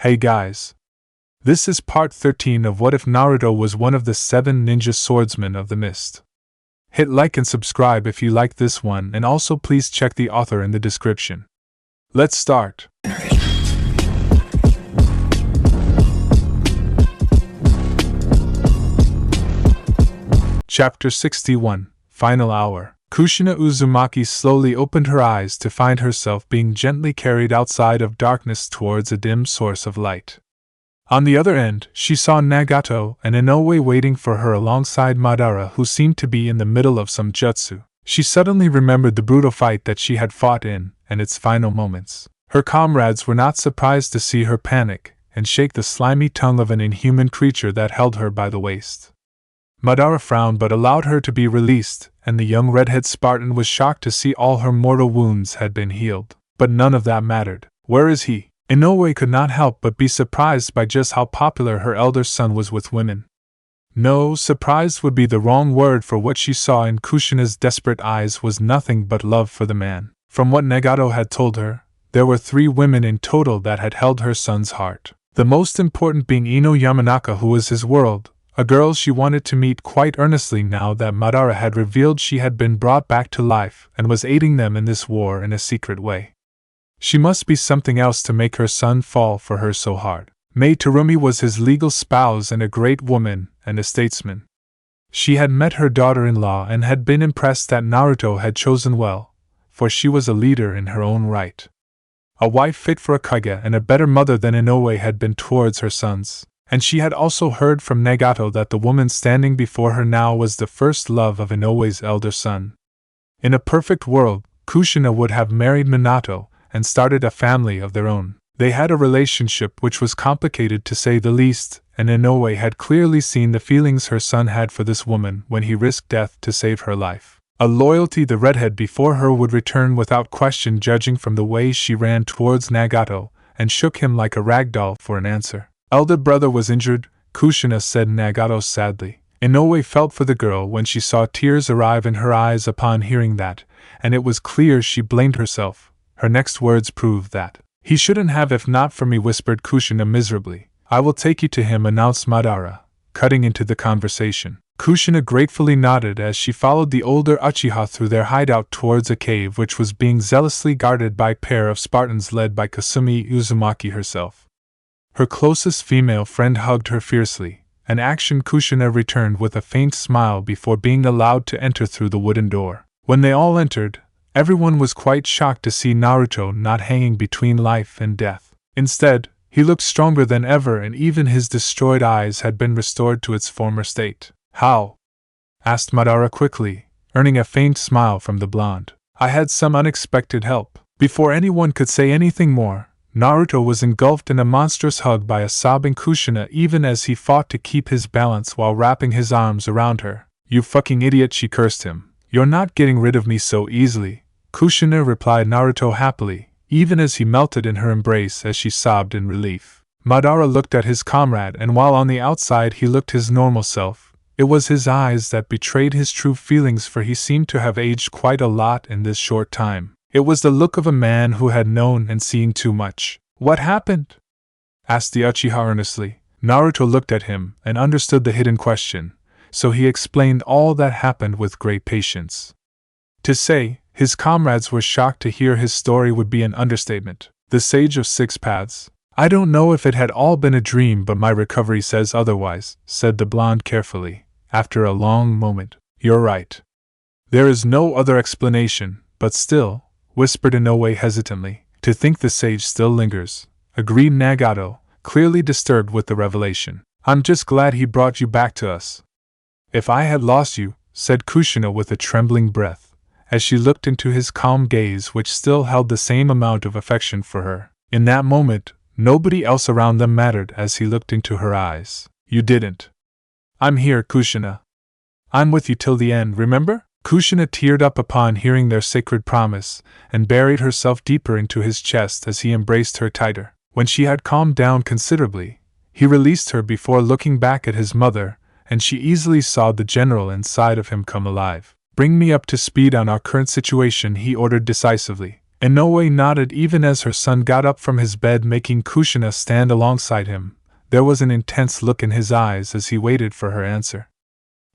Hey guys! This is part 13 of What If Naruto Was One of the 7 Ninja Swordsmen of the Mist. Hit like and subscribe if you like this one, and also please check the author in the description. Let's start! Chapter 61, Final Hour. Kushina Uzumaki slowly opened her eyes to find herself being gently carried outside of darkness towards a dim source of light. On the other end, she saw Nagato and Inoue waiting for her alongside Madara, who seemed to be in the middle of some jutsu. She suddenly remembered the brutal fight that she had fought in, and its final moments. Her comrades were not surprised to see her panic and shake the slimy tongue of an inhuman creature that held her by the waist. Madara frowned but allowed her to be released, and the young redhead Spartan was shocked to see all her mortal wounds had been healed. But none of that mattered. Where is he? Inoue could not help but be surprised by just how popular her elder son was with women. No, surprised would be the wrong word, for what she saw in Kushina's desperate eyes was nothing but love for the man. From what Nagato had told her, there were 3 women in total that had held her son's heart. The most important being Ino Yamanaka, who was his world, a girl she wanted to meet quite earnestly now that Madara had revealed she had been brought back to life and was aiding them in this war in a secret way. She must be something else to make her son fall for her so hard. Mei Terumi was his legal spouse and a great woman and a statesman. She had met her daughter-in-law and had been impressed that Naruto had chosen well, for she was a leader in her own right. A wife fit for a Kage and a better mother than Inoue had been towards her sons. And she had also heard from Nagato that the woman standing before her now was the first love of Inoue's elder son. In a perfect world, Kushina would have married Minato and started a family of their own. They had a relationship which was complicated to say the least, and Inoue had clearly seen the feelings her son had for this woman when he risked death to save her life. A loyalty the redhead before her would return without question, judging from the way she ran towards Nagato and shook him like a rag doll for an answer. Elder brother was injured, Kushina said Nagato sadly. Inoue felt for the girl when she saw tears arrive in her eyes upon hearing that, and it was clear she blamed herself. Her next words proved that. He shouldn't have, if not for me, whispered Kushina miserably. I will take you to him, announced Madara, cutting into the conversation. Kushina gratefully nodded as she followed the older Uchiha through their hideout towards a cave which was being zealously guarded by a pair of Spartans led by Kasumi Uzumaki herself. Her closest female friend hugged her fiercely, an action Kushina returned with a faint smile before being allowed to enter through the wooden door. When they all entered, everyone was quite shocked to see Naruto not hanging between life and death. Instead, he looked stronger than ever, and even his destroyed eyes had been restored to its former state. How? Asked Madara quickly, earning a faint smile from the blonde. I had some unexpected help. Before anyone could say anything more, Naruto was engulfed in a monstrous hug by a sobbing Kushina even as he fought to keep his balance while wrapping his arms around her. You fucking idiot, she cursed him. You're not getting rid of me so easily, Kushina replied Naruto happily, even as he melted in her embrace as she sobbed in relief. Madara looked at his comrade, and while on the outside he looked his normal self, it was his eyes that betrayed his true feelings, for he seemed to have aged quite a lot in this short time. It was the look of a man who had known and seen too much. What happened? Asked the Uchiha earnestly. Naruto looked at him and understood the hidden question, so he explained all that happened with great patience. To say his comrades were shocked to hear his story would be an understatement. The Sage of 6 Paths. I don't know if it had all been a dream, but my recovery says otherwise, said the blonde carefully, after a long moment. You're right. There is no other explanation, but still, whispered Inoue hesitantly. To think the sage still lingers, agreed Nagato, clearly disturbed with the revelation. I'm just glad he brought you back to us. If I had lost you, said Kushina with a trembling breath, as she looked into his calm gaze which still held the same amount of affection for her. In that moment, nobody else around them mattered as he looked into her eyes. You didn't. I'm here, Kushina. I'm with you till the end, remember? Kushina teared up upon hearing their sacred promise, and buried herself deeper into his chest as he embraced her tighter. When she had calmed down considerably, he released her before looking back at his mother, and she easily saw the general inside of him come alive. Bring me up to speed on our current situation, he ordered decisively. Inoue nodded even as her son got up from his bed, making Kushina stand alongside him. There was an intense look in his eyes as he waited for her answer.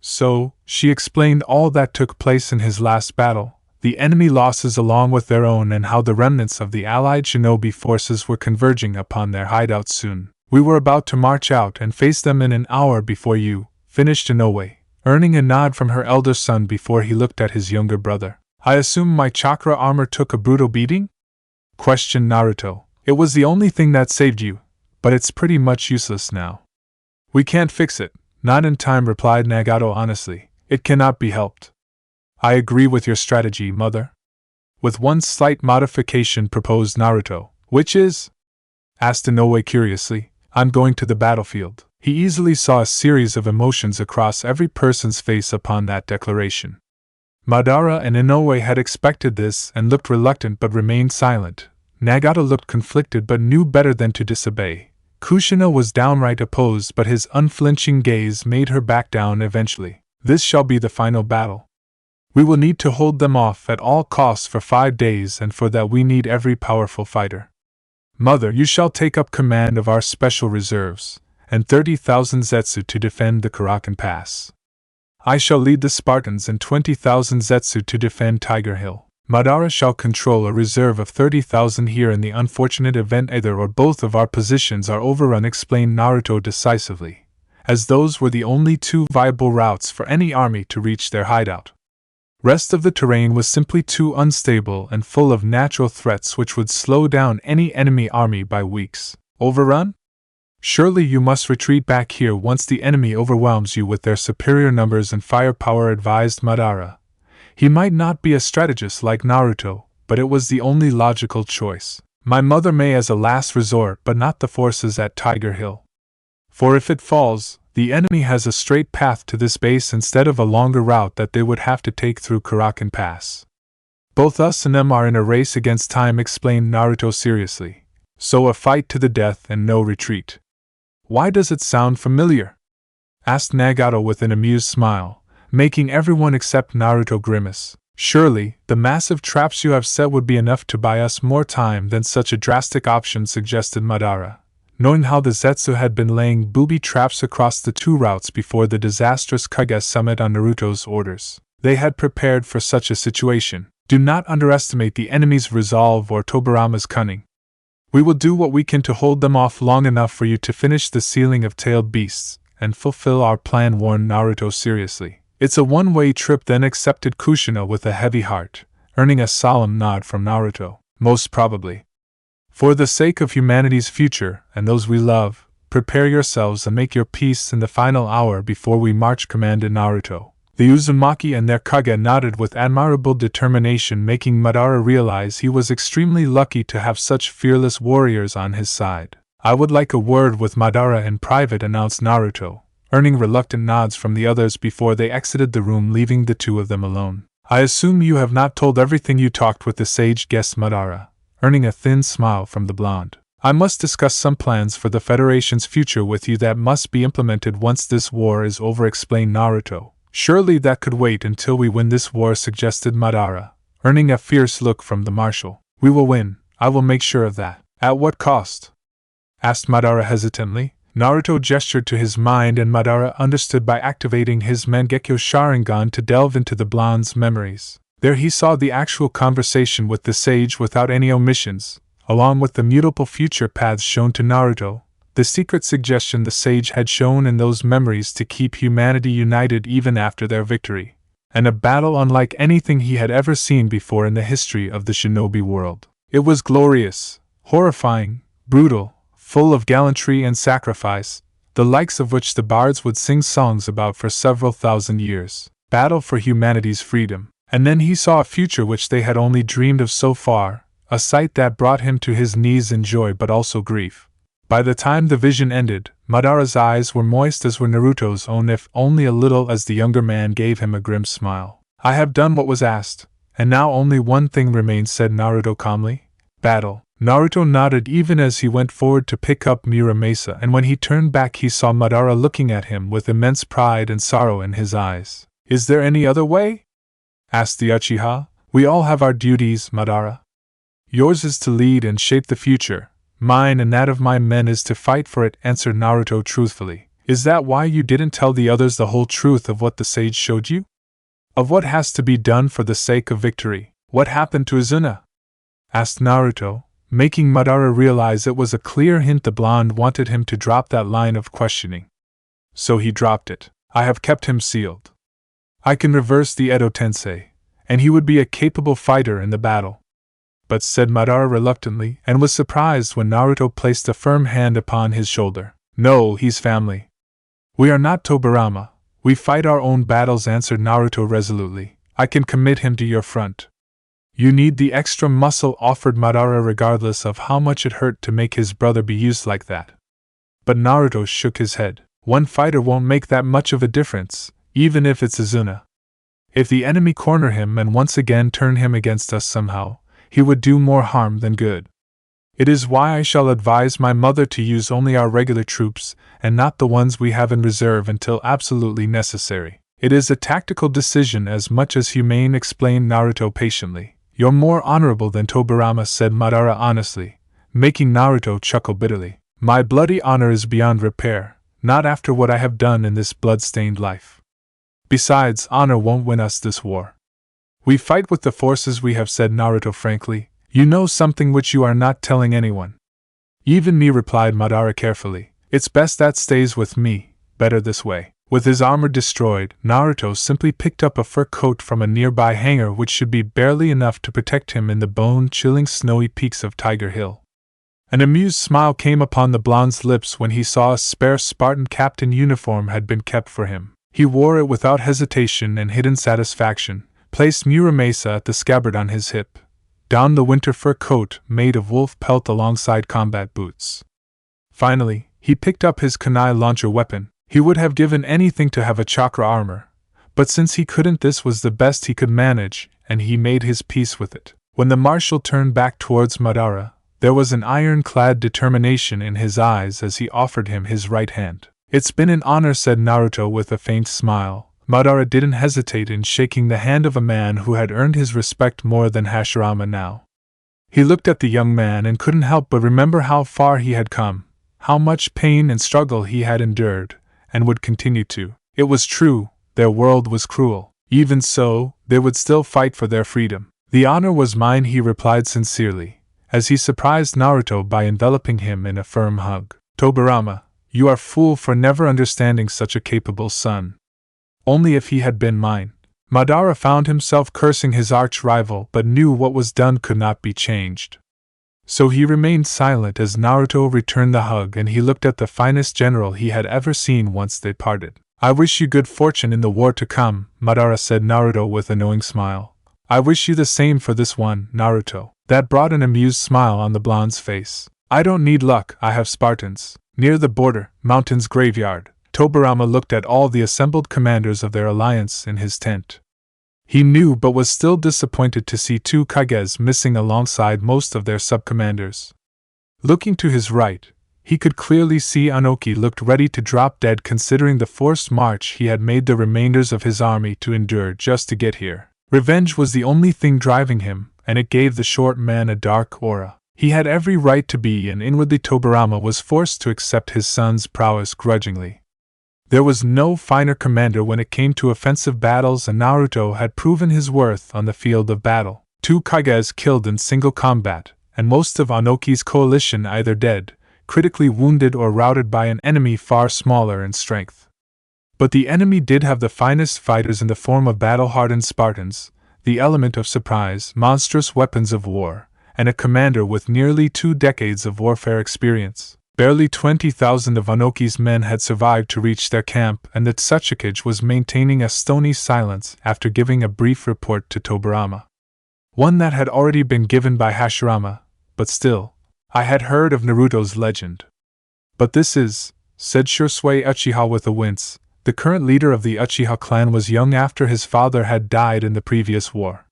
So, she explained all that took place in his last battle, the enemy losses along with their own, and how the remnants of the allied shinobi forces were converging upon their hideout soon. We were about to march out and face them in an hour before you, finished Inoue, earning a nod from her elder son before he looked at his younger brother. I assume my chakra armor took a brutal beating? Questioned Naruto. It was the only thing that saved you, but it's pretty much useless now. We can't fix it, not in time, replied Nagato honestly. It cannot be helped. I agree with your strategy, mother. With one slight modification, proposed Naruto. Which is? Asked Inoue curiously. I'm going to the battlefield. He easily saw a series of emotions across every person's face upon that declaration. Madara and Inoue had expected this and looked reluctant but remained silent. Nagato looked conflicted but knew better than to disobey. Kushina was downright opposed, but his unflinching gaze made her back down eventually. This shall be the final battle. We will need to hold them off at all costs for 5 days, and for that we need every powerful fighter. Mother, you shall take up command of our special reserves, and 30,000 Zetsu to defend the Karakan Pass. I shall lead the Spartans and 20,000 Zetsu to defend Tiger Hill. Madara shall control a reserve of 30,000 here in the unfortunate event either or both of our positions are overrun, explained Naruto decisively, as those were the only 2 viable routes for any army to reach their hideout. Rest of the terrain was simply too unstable and full of natural threats which would slow down any enemy army by weeks. Overrun? Surely you must retreat back here once the enemy overwhelms you with their superior numbers and firepower, advised Madara. He might not be a strategist like Naruto, but it was the only logical choice. My mother may as a last resort, but not the forces at Tiger Hill. For if it falls, the enemy has a straight path to this base instead of a longer route that they would have to take through Karakan Pass. Both us and them are in a race against time, explained Naruto seriously. So a fight to the death and no retreat. Why does it sound familiar? Asked Nagato with an amused smile, making everyone except Naruto grimace. Surely, the massive traps you have set would be enough to buy us more time than such a drastic option, suggested Madara, knowing how the Zetsu had been laying booby traps across the 2 routes before the disastrous Kage summit on Naruto's orders. They had prepared for such a situation. Do not underestimate the enemy's resolve or Tobirama's cunning. We will do what we can to hold them off long enough for you to finish the sealing of tailed beasts, and fulfill our plan, warned Naruto seriously. It's a one-way trip then, accepted Kushina with a heavy heart, earning a solemn nod from Naruto. Most probably. For the sake of humanity's future, and those we love, prepare yourselves and make your peace in the final hour before we march, commanded Naruto. The Uzumaki and their Kage nodded with admirable determination, making Madara realize he was extremely lucky to have such fearless warriors on his side. I would like a word with Madara in private, announced Naruto, earning reluctant nods from the others before they exited the room, leaving the 2 of them alone. I assume you have not told everything you talked with the sage, guessed Madara, earning a thin smile from the blonde. I must discuss some plans for the Federation's future with you that must be implemented once this war is over, explained Naruto. Surely that could wait until we win this war, suggested Madara, earning a fierce look from the marshal. We will win, I will make sure of that. At what cost? Asked Madara hesitantly. Naruto gestured to his mind and Madara understood by activating his Mangekyo Sharingan to delve into the blonde's memories. There he saw the actual conversation with the sage without any omissions, along with the mutable future paths shown to Naruto, the secret suggestion the sage had shown in those memories to keep humanity united even after their victory, and a battle unlike anything he had ever seen before in the history of the shinobi world. It was glorious, horrifying, brutal, full of gallantry and sacrifice, the likes of which the bards would sing songs about for several thousand years. Battle for humanity's freedom. And then he saw a future which they had only dreamed of so far, a sight that brought him to his knees in joy but also grief. By the time the vision ended, Madara's eyes were moist as were Naruto's own, if only a little, as the younger man gave him a grim smile. I have done what was asked, and now only one thing remains, said Naruto calmly. Battle. Naruto nodded even as he went forward to pick up Muramasa, and when he turned back he saw Madara looking at him with immense pride and sorrow in his eyes. Is there any other way? Asked the Uchiha. We all have our duties, Madara. Yours is to lead and shape the future. Mine and that of my men is to fight for it, answered Naruto truthfully. Is that why you didn't tell the others the whole truth of what the sage showed you? Of what has to be done for the sake of victory? What happened to Izuna? Asked Naruto, making Madara realize it was a clear hint the blonde wanted him to drop that line of questioning. So he dropped it. I have kept him sealed. I can reverse the Edo Tensei, and he would be a capable fighter in the battle. But said Madara reluctantly, and was surprised when Naruto placed a firm hand upon his shoulder. No, he's family. We are not Tobirama. We fight our own battles, answered Naruto resolutely. I can commit him to your front. You need the extra muscle, offered Madara, regardless of how much it hurt to make his brother be used like that. But Naruto shook his head. One fighter won't make that much of a difference, even if it's Izuna. If the enemy corner him and once again turn him against us somehow, he would do more harm than good. It is why I shall advise my mother to use only our regular troops, and not the ones we have in reserve until absolutely necessary. It is a tactical decision as much as humane, explained Naruto patiently. You're more honorable than Tobirama, said Madara honestly, making Naruto chuckle bitterly. My bloody honor is beyond repair, not after what I have done in this blood-stained life. Besides, honor won't win us this war. We fight with the forces we have, said Naruto frankly. You know something which you are not telling anyone. Even me, replied Madara carefully. It's best that stays with me, better this way. With his armor destroyed, Naruto simply picked up a fur coat from a nearby hangar which should be barely enough to protect him in the bone-chilling snowy peaks of Tiger Hill. An amused smile came upon the blonde's lips when he saw a spare Spartan captain uniform had been kept for him. He wore it without hesitation and hidden satisfaction, placed Muramasa at the scabbard on his hip, donned the winter fur coat made of wolf pelt alongside combat boots. Finally, he picked up his kunai launcher weapon. He would have given anything to have a chakra armor, but since he couldn't, this was the best he could manage, and he made his peace with it. When the marshal turned back towards Madara, there was an iron-clad determination in his eyes as he offered him his right hand. It's been an honor, said Naruto with a faint smile. Madara didn't hesitate in shaking the hand of a man who had earned his respect more than Hashirama now. He looked at the young man and couldn't help but remember how far he had come, how much pain and struggle he had endured, and would continue to. It was true, their world was cruel. Even so, they would still fight for their freedom. The honor was mine, he replied sincerely, as he surprised Naruto by enveloping him in a firm hug. Tobirama, you are fool for never understanding such a capable son. Only if he had been mine. Madara found himself cursing his arch-rival but knew what was done could not be changed. So he remained silent as Naruto returned the hug, and he looked at the finest general he had ever seen once they parted. I wish you good fortune in the war to come, Madara said Naruto with a knowing smile. I wish you the same for this one, Naruto. That brought an amused smile on the blonde's face. I don't need luck, I have Spartans. Near the border, mountain's graveyard, Tobirama looked at all the assembled commanders of their alliance in his tent. He knew but was still disappointed to see two Kages missing alongside most of their sub-commanders. Looking to his right, he could clearly see Anoki looked ready to drop dead considering the forced march he had made the remainders of his army to endure just to get here. Revenge was the only thing driving him, and it gave the short man a dark aura. He had every right to be, and inwardly Tobirama was forced to accept his son's prowess grudgingly. There was no finer commander when it came to offensive battles, and Naruto had proven his worth on the field of battle. 2 Kages killed in single combat, and most of Anoki's coalition either dead, critically wounded, or routed by an enemy far smaller in strength. But the enemy did have the finest fighters in the form of battle-hardened Spartans, the element of surprise, monstrous weapons of war, and a commander with nearly 2 decades of warfare experience. Barely 20,000 of Anoki's men had survived to reach their camp, and the Mizukage was maintaining a stony silence after giving a brief report to Tobirama. One that had already been given by Hashirama, but still, I had heard of Naruto's legend. But this is, said Shursui Uchiha with a wince. The current leader of the Uchiha clan was young after his father had died in the previous war.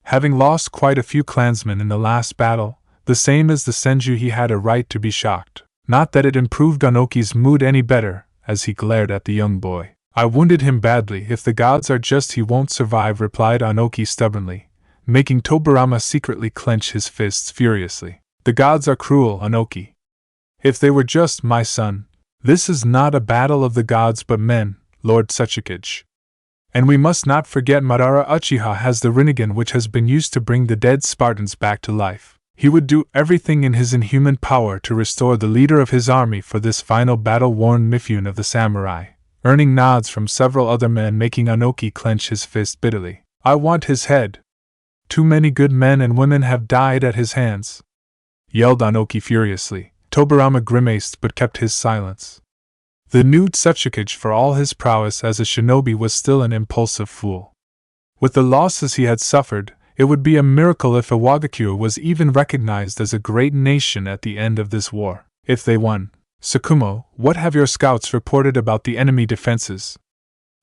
Having lost quite a few clansmen in the last battle, the same as the Senju, he had a right to be shocked. Not that it improved Anoki's mood any better, as he glared at the young boy. I wounded him badly. If the gods are just, he won't survive, replied Anoki stubbornly, making Tobirama secretly clench his fists furiously. The gods are cruel, Anoki. If they were just my son, this is not a battle of the gods but men, Lord Mizukage. And we must not forget Madara Uchiha has the Rinnegan which has been used to bring the dead Spartans back to life. He would do everything in his inhuman power to restore the leader of his army for this final battle-worn Mifune of the samurai, earning nods from several other men, making Anoki clench his fist bitterly. I want his head. Too many good men and women have died at his hands, yelled Anoki furiously. Tobirama grimaced but kept his silence. The new Mizukage, for all his prowess as a shinobi, was still an impulsive fool. With the losses he had suffered, it would be a miracle if Iwagakure was even recognized as a great nation at the end of this war. If they won. Tsukumo, what have your scouts reported about the enemy defenses?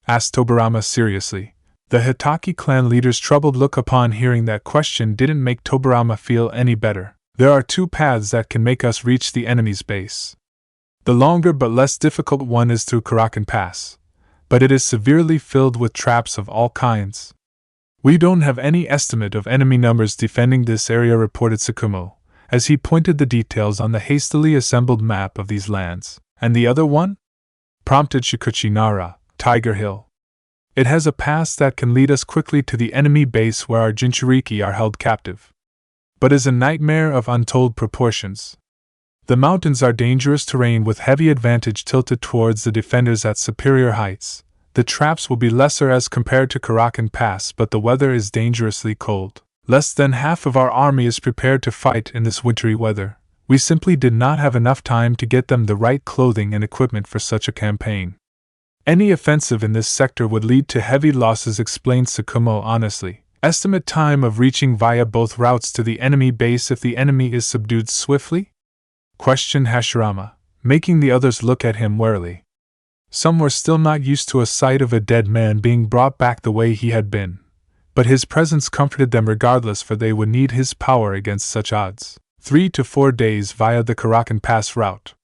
Asked Tobirama seriously. The Hitaki clan leader's troubled look upon hearing that question didn't make Tobirama feel any better. There are two paths that can make us reach the enemy's base. The longer but less difficult one is through Karakan Pass, but it is severely filled with traps of all kinds. We don't have any estimate of enemy numbers defending this area, reported Tsukumo, as he pointed the details on the hastily assembled map of these lands. And the other one? Prompted Shikuchi Nara, Tiger Hill. It has a pass that can lead us quickly to the enemy base where our Jinchuriki are held captive, but is a nightmare of untold proportions. The mountains are dangerous terrain with heavy advantage tilted towards the defenders at superior heights. The traps will be lesser as compared to Karakan Pass, but the weather is dangerously cold. Less than half of our army is prepared to fight in this wintry weather. We simply did not have enough time to get them the right clothing and equipment for such a campaign. Any offensive in this sector would lead to heavy losses, explained Tsukumo honestly. Estimate time of reaching via both routes to the enemy base if the enemy is subdued swiftly? Questioned Hashirama, making the others look at him warily. Some were still not used to a sight of a dead man being brought back the way he had been, but his presence comforted them regardless, for they would need his power against such odds. 3 to 4 days via the Karakan Pass route.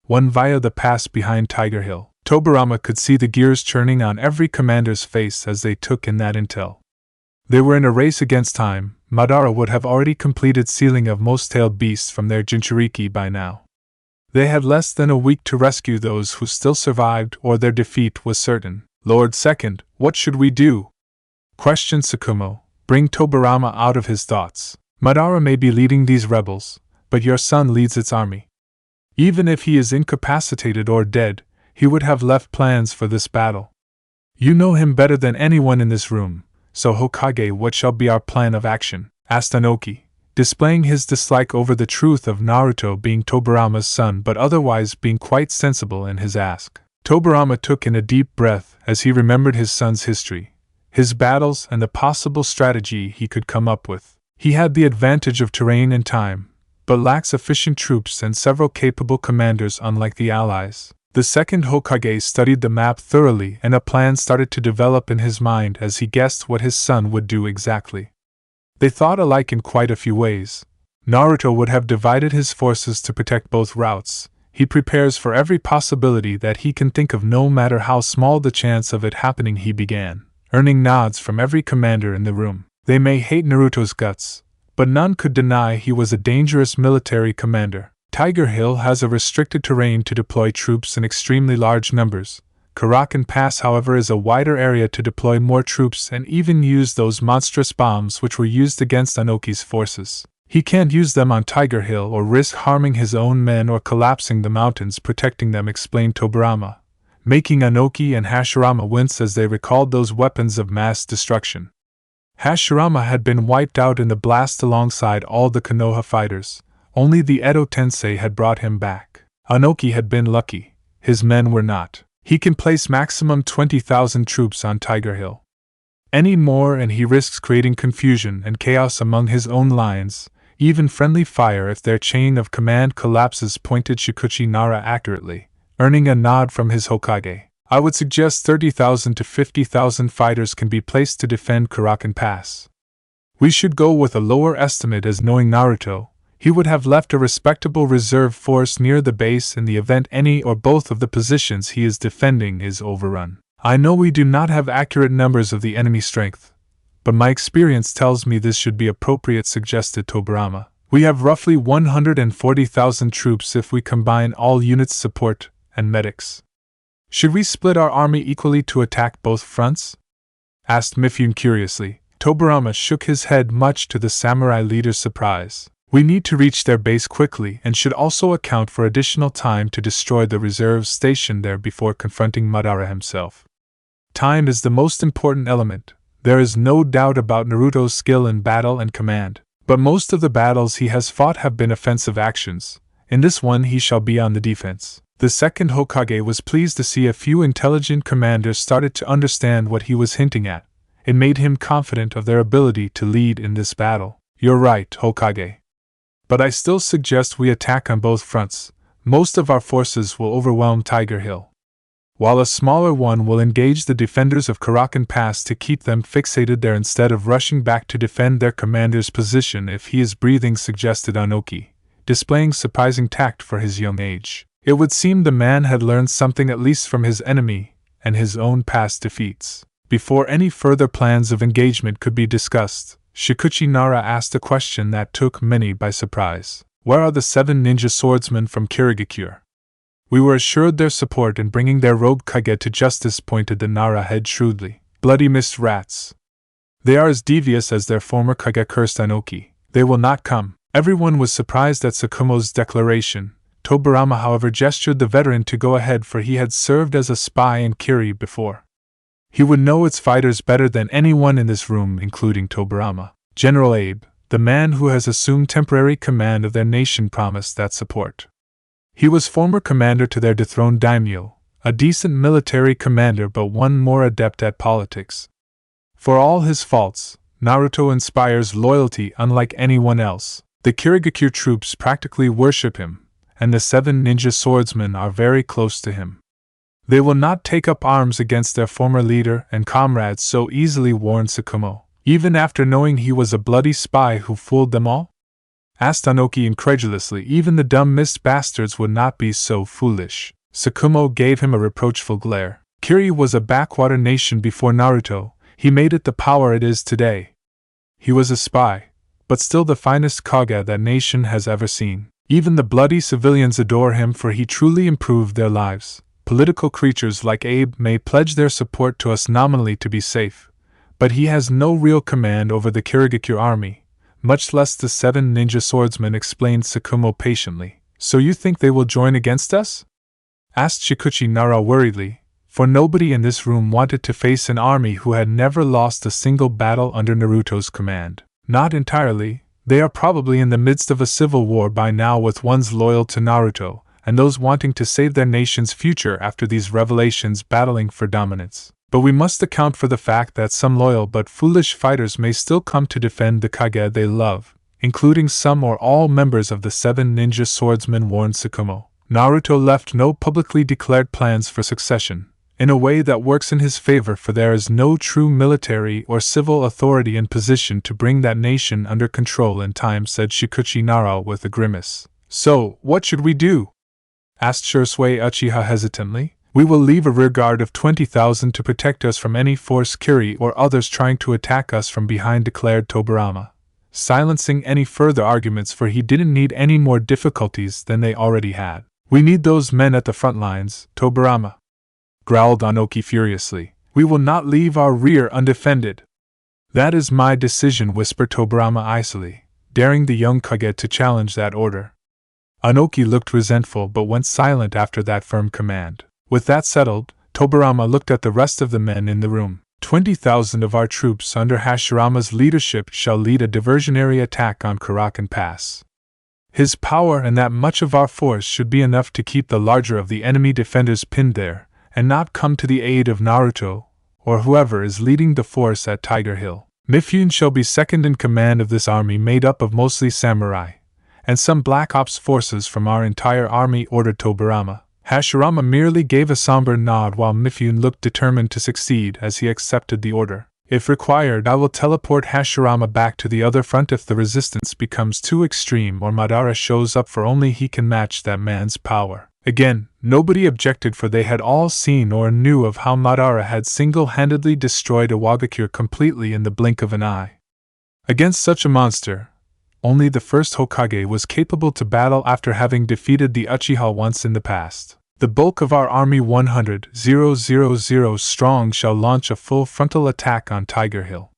1 via the pass behind Tiger Hill. Tobirama could see the gears churning on every commander's face as they took in that intel. They were in a race against time. Madara would have already completed sealing of most tailed beasts from their Jinchuriki by now. They had less than a week to rescue those who still survived, or their defeat was certain. Lord Second, what should we do? Questioned Tsukumo, bring Tobirama out of his thoughts. Madara may be leading these rebels, but your son leads its army. Even if he is incapacitated or dead, he would have left plans for this battle. You know him better than anyone in this room. So Hokage, what shall be our plan of action? Asked Anoki, displaying his dislike over the truth of Naruto being Tobirama's son but otherwise being quite sensible in his ask. Tobirama took in a deep breath as he remembered his son's history, his battles, and the possible strategy he could come up with. He had the advantage of terrain and time, but lacked sufficient troops and several capable commanders unlike the allies. The second Hokage studied the map thoroughly, and a plan started to develop in his mind as he guessed what his son would do exactly. They thought alike in quite a few ways. Naruto would have divided his forces to protect both routes. He prepares for every possibility that he can think of, no matter how small the chance of it happening, he began, earning nods from every commander in the room. They may hate Naruto's guts, but none could deny he was a dangerous military commander. Tiger Hill has a restricted terrain to deploy troops in extremely large numbers. Karakan Pass, however, is a wider area to deploy more troops and even use those monstrous bombs which were used against Anoki's forces. He can't use them on Tiger Hill or risk harming his own men or collapsing the mountains protecting them, explained Tobirama, making Anoki and Hashirama wince as they recalled those weapons of mass destruction. Hashirama had been wiped out in the blast alongside all the Konoha fighters. Only the Edo Tensei had brought him back. Anoki had been lucky, his men were not. He can place maximum 20,000 troops on Tiger Hill. Any more and he risks creating confusion and chaos among his own lines, even friendly fire if their chain of command collapses, pointed Shikuchi Nara accurately, earning a nod from his Hokage. I would suggest 30,000 to 50,000 fighters can be placed to defend Karakan Pass. We should go with a lower estimate, as knowing Naruto, he would have left a respectable reserve force near the base in the event any or both of the positions he is defending is overrun. I know we do not have accurate numbers of the enemy strength, But my experience tells me this should be appropriate, suggested Tobirama. We have roughly 140,000 troops if we combine all units, support, and medics. Should we split our army equally to attack both fronts? Asked Mifune curiously. Tobirama shook his head, much to the samurai leader's surprise. We need to reach their base quickly and should also account for additional time to destroy the reserves stationed there before confronting Madara himself. Time is the most important element. There is no doubt about Naruto's skill in battle and command, but most of the battles he has fought have been offensive actions. In this one he shall be on the defense. The second Hokage was pleased to see a few intelligent commanders started to understand what he was hinting at. It made him confident of their ability to lead in this battle. You're right, Hokage. But I still suggest we attack on both fronts. Most of our forces will overwhelm Tiger Hill, while a smaller one will engage the defenders of Karakan Pass to keep them fixated there instead of rushing back to defend their commander's position if he is breathing, suggested Anoki, displaying surprising tact for his young age. It would seem the man had learned something at least from his enemy and his own past defeats. Before any further plans of engagement could be discussed, Shikuchi Nara asked a question that took many by surprise. Where are the 7 ninja swordsmen from Kirigakure? We were assured their support in bringing their rogue Kage to justice, pointed the Nara head shrewdly. Bloody missed rats. They are as devious as their former Kage, cursed Anoki. They will not come. Everyone was surprised at Tsukumo's declaration. Tobirama, however, gestured the veteran to go ahead, for he had served as a spy in Kiri before. He would know its fighters better than anyone in this room, including Tobirama. General Abe, the man who has assumed temporary command of their nation, promised that support. He was former commander to their dethroned daimyo, a decent military commander but one more adept at politics. For all his faults, Naruto inspires loyalty unlike anyone else. The Kirigakure troops practically worship him, and the 7 ninja swordsmen are very close to him. They will not take up arms against their former leader and comrades so easily, warned Tsukumo, even after knowing he was a bloody spy who fooled them all? Asked Anoki incredulously. Even the dumb-missed bastards would not be so foolish. Tsukumo gave him a reproachful glare. Kiri was a backwater nation before Naruto. He made it the power it is today. He was a spy, but still the finest Kage that nation has ever seen. Even the bloody civilians adore him, for he truly improved their lives. Political creatures like Abe may pledge their support to us nominally to be safe, but he has no real command over the Kirigakure army, much less the 7 ninja swordsmen, explained Tsukumo patiently. So you think they will join against us? Asked Shikuchi Nara worriedly, for nobody in this room wanted to face an army who had never lost a single battle under Naruto's command. Not entirely. They are probably in the midst of a civil war by now, with ones loyal to Naruto and those wanting to save their nation's future after these revelations, battling for dominance. But we must account for the fact that some loyal but foolish fighters may still come to defend the Kage they love, including some or all members of the 7 ninja swordsmen, warned Tsukumo. Naruto left no publicly declared plans for succession, in a way that works in his favor, for there is no true military or civil authority in position to bring that nation under control in time, said Shikuchi Nara with a grimace. So, what should we do? Asked Shursui Uchiha hesitantly. We will leave a rearguard of 20,000 to protect us from any force Kiri or others trying to attack us from behind, declared Tobirama, silencing any further arguments, for he didn't need any more difficulties than they already had. We need those men at the front lines, Tobirama, growled Anoki furiously. We will not leave our rear undefended. That is my decision, whispered Tobirama icily, daring the young Kage to challenge that order. Anoki looked resentful but went silent after that firm command. With that settled, Tobirama looked at the rest of the men in the room. 20,000 of our troops under Hashirama's leadership shall lead a diversionary attack on Karakan Pass. His power and that much of our force should be enough to keep the larger of the enemy defenders pinned there, and not come to the aid of Naruto, or whoever is leading the force at Tiger Hill. Mifune shall be second in command of this army, made up of mostly samurai, and some Black Ops forces from our entire army, ordered Tobirama. Hashirama merely gave a somber nod, while Mifune looked determined to succeed as he accepted the order. If required, I will teleport Hashirama back to the other front if the resistance becomes too extreme or Madara shows up, for only he can match that man's power. Again, nobody objected, for they had all seen or knew of how Madara had single-handedly destroyed Iwagakure completely in the blink of an eye. Against such a monster, only the first Hokage was capable to battle after having defeated the Uchiha once in the past. The bulk of our army 100,000 strong shall launch a full frontal attack on Tiger Hill.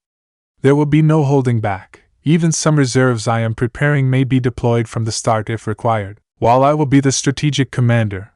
There will be no holding back. Even some reserves I am preparing may be deployed from the start if required. While I will be the strategic commander,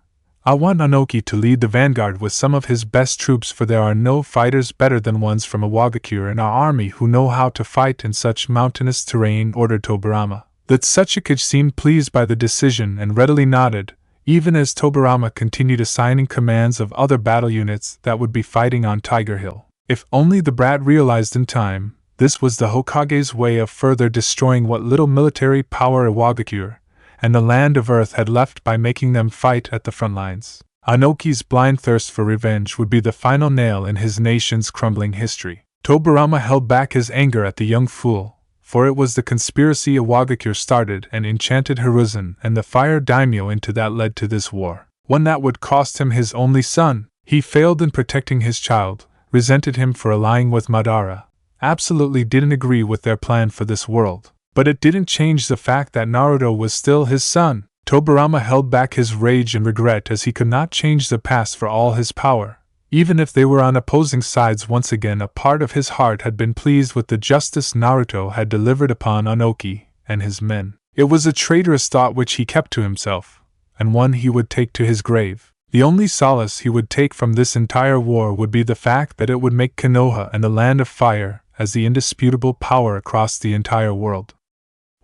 I want Anoki to lead the vanguard with some of his best troops, for there are no fighters better than ones from Iwagakure in our army who know how to fight in such mountainous terrain, ordered Tobirama. The Mizukage seemed pleased by the decision and readily nodded, even as Tobirama continued assigning commands of other battle units that would be fighting on Tiger Hill. If only the brat realized in time, this was the Hokage's way of further destroying what little military power Iwagakure and the Land of Earth had left by making them fight at the front lines. Anoki's blind thirst for revenge would be the final nail in his nation's crumbling history. Tobirama held back his anger at the young fool, for it was the conspiracy Iwagakure started and enchanted Hiruzen and the Fire Daimyo into that led to this war. One that would cost him his only son. He failed in protecting his child, resented him for allying with Madara, absolutely didn't agree with their plan for this world. But it didn't change the fact that Naruto was still his son. Tobirama held back his rage and regret, as he could not change the past for all his power. Even if they were on opposing sides, once again a part of his heart had been pleased with the justice Naruto had delivered upon Anoki and his men. It was a traitorous thought which he kept to himself, and one he would take to his grave. The only solace he would take from this entire war would be the fact that it would make Konoha and the Land of Fire as the indisputable power across the entire world.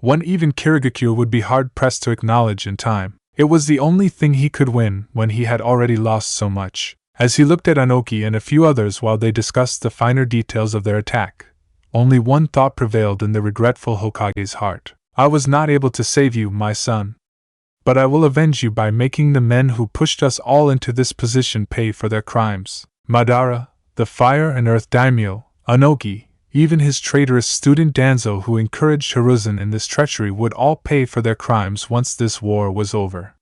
One even Kirigakure would be hard-pressed to acknowledge in time. It was the only thing he could win when he had already lost so much. As he looked at Anoki and a few others while they discussed the finer details of their attack, only one thought prevailed in the regretful Hokage's heart. I was not able to save you, my son. But I will avenge you by making the men who pushed us all into this position pay for their crimes. Madara, the Fire and Earth Daimyo, Anoki, even his traitorous student Danzo, who encouraged Hiruzen in this treachery, would all pay for their crimes once this war was over.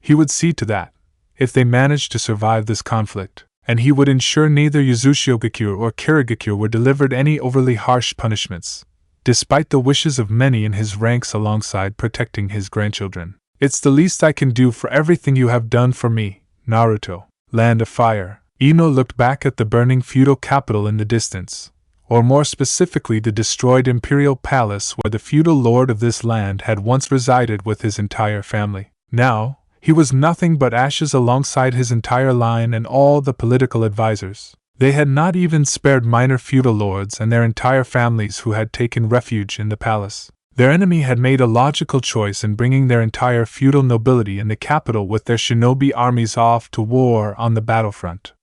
He would see to that, if they managed to survive this conflict, and he would ensure neither Uzushiogakure or Kirigakure were delivered any overly harsh punishments, despite the wishes of many in his ranks, alongside protecting his grandchildren. It's the least I can do for everything you have done for me, Naruto. Land of Fire. Ino looked back at the burning feudal capital in the distance, or more specifically the destroyed imperial palace where the feudal lord of this land had once resided with his entire family. Now, he was nothing but ashes alongside his entire line and all the political advisors. They had not even spared minor feudal lords and their entire families who had taken refuge in the palace. Their enemy had made a logical choice in bringing their entire feudal nobility in the capital with their shinobi armies off to war on the battlefront.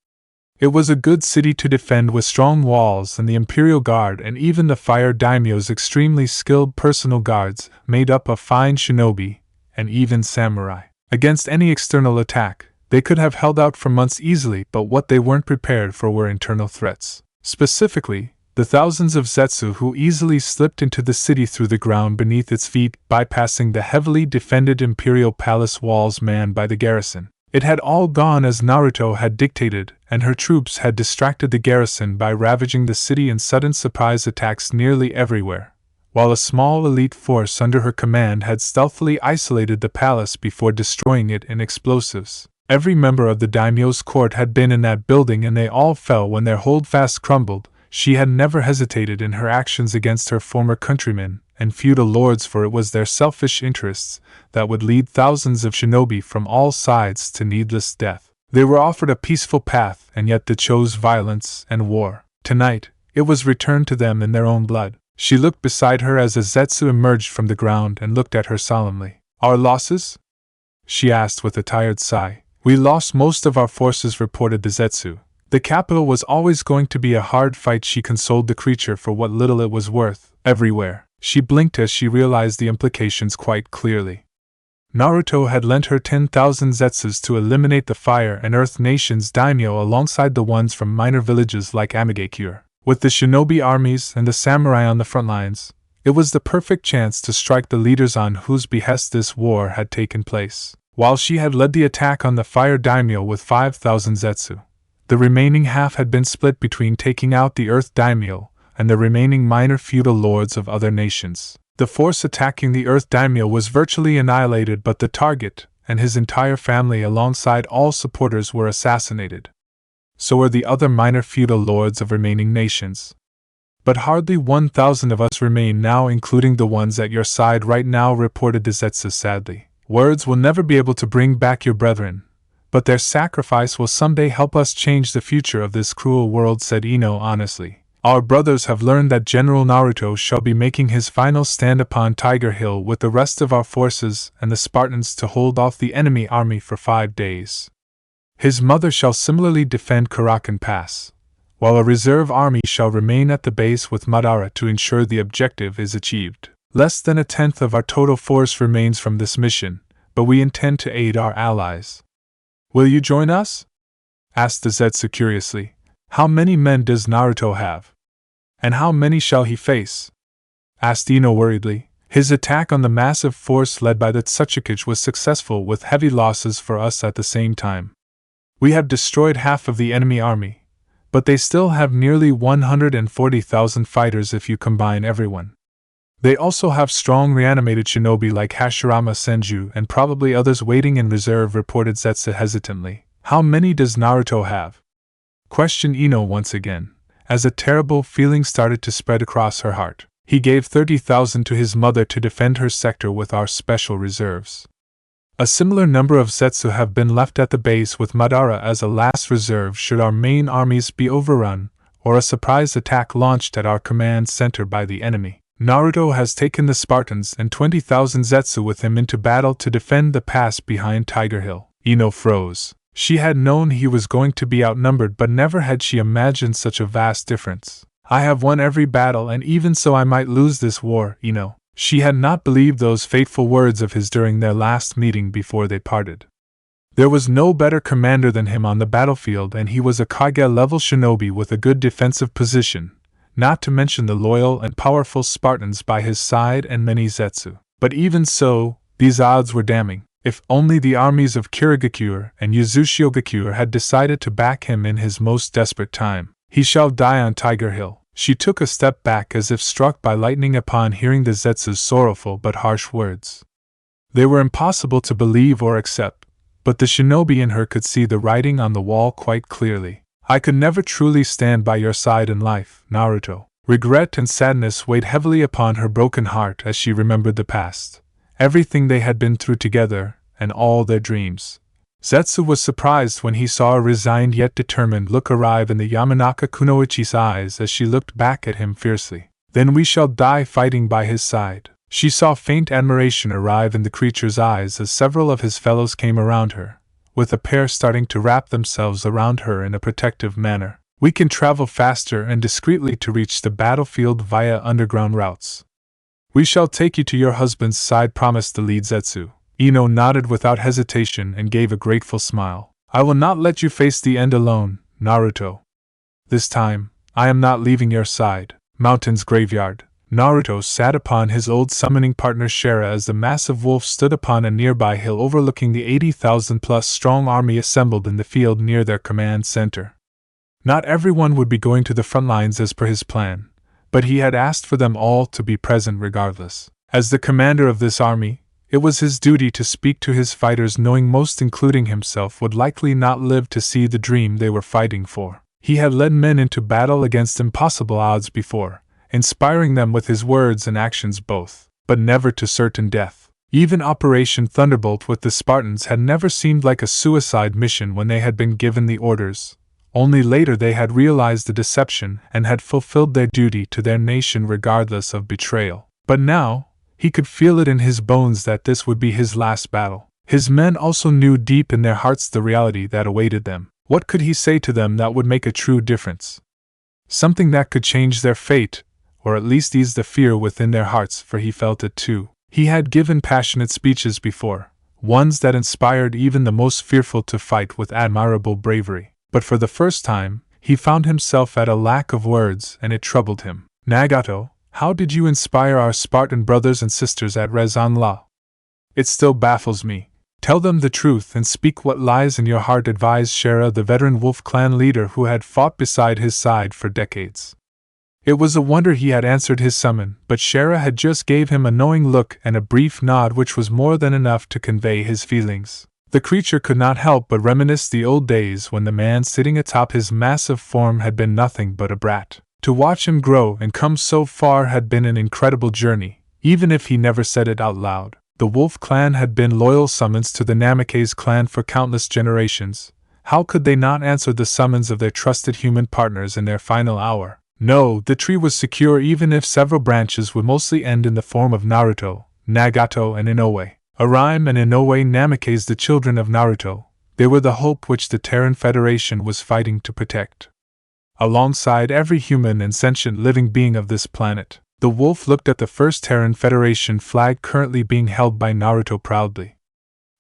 It was a good city to defend with strong walls, and the Imperial Guard and even the Fire Daimyo's extremely skilled personal guards, made up of fine shinobi and even samurai. Against any external attack, they could have held out for months easily, but what they weren't prepared for were internal threats. Specifically, the thousands of Zetsu who easily slipped into the city through the ground beneath its feet, bypassing the heavily defended Imperial Palace walls manned by the garrison. It had all gone as Naruto had dictated, and her troops had distracted the garrison by ravaging the city in sudden surprise attacks nearly everywhere, while a small elite force under her command had stealthily isolated the palace before destroying it in explosives. Every member of the daimyo's court had been in that building, and they all fell when their holdfast crumbled. She had never hesitated in her actions against her former countrymen and feudal lords, for it was their selfish interests that would lead thousands of shinobi from all sides to needless death. They were offered a peaceful path, and yet they chose violence and war. Tonight, it was returned to them in their own blood. She looked beside her as a Zetsu emerged from the ground and looked at her solemnly. Our losses? She asked with a tired sigh. We lost most of our forces, reported the Zetsu. The capital was always going to be a hard fight, she consoled the creature for what little it was worth. Everywhere. She blinked as she realized the implications quite clearly. Naruto had lent her 10,000 Zetsus to eliminate the Fire and Earth Nation's daimyo alongside the ones from minor villages like Amigakure. With the shinobi armies and the samurai on the front lines, it was the perfect chance to strike the leaders on whose behest this war had taken place. While she had led the attack on the fire daimyo with 5,000 zetsu, the remaining half had been split between taking out the earth daimyo and the remaining minor feudal lords of other nations. The force attacking the earth daimyo was virtually annihilated, but the target and his entire family alongside all supporters were assassinated. So were the other minor feudal lords of remaining nations. But hardly 1,000 of us remain now, including the ones at your side right now, reported Zetsu sadly. Words will never be able to bring back your brethren, but their sacrifice will someday help us change the future of this cruel world, said Ino honestly. Our brothers have learned that General Naruto shall be making his final stand upon Tiger Hill with the rest of our forces and the Spartans to hold off the enemy army for 5 days. His mother shall similarly defend Karakan Pass, while a reserve army shall remain at the base with Madara to ensure the objective is achieved. Less than 1/10 of our total force remains from this mission, but we intend to aid our allies. Will you join us? Asked the Zetsu curiously. How many men does Naruto have? And how many shall he face? Asked Ino worriedly. His attack on the massive force led by the Tsuchikage was successful with heavy losses for us at the same time. We have destroyed half of the enemy army, but they still have nearly 140,000 fighters if you combine everyone. They also have strong reanimated shinobi like Hashirama Senju and probably others waiting in reserve, reported Zetsu hesitantly. How many does Naruto have? Questioned Ino once again, as a terrible feeling started to spread across her heart. He gave 30,000 to his mother to defend her sector with our special reserves. A similar number of Zetsu have been left at the base with Madara as a last reserve should our main armies be overrun or a surprise attack launched at our command center by the enemy. Naruto has taken the Spartans and 20,000 Zetsu with him into battle to defend the pass behind Tiger Hill. Ino froze. She had known he was going to be outnumbered, but never had she imagined such a vast difference. I have won every battle, and even so I might lose this war, Ino. She had not believed those fateful words of his during their last meeting before they parted. There was no better commander than him on the battlefield, and he was a Kage-level shinobi with a good defensive position, not to mention the loyal and powerful Spartans by his side and many Zetsu. But even so, these odds were damning. If only the armies of Kirigakure and Yuzushiogakure had decided to back him in his most desperate time. He shall die on Tiger Hill. She took a step back as if struck by lightning upon hearing the Zetsu's sorrowful but harsh words. They were impossible to believe or accept, but the shinobi in her could see the writing on the wall quite clearly. I could never truly stand by your side in life, Naruto. Regret and sadness weighed heavily upon her broken heart as she remembered the past, everything they had been through together, and all their dreams. Zetsu was surprised when he saw a resigned yet determined look arrive in the Yamanaka Kunoichi's eyes as she looked back at him fiercely. Then we shall die fighting by his side. She saw faint admiration arrive in the creature's eyes as several of his fellows came around her, with a pair starting to wrap themselves around her in a protective manner. We can travel faster and discreetly to reach the battlefield via underground routes. We shall take you to your husband's side, promised the lead Zetsu. Ino nodded without hesitation and gave a grateful smile. I will not let you face the end alone, Naruto. This time, I am not leaving your side. Mountain's graveyard. Naruto sat upon his old summoning partner Shara as the massive wolf stood upon a nearby hill overlooking the 80,000-plus strong army assembled in the field near their command center. Not everyone would be going to the front lines as per his plan, but he had asked for them all to be present regardless. As the commander of this army, it was his duty to speak to his fighters, knowing most, including himself, would likely not live to see the dream they were fighting for. He had led men into battle against impossible odds before, inspiring them with his words and actions both, but never to certain death. Even Operation Thunderbolt with the Spartans had never seemed like a suicide mission when they had been given the orders. Only later they had realized the deception and had fulfilled their duty to their nation regardless of betrayal. But now, he could feel it in his bones that this would be his last battle. His men also knew deep in their hearts the reality that awaited them. What could he say to them that would make a true difference? Something that could change their fate, or at least ease the fear within their hearts, for he felt it too. He had given passionate speeches before, ones that inspired even the most fearful to fight with admirable bravery. But for the first time, he found himself at a lack of words, and it troubled him. Nagato, how did you inspire our Spartan brothers and sisters at Rezan La? It still baffles me. Tell them the truth and speak what lies in your heart, advised Shera, the veteran wolf clan leader who had fought beside his side for decades. It was a wonder he had answered his summon, but Shera had just gave him a knowing look and a brief nod which was more than enough to convey his feelings. The creature could not help but reminisce the old days when the man sitting atop his massive form had been nothing but a brat. To watch him grow and come so far had been an incredible journey, even if he never said it out loud. The wolf clan had been loyal summons to the Namikaze clan for countless generations. How could they not answer the summons of their trusted human partners in their final hour? No, the tree was secure even if several branches would mostly end in the form of Naruto, Nagato and Inoue. Arime and Inoue Namikaze, the children of Naruto. They were the hope which the Terran Federation was fighting to protect. Alongside every human and sentient living being of this planet, the wolf looked at the first Terran Federation flag currently being held by Naruto proudly.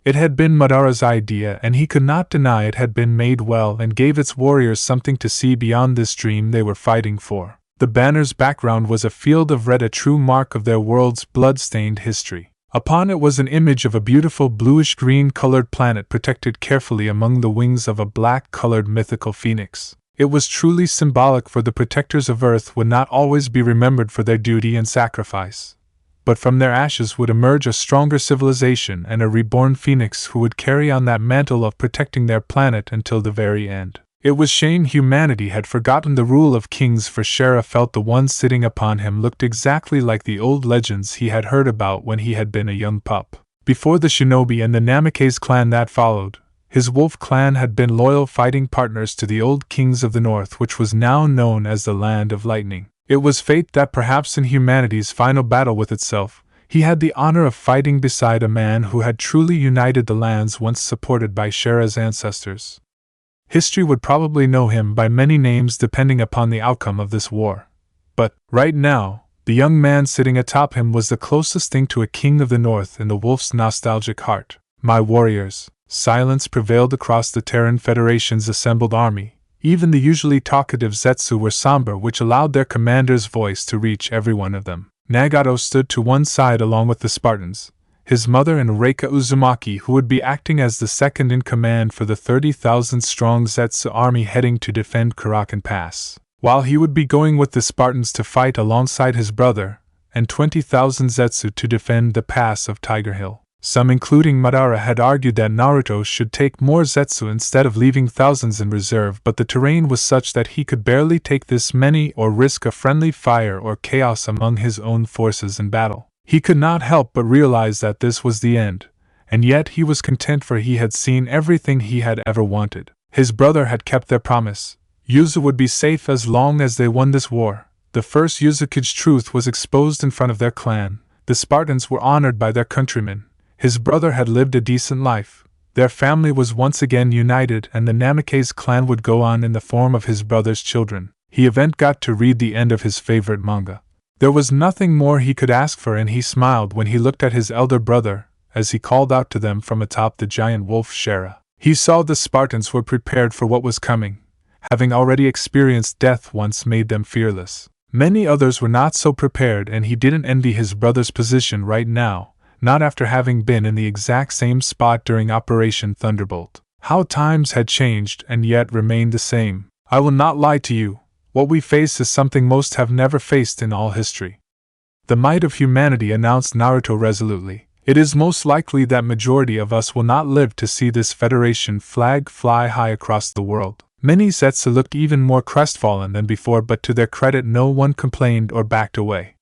It had been Madara's idea and he could not deny it had been made well and gave its warriors something to see beyond this dream they were fighting for. The banner's background was a field of red, a true mark of their world's blood-stained history. Upon it was an image of a beautiful bluish-green colored planet protected carefully among the wings of a black-colored mythical phoenix. It was truly symbolic, for the protectors of Earth would not always be remembered for their duty and sacrifice. But from their ashes would emerge a stronger civilization and a reborn phoenix who would carry on that mantle of protecting their planet until the very end. It was shame humanity had forgotten the rule of kings, for Shera felt the one sitting upon him looked exactly like the old legends he had heard about when he had been a young pup. Before the shinobi and the Namikaze clan that followed, his wolf clan had been loyal fighting partners to the old kings of the north, which was now known as the Land of Lightning. It was fate that perhaps in humanity's final battle with itself, he had the honor of fighting beside a man who had truly united the lands once supported by Shera's ancestors. History would probably know him by many names depending upon the outcome of this war. But, right now, the young man sitting atop him was the closest thing to a king of the north in the wolf's nostalgic heart. My warriors. Silence prevailed across the Terran Federation's assembled army. Even the usually talkative Zetsu were somber, which allowed their commander's voice to reach every one of them. Nagato stood to one side along with the Spartans, his mother and Reika Uzumaki, who would be acting as the second in command for the 30,000-strong Zetsu army heading to defend Karakan Pass, while he would be going with the Spartans to fight alongside his brother, and 20,000 Zetsu to defend the pass of Tiger Hill. Some, including Madara, had argued that Naruto should take more Zetsu instead of leaving thousands in reserve, but the terrain was such that he could barely take this many or risk a friendly fire or chaos among his own forces in battle. He could not help but realize that this was the end, and yet he was content, for he had seen everything he had ever wanted. His brother had kept their promise. Yuzu would be safe as long as they won this war. The first Mizukage truth was exposed in front of their clan. The Spartans were honored by their countrymen. His brother had lived a decent life. Their family was once again united, and the Namikaze clan would go on in the form of his brother's children. He even got to read the end of his favorite manga. There was nothing more he could ask for, and he smiled when he looked at his elder brother, as he called out to them from atop the giant wolf Shera. He saw the Spartans were prepared for what was coming. Having already experienced death once made them fearless. Many others were not so prepared, and he didn't envy his brother's position right now. Not after having been in the exact same spot during Operation Thunderbolt. How times had changed and yet remained the same. I will not lie to you, what we face is something most have never faced in all history. The might of humanity, announced Naruto resolutely. It is most likely that majority of us will not live to see this Federation flag fly high across the world. Many Zetsu looked even more crestfallen than before, but to their credit no one complained or backed away.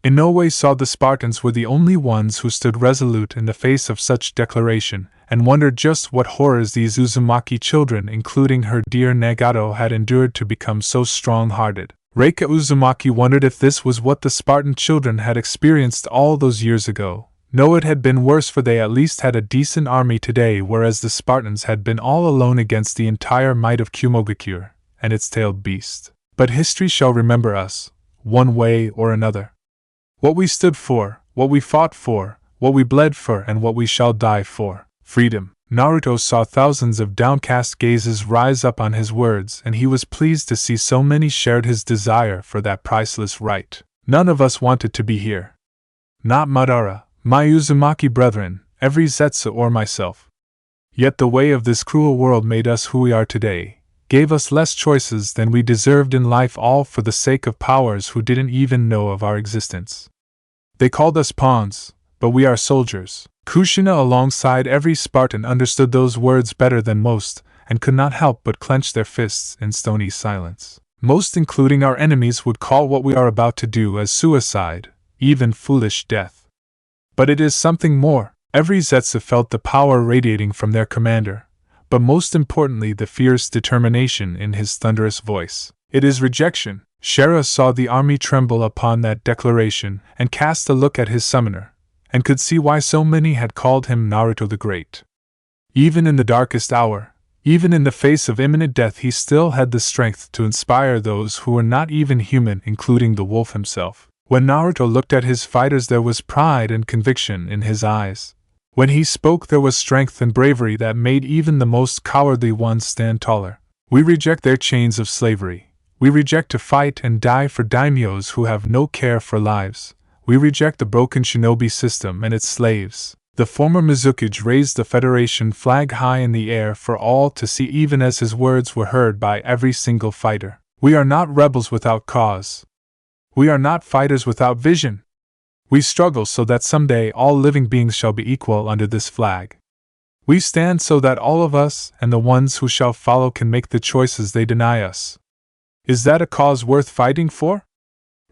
Inoue saw the Spartans were the only ones who stood resolute in the face of such declaration, and wondered just what horrors these Uzumaki children, including her dear Nagato, had endured to become so strong-hearted. Reika Uzumaki wondered if this was what the Spartan children had experienced all those years ago. No, it had been worse, for they at least had a decent army today, whereas the Spartans had been all alone against the entire might of Kumogakure and its tailed beast. But history shall remember us, one way or another. What we stood for, what we fought for, what we bled for, and what we shall die for. Freedom. Naruto saw thousands of downcast gazes rise up on his words, and he was pleased to see so many shared his desire for that priceless right. None of us wanted to be here. Not Madara, my Uzumaki brethren, every Zetsu or myself. Yet the way of this cruel world made us who we are today, gave us less choices than we deserved in life, all for the sake of powers who didn't even know of our existence. They called us pawns, but we are soldiers. Kushina alongside every Spartan understood those words better than most, and could not help but clench their fists in stony silence. Most, including our enemies, would call what we are about to do as suicide, even foolish death. But it is something more. Every Zetsu felt the power radiating from their commander, but most importantly the fierce determination in his thunderous voice. It is rejection. Shera saw the army tremble upon that declaration and cast a look at his summoner, and could see why so many had called him Naruto the Great. Even in the darkest hour, even in the face of imminent death, he still had the strength to inspire those who were not even human, including the wolf himself. When Naruto looked at his fighters, there was pride and conviction in his eyes. When he spoke, there was strength and bravery that made even the most cowardly ones stand taller. We reject their chains of slavery. We reject to fight and die for daimyos who have no care for lives. We reject the broken shinobi system and its slaves. The former Mizukage raised the Federation flag high in the air for all to see, even as his words were heard by every single fighter. We are not rebels without cause. We are not fighters without vision. We struggle so that someday all living beings shall be equal under this flag. We stand so that all of us and the ones who shall follow can make the choices they deny us. Is that a cause worth fighting for?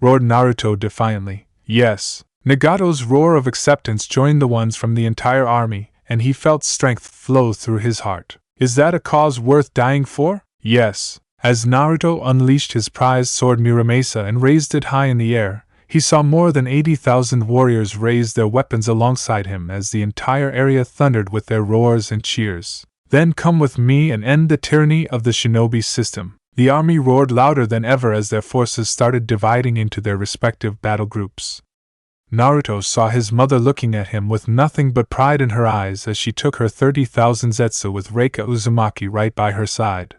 Roared Naruto defiantly. Yes. Nagato's roar of acceptance joined the ones from the entire army, and he felt strength flow through his heart. Is that a cause worth dying for? Yes. As Naruto unleashed his prized sword Muramasa and raised it high in the air, he saw more than 80,000 warriors raise their weapons alongside him as the entire area thundered with their roars and cheers. Then come with me and end the tyranny of the shinobi system. The army roared louder than ever as their forces started dividing into their respective battle groups. Naruto saw his mother looking at him with nothing but pride in her eyes as she took her 30,000 Zetsu with Reika Uzumaki right by her side.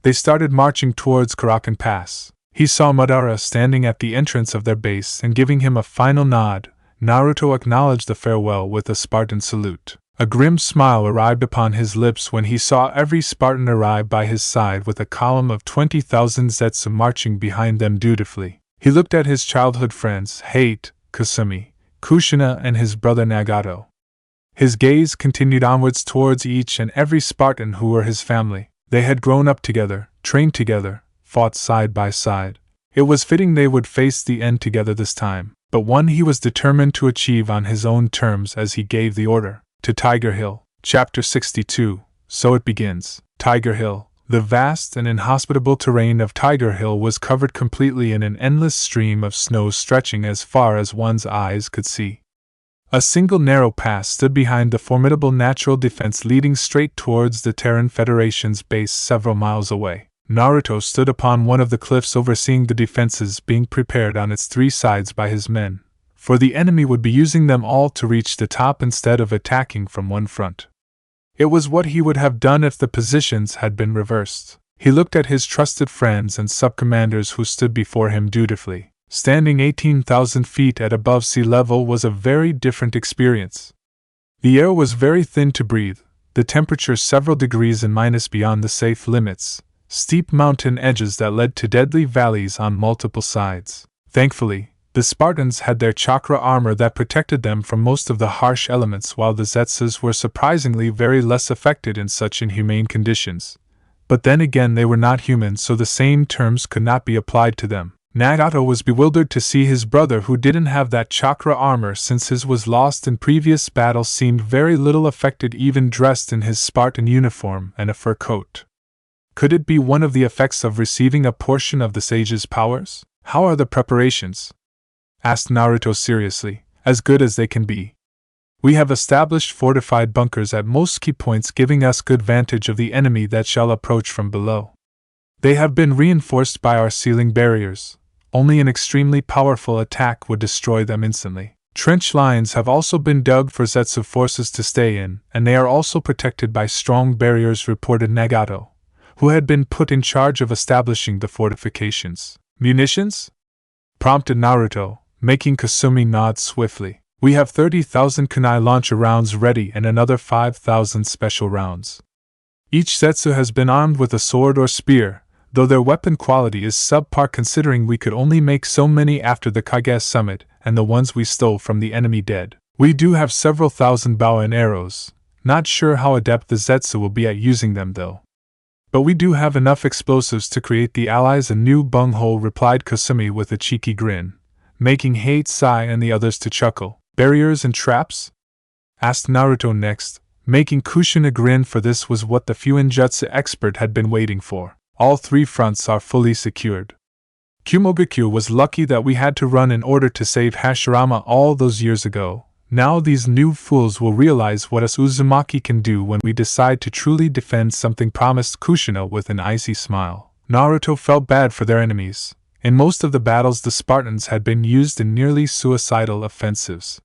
They started marching towards Karakan Pass. He saw Madara standing at the entrance of their base and giving him a final nod. Naruto acknowledged the farewell with a Spartan salute. A grim smile arrived upon his lips when he saw every Spartan arrive by his side with a column of 20,000 Zetsu marching behind them dutifully. He looked at his childhood friends, Hate, Kasumi, Kushina, and his brother Nagato. His gaze continued onwards towards each and every Spartan who were his family. They had grown up together, trained together, fought side by side. It was fitting they would face the end together this time, but one he was determined to achieve on his own terms as he gave the order. To Tiger Hill. Chapter 62. So it begins. Tiger Hill. The vast and inhospitable terrain of Tiger Hill was covered completely in an endless stream of snow stretching as far as one's eyes could see. A single narrow pass stood behind the formidable natural defense leading straight towards the Terran Federation's base several miles away. Naruto stood upon one of the cliffs overseeing the defenses being prepared on its three sides by his men, for the enemy would be using them all to reach the top instead of attacking from one front. It was what he would have done if the positions had been reversed. He looked at his trusted friends and sub-commanders who stood before him dutifully. Standing 18,000 feet at above sea level was a very different experience. The air was very thin to breathe, the temperature several degrees in minus beyond the safe limits, steep mountain edges that led to deadly valleys on multiple sides. Thankfully, the Spartans had their chakra armor that protected them from most of the harsh elements, while the Zetsus were surprisingly very less affected in such inhumane conditions. But then again, they were not human, so the same terms could not be applied to them. Nagato was bewildered to see his brother, who didn't have that chakra armor since his was lost in previous battles, seemed very little affected, even dressed in his Spartan uniform and a fur coat. Could it be one of the effects of receiving a portion of the sage's powers? How are the preparations? Asked Naruto seriously. As good as they can be. We have established fortified bunkers at most key points, giving us good vantage of the enemy that shall approach from below. They have been reinforced by our ceiling barriers. Only an extremely powerful attack would destroy them instantly. Trench lines have also been dug for Zetsu forces to stay in, and they are also protected by strong barriers, reported Nagato, who had been put in charge of establishing the fortifications. Munitions? Prompted Naruto, making Kasumi nod swiftly. We have 30,000 kunai launcher rounds ready and another 5,000 special rounds. Each zetsu has been armed with a sword or spear, though their weapon quality is subpar considering we could only make so many after the Kage summit and the ones we stole from the enemy dead. We do have several thousand bow and arrows, not sure how adept the zetsu will be at using them though. But we do have enough explosives to create the allies a new bunghole, replied Kasumi with a cheeky grin, making Hate sigh and the others to chuckle. Barriers and traps? Asked Naruto next, making Kushina grin, for this was what the Fuinjutsu expert had been waiting for. All 3 fronts are fully secured. Kumogakyo was lucky that we had to run in order to save Hashirama all those years ago. Now these new fools will realize what us Uzumaki can do when we decide to truly defend something, promised Kushina with an icy smile. Naruto felt bad for their enemies. In most of the battles the Spartans had been used in nearly suicidal offensives.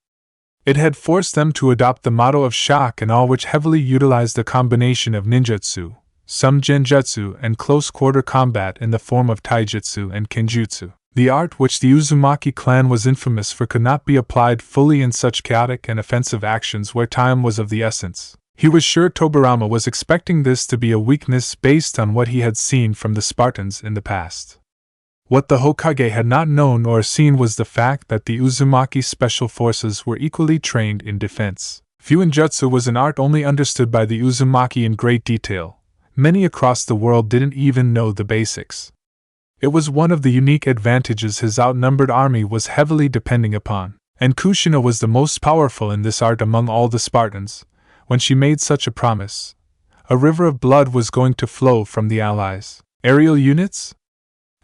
It had forced them to adopt the motto of shock and awe, which heavily utilized a combination of ninjutsu, some genjutsu, and close-quarter combat in the form of taijutsu and kenjutsu. The art which the Uzumaki clan was infamous for could not be applied fully in such chaotic and offensive actions where time was of the essence. He was sure Tobirama was expecting this to be a weakness based on what he had seen from the Spartans in the past. What the Hokage had not known or seen was the fact that the Uzumaki special forces were equally trained in defense. Fuinjutsu was an art only understood by the Uzumaki in great detail. Many across the world didn't even know the basics. It was one of the unique advantages his outnumbered army was heavily depending upon, and Kushina was the most powerful in this art among all the Spartans. When she made such a promise, a river of blood was going to flow from the allies. Aerial units?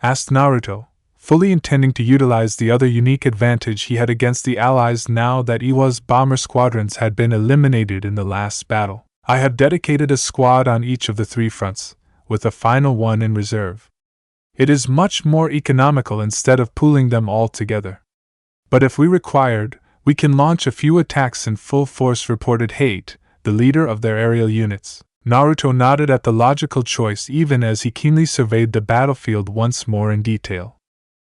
Asked Naruto, fully intending to utilize the other unique advantage he had against the allies now that Iwa's bomber squadrons had been eliminated in the last battle. I have dedicated a squad on each of the 3 fronts, with a final one in reserve. It is much more economical instead of pooling them all together. But if we required, we can launch a few attacks in full force, reported Hate, the leader of their aerial units. Naruto nodded at the logical choice even as he keenly surveyed the battlefield once more in detail.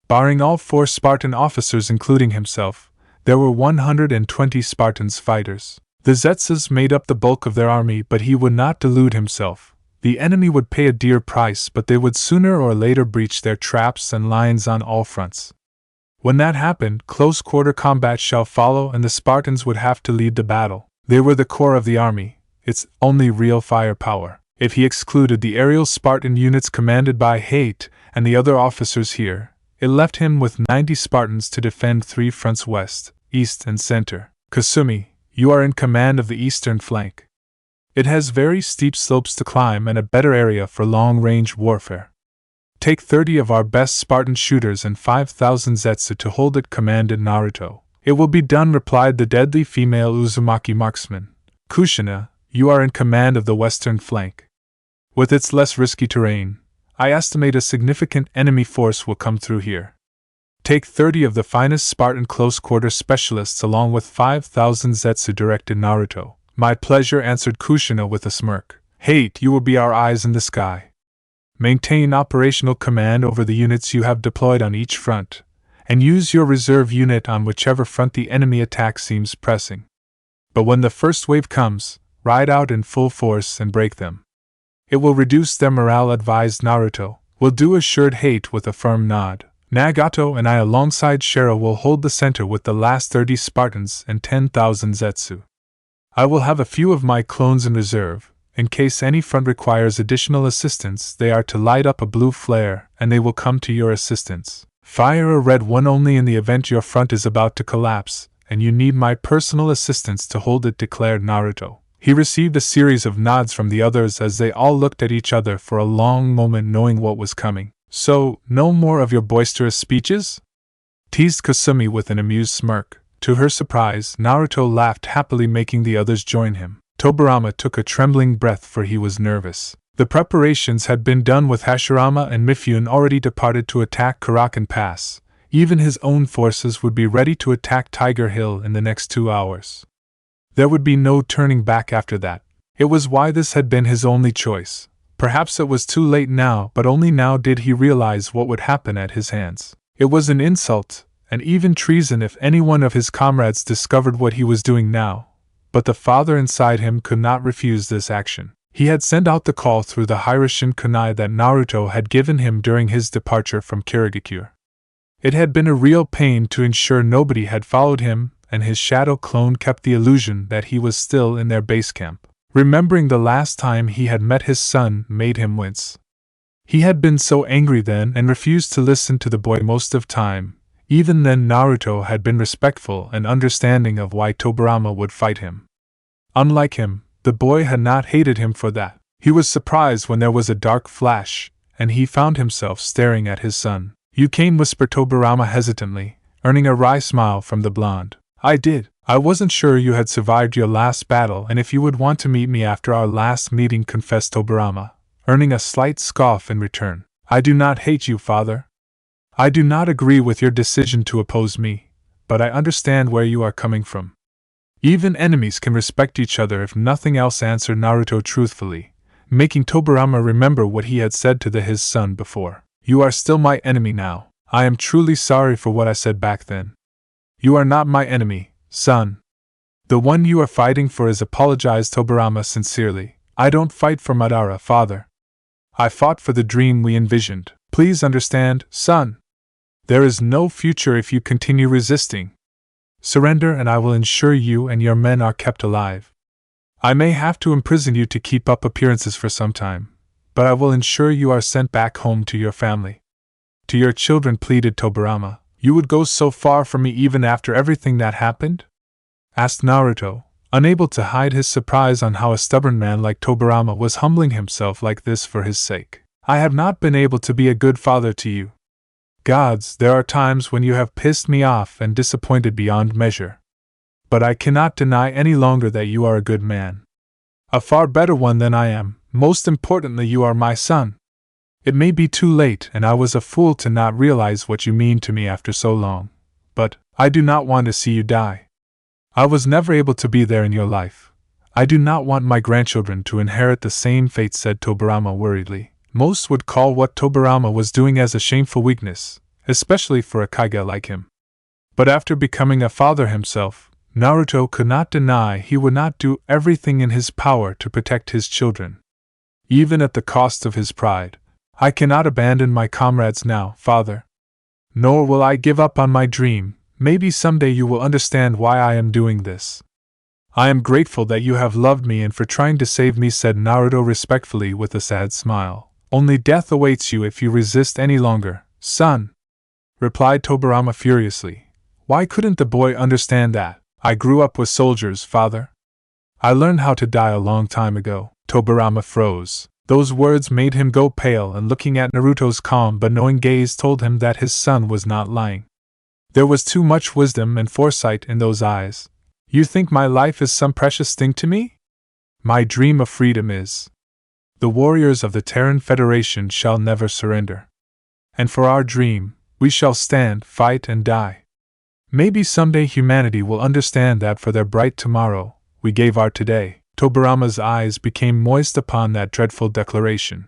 Barring all 4 Spartan officers including himself, there were 120 Spartans fighters. The Zetsus made up the bulk of their army, but he would not delude himself. The enemy would pay a dear price, but they would sooner or later breach their traps and lines on all fronts. When that happened, close-quarter combat shall follow and the Spartans would have to lead the battle. They were the core of the army, its only real firepower. If he excluded the aerial Spartan units commanded by Hate and the other officers here, it left him with 90 Spartans to defend 3 fronts west, east and center. Kasumi, you are in command of the eastern flank. It has very steep slopes to climb and a better area for long-range warfare. Take 30 of our best Spartan shooters and 5,000 Zetsu to hold it, commanded Naruto. It will be done, replied the deadly female Uzumaki marksman. Kushina, you are in command of the western flank. With its less risky terrain, I estimate a significant enemy force will come through here. Take 30 of the finest Spartan close-quarter specialists along with 5,000 Zetsu, directed Naruto. My pleasure, answered Kushina with a smirk. Hate, you will be our eyes in the sky. Maintain operational command over the units you have deployed on each front, and use your reserve unit on whichever front the enemy attack seems pressing. But when the first wave comes, ride out in full force and break them. It will reduce their morale, advised Naruto. Will do, assured Hate with a firm nod. Nagato and I alongside Shiro will hold the center with the last 30 Spartans and 10,000 Zetsu. I will have a few of my clones in reserve. In case any front requires additional assistance, they are to light up a blue flare, and they will come to your assistance. Fire a red one only in the event your front is about to collapse, and you need my personal assistance to hold it, declared Naruto. He received a series of nods from the others as they all looked at each other for a long moment, knowing what was coming. So, no more of your boisterous speeches? Teased Kasumi with an amused smirk. To her surprise, Naruto laughed happily, making the others join him. Tobirama took a trembling breath, for he was nervous. The preparations had been done with Hashirama and Mifune already departed to attack Karakan Pass. Even his own forces would be ready to attack Tiger Hill in the next 2 hours. There would be no turning back after that. It was why this had been his only choice. Perhaps it was too late now, but only now did he realize what would happen at his hands. It was an insult, and even treason if any one of his comrades discovered what he was doing now. But the father inside him could not refuse this action. He had sent out the call through the Hiroshin kunai that Naruto had given him during his departure from Kirigakure. It had been a real pain to ensure nobody had followed him, and his shadow clone kept the illusion that he was still in their base camp. Remembering the last time he had met his son made him wince. He had been so angry then and refused to listen to the boy most of time. Even then Naruto had been respectful and understanding of why Tobirama would fight him. Unlike him, the boy had not hated him for that. He was surprised when there was a dark flash, and he found himself staring at his son. "You came," whispered Tobirama hesitantly, earning a wry smile from the blonde. "I did. I wasn't sure you had survived your last battle and if you would want to meet me after our last meeting," confessed Tobirama, earning a slight scoff in return. "I do not hate you, father. I do not agree with your decision to oppose me, but I understand where you are coming from. Even enemies can respect each other if nothing else," answered Naruto truthfully, making Tobirama remember what he had said to his son before. "You are still my enemy now. I am truly sorry for what I said back then. You are not my enemy, son. The one you are fighting for is," apologized Tobirama sincerely. "I don't fight for Madara, father. I fought for the dream we envisioned. Please understand, son. There is no future if you continue resisting. Surrender and I will ensure you and your men are kept alive. I may have to imprison you to keep up appearances for some time, but I will ensure you are sent back home to your family." "To your children," pleaded Tobirama. "You would go so far from me even after everything that happened?" asked Naruto, unable to hide his surprise on how a stubborn man like Tobirama was humbling himself like this for his sake. "I have not been able to be a good father to you. Gods, there are times when you have pissed me off and disappointed beyond measure. But I cannot deny any longer that you are a good man. A far better one than I am. Most importantly, you are my son. It may be too late and I was a fool to not realize what you mean to me after so long. But I do not want to see you die. I was never able to be there in your life. I do not want my grandchildren to inherit the same fate," said Tobirama worriedly. Most would call what Tobirama was doing as a shameful weakness, especially for a Kage like him. But after becoming a father himself, Naruto could not deny he would not do everything in his power to protect his children, even at the cost of his pride. "I cannot abandon my comrades now, father. Nor will I give up on my dream. Maybe someday you will understand why I am doing this. I am grateful that you have loved me and for trying to save me," said Naruto respectfully with a sad smile. "Only death awaits you if you resist any longer, son," replied Tobirama furiously. Why couldn't the boy understand that? "I grew up with soldiers, father. I learned how to die a long time ago." Tobirama froze. Those words made him go pale, and looking at Naruto's calm but knowing gaze told him that his son was not lying. There was too much wisdom and foresight in those eyes. "You think my life is some precious thing to me? My dream of freedom is. The warriors of the Terran Federation shall never surrender. And for our dream, we shall stand, fight, and die. Maybe someday humanity will understand that for their bright tomorrow, we gave our today." Tobirama's eyes became moist upon that dreadful declaration.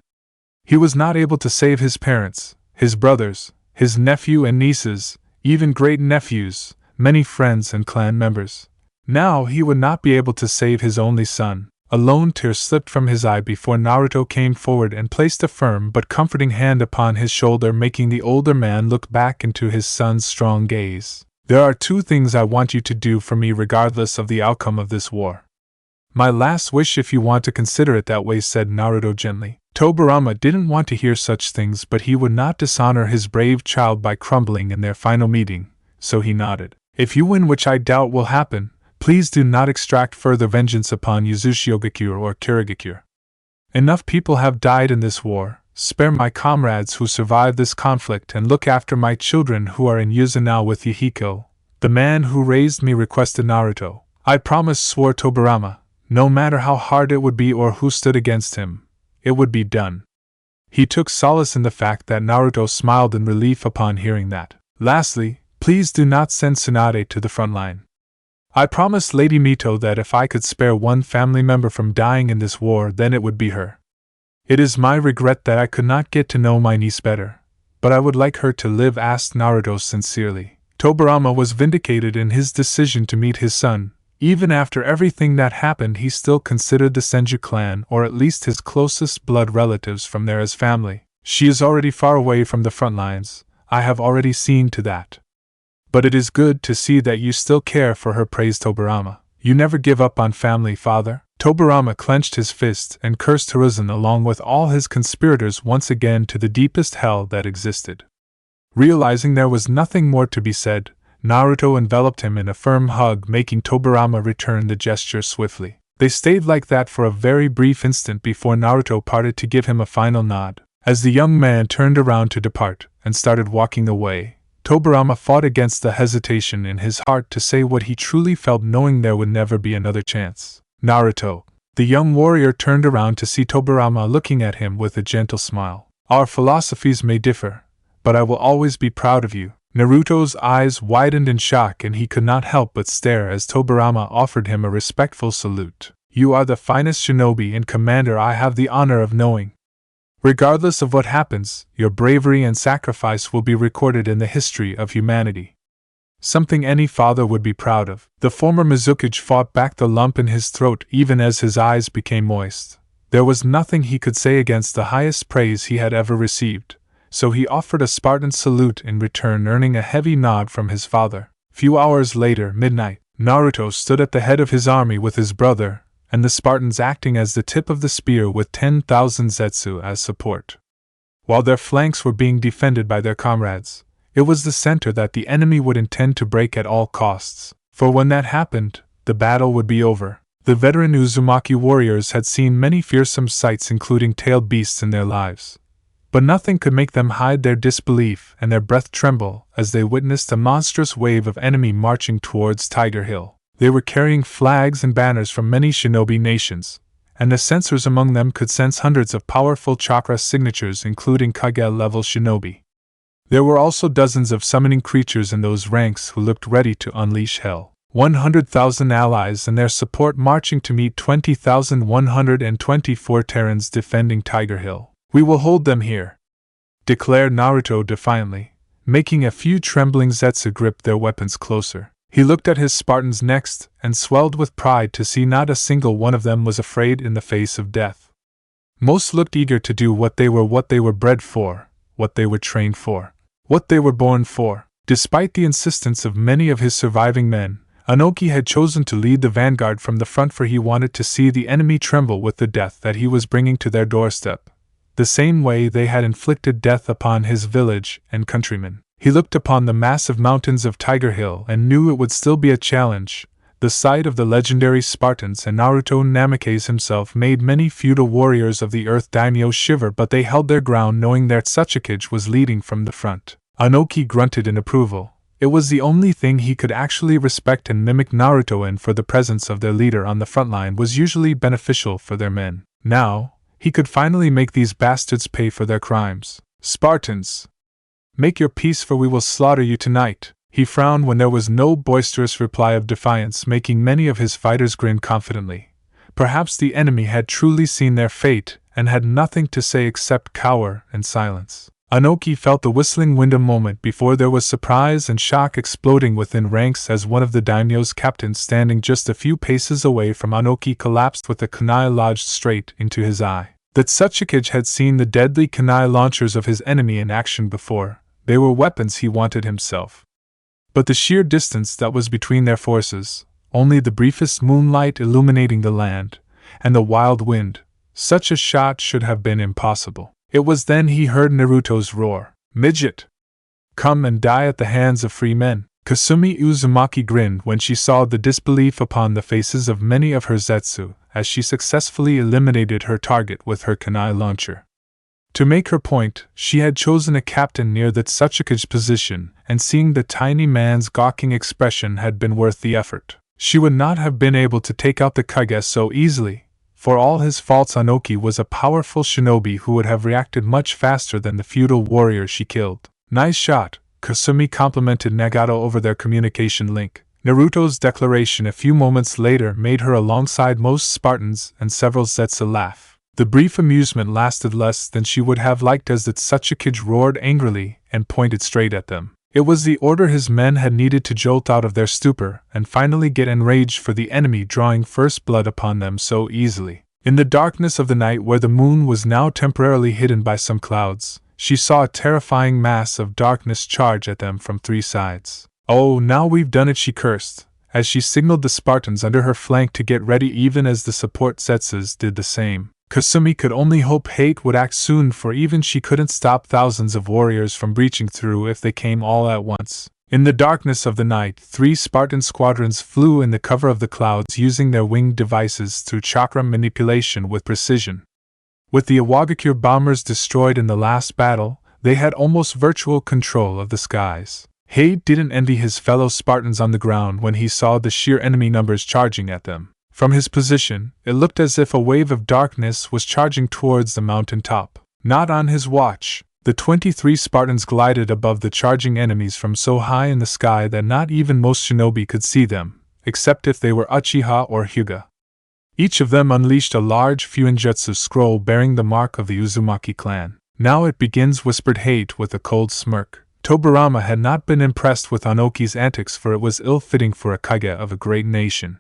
He was not able to save his parents, his brothers, his nephew and nieces, even great-nephews, many friends and clan members. Now he would not be able to save his only son. A lone tear slipped from his eye before Naruto came forward and placed a firm but comforting hand upon his shoulder, making the older man look back into his son's strong gaze. "There are 2 things I want you to do for me regardless of the outcome of this war. My last wish, if you want to consider it that way," said Naruto gently. Tobirama didn't want to hear such things, but he would not dishonor his brave child by crumbling in their final meeting, so he nodded. "If you win, which I doubt will happen, please do not extract further vengeance upon Uzushigakure or Kirigakure. Enough people have died in this war. Spare my comrades who survived this conflict and look after my children who are in Yuzunao with Yahiko, the man who raised me," requested Naruto. "I promise," swore Tobirama. No matter how hard it would be or who stood against him, it would be done. He took solace in the fact that Naruto smiled in relief upon hearing that. "Lastly, please do not send Tsunade to the front line. I promised Lady Mito that if I could spare one family member from dying in this war, then it would be her. It is my regret that I could not get to know my niece better, but I would like her to live," asked Naruto sincerely. Tobirama was vindicated in his decision to meet his son. Even after everything that happened, he still considered the Senju clan, or at least his closest blood relatives from there, as family. She is already far away from the front lines, I have already seen to that. But it is good to see that you still care for her, praised Tobirama. You never give up on family, father? Tobirama clenched his fist and cursed Hiruzen along with all his conspirators once again to the deepest hell that existed. Realizing there was nothing more to be said, Naruto enveloped him in a firm hug, making Tobirama return the gesture swiftly. They stayed like that for a very brief instant before Naruto parted to give him a final nod. As the young man turned around to depart and started walking away, Tobirama fought against the hesitation in his heart to say what he truly felt, knowing there would never be another chance. Naruto. The young warrior turned around to see Tobirama looking at him with a gentle smile. Our philosophies may differ, but I will always be proud of you. Naruto's eyes widened in shock and he could not help but stare as Tobirama offered him a respectful salute. You are the finest shinobi and commander I have the honor of knowing. Regardless of what happens, your bravery and sacrifice will be recorded in the history of humanity. Something any father would be proud of. The former Mizukage fought back the lump in his throat even as his eyes became moist. There was nothing he could say against the highest praise he had ever received, so he offered a Spartan salute in return, earning a heavy nod from his father. Few hours later, midnight, Naruto stood at the head of his army with his brother, and the Spartans acting as the tip of the spear with 10,000 Zetsu as support. While their flanks were being defended by their comrades, it was the center that the enemy would intend to break at all costs, for when that happened, the battle would be over. The veteran Uzumaki warriors had seen many fearsome sights, including tailed beasts, in their lives, but nothing could make them hide their disbelief and their breath tremble as they witnessed a monstrous wave of enemy marching towards Tiger Hill. They were carrying flags and banners from many shinobi nations, and the sensors among them could sense hundreds of powerful chakra signatures, including Kage-level shinobi. There were also dozens of summoning creatures in those ranks who looked ready to unleash hell. 100,000 allies and their support marching to meet 20,124 Terrans defending Tiger Hill. We will hold them here, declared Naruto defiantly, making a few trembling Zetsu grip their weapons closer. He looked at his Spartans next and swelled with pride to see not a single one of them was afraid in the face of death. Most looked eager to do what they were bred for, what they were trained for, what they were born for. Despite the insistence of many of his surviving men, Anoki had chosen to lead the vanguard from the front, for he wanted to see the enemy tremble with the death that he was bringing to their doorstep, the same way they had inflicted death upon his village and countrymen. He looked upon the massive mountains of Tiger Hill and knew it would still be a challenge. The sight of the legendary Spartans and Naruto Namikaze himself made many feudal warriors of the Earth Daimyo shiver, but they held their ground knowing that Tsuchikage was leading from the front. Anoki grunted in approval. It was the only thing he could actually respect and mimic Naruto in, for the presence of their leader on the front line was usually beneficial for their men. Now, he could finally make these bastards pay for their crimes. Spartans, make your peace, for we will slaughter you tonight. He frowned when there was no boisterous reply of defiance, making many of his fighters grin confidently. Perhaps the enemy had truly seen their fate and had nothing to say except cower and silence. Anoki felt the whistling wind a moment before there was surprise and shock exploding within ranks as one of the daimyo's captains standing just a few paces away from Anoki collapsed with a kunai lodged straight into his eye. That Tsuchikage had seen the deadly kunai launchers of his enemy in action before. They were weapons he wanted himself. But the sheer distance that was between their forces, only the briefest moonlight illuminating the land, and the wild wind, such a shot should have been impossible. It was then he heard Naruto's roar. Midget! Come and die at the hands of free men. Kasumi Uzumaki grinned when she saw the disbelief upon the faces of many of her Zetsu, as she successfully eliminated her target with her kunai launcher. To make her point, she had chosen a captain near the Tsuchikage's position, and seeing the tiny man's gawking expression had been worth the effort. She would not have been able to take out the Kage so easily. For all his faults, Anoki was a powerful shinobi who would have reacted much faster than the feudal warrior she killed. Nice shot, Kasumi complimented Nagato over their communication link. Naruto's declaration a few moments later made her alongside most Spartans and several Zetsu laugh. The brief amusement lasted less than she would have liked as the Tsuchikage roared angrily and pointed straight at them. It was the order his men had needed to jolt out of their stupor and finally get enraged for the enemy drawing first blood upon them so easily. In the darkness of the night, where the moon was now temporarily hidden by some clouds, she saw a terrifying mass of darkness charge at them from three sides. "Oh, now we've done it," she cursed, as she signaled the Spartans under her flank to get ready, even as the support Zetsus did the same. Kasumi could only hope hate would act soon, for even she couldn't stop thousands of warriors from breaching through if they came all at once. In the darkness of the night, 3 Spartan squadrons flew in the cover of the clouds, using their winged devices through chakra manipulation with precision. With the Iwagakure bombers destroyed in the last battle, they had almost virtual control of the skies. Hate didn't envy his fellow Spartans on the ground when he saw the sheer enemy numbers charging at them. From his position, it looked as if a wave of darkness was charging towards the mountain top. Not on his watch. The 23 Spartans glided above the charging enemies from so high in the sky that not even most shinobi could see them, except if they were Uchiha or Hyuga. Each of them unleashed a large Fuinjutsu scroll bearing the mark of the Uzumaki clan. "Now it begins," whispered Hate with a cold smirk. Tobirama had not been impressed with Anoki's antics, for it was ill-fitting for a Kage of a great nation.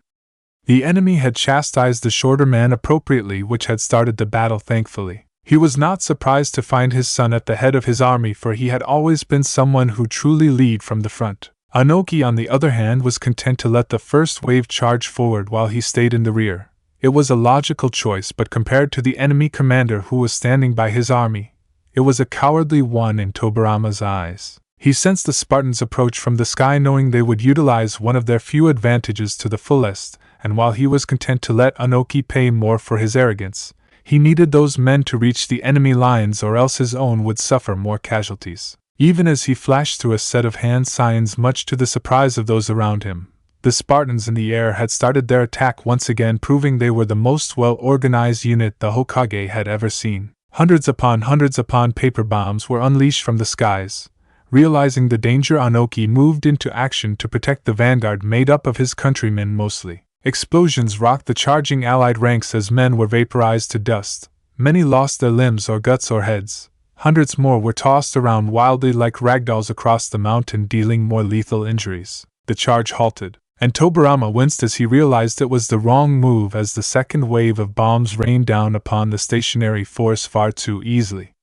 The enemy had chastised the shorter man appropriately, which had started the battle thankfully. He was not surprised to find his son at the head of his army, for he had always been someone who truly led from the front. Anoki, on the other hand, was content to let the first wave charge forward while he stayed in the rear. It was a logical choice, but compared to the enemy commander who was standing by his army, it was a cowardly one in Tobirama's eyes. He sensed the Spartans approach from the sky, knowing they would utilize one of their few advantages to the fullest, and while he was content to let Anoki pay more for his arrogance, he needed those men to reach the enemy lines, or else his own would suffer more casualties. Even as he flashed through a set of hand signs, much to the surprise of those around him, the Spartans in the air had started their attack once again, proving they were the most well-organized unit the Hokage had ever seen. Hundreds upon paper bombs were unleashed from the skies. Realizing the danger, Anoki moved into action to protect the vanguard made up of his countrymen mostly. Explosions rocked the charging allied ranks as men were vaporized to dust. Many lost their limbs or guts or heads. Hundreds more were tossed around wildly like ragdolls across the mountain, dealing more lethal injuries. The charge halted, and Tobirama winced as he realized it was the wrong move, as the second wave of bombs rained down upon the stationary force far too easily.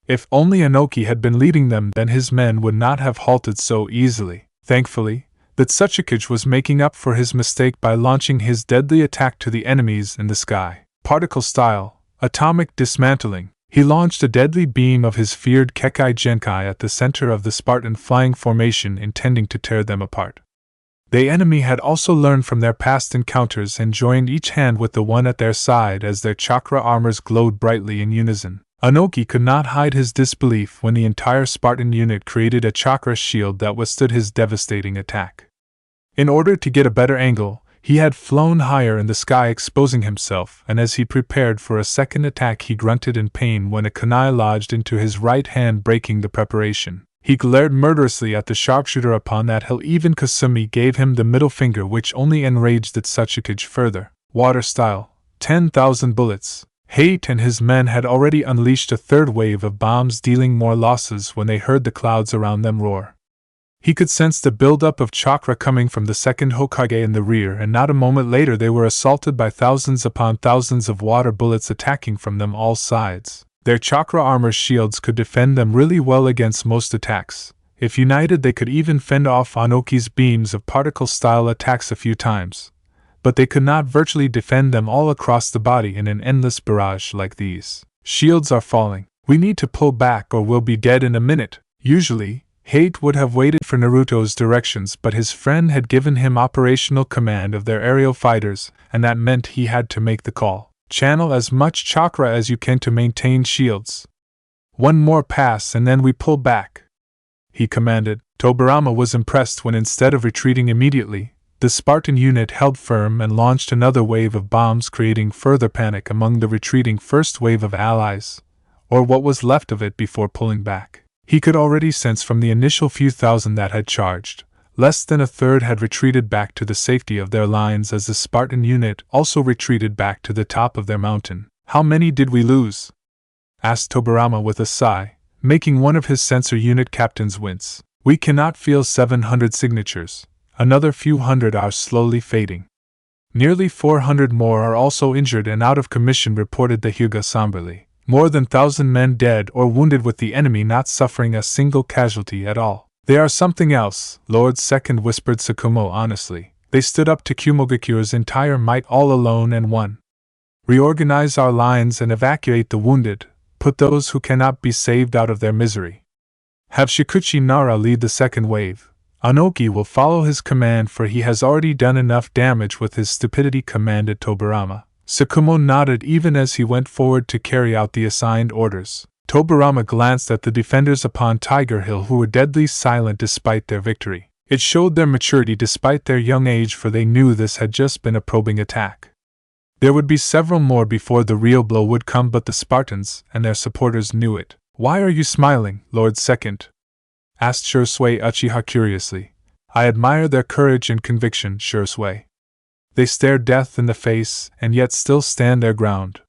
If only Anoki had been leading them, then his men would not have halted so easily. Thankfully, the Mizukage was making up for his mistake by launching his deadly attack to the enemies in the sky. Particle style, atomic dismantling, he launched a deadly beam of his feared Kekai Genkai at the center of the Spartan flying formation, intending to tear them apart. The enemy had also learned from their past encounters and joined each hand with the one at their side as their chakra armors glowed brightly in unison. Anoki could not hide his disbelief when the entire Spartan unit created a chakra shield that withstood his devastating attack. In order to get a better angle, he had flown higher in the sky, exposing himself, and as he prepared for a second attack he grunted in pain when a kunai lodged into his right hand, breaking the preparation. He glared murderously at the sharpshooter upon that hill. Even Kasumi gave him the middle finger, which only enraged the Mizukage further. Water style, 10,000 bullets. Hate and his men had already unleashed a third wave of bombs, dealing more losses when they heard the clouds around them roar. He could sense the buildup of chakra coming from the second Hokage in the rear, and not a moment later they were assaulted by thousands upon thousands of water bullets attacking from them all sides. Their chakra armor shields could defend them really well against most attacks. If united, they could even fend off Anoki's beams of particle-style attacks a few times. But they could not virtually defend them all across the body in an endless barrage like these. Shields are falling. We need to pull back or we'll be dead in a minute. Usually, Hate would have waited for Naruto's directions, but his friend had given him operational command of their aerial fighters, and that meant he had to make the call. Channel as much chakra as you can to maintain shields. One more pass and then we pull back, he commanded. Tobirama was impressed when, instead of retreating immediately, the Spartan unit held firm and launched another wave of bombs, creating further panic among the retreating first wave of allies, or what was left of it, before pulling back. He could already sense from the initial few thousand that had charged, less than a third had retreated back to the safety of their lines, as the Spartan unit also retreated back to the top of their mountain. How many did we lose? Asked Tobirama with a sigh, making one of his sensor unit captains wince. We cannot feel 700 signatures. Another few hundred are slowly fading. Nearly 400 more are also injured and out of commission, reported the Hyuga somberly. More than 1,000 men dead or wounded, with the enemy not suffering a single casualty at all. They are something else, Lord Second, whispered Tsukumo honestly. They stood up to Kumogakure's entire might all alone and won. Reorganize our lines and evacuate the wounded, put those who cannot be saved out of their misery. Have Shikuchi Nara lead the second wave. Anoki will follow his command, for he has already done enough damage with his stupidity, commanded Tobirama. Tsukumo nodded even as he went forward to carry out the assigned orders. Tobirama glanced at the defenders upon Tiger Hill, who were deadly silent despite their victory. It showed their maturity despite their young age, for they knew this had just been a probing attack. There would be several more before the real blow would come, but the Spartans and their supporters knew it. Why are you smiling, Lord Second? Asked Shursui Uchiha curiously. I admire their courage and conviction, Shursui. They stare death in the face and yet still stand their ground.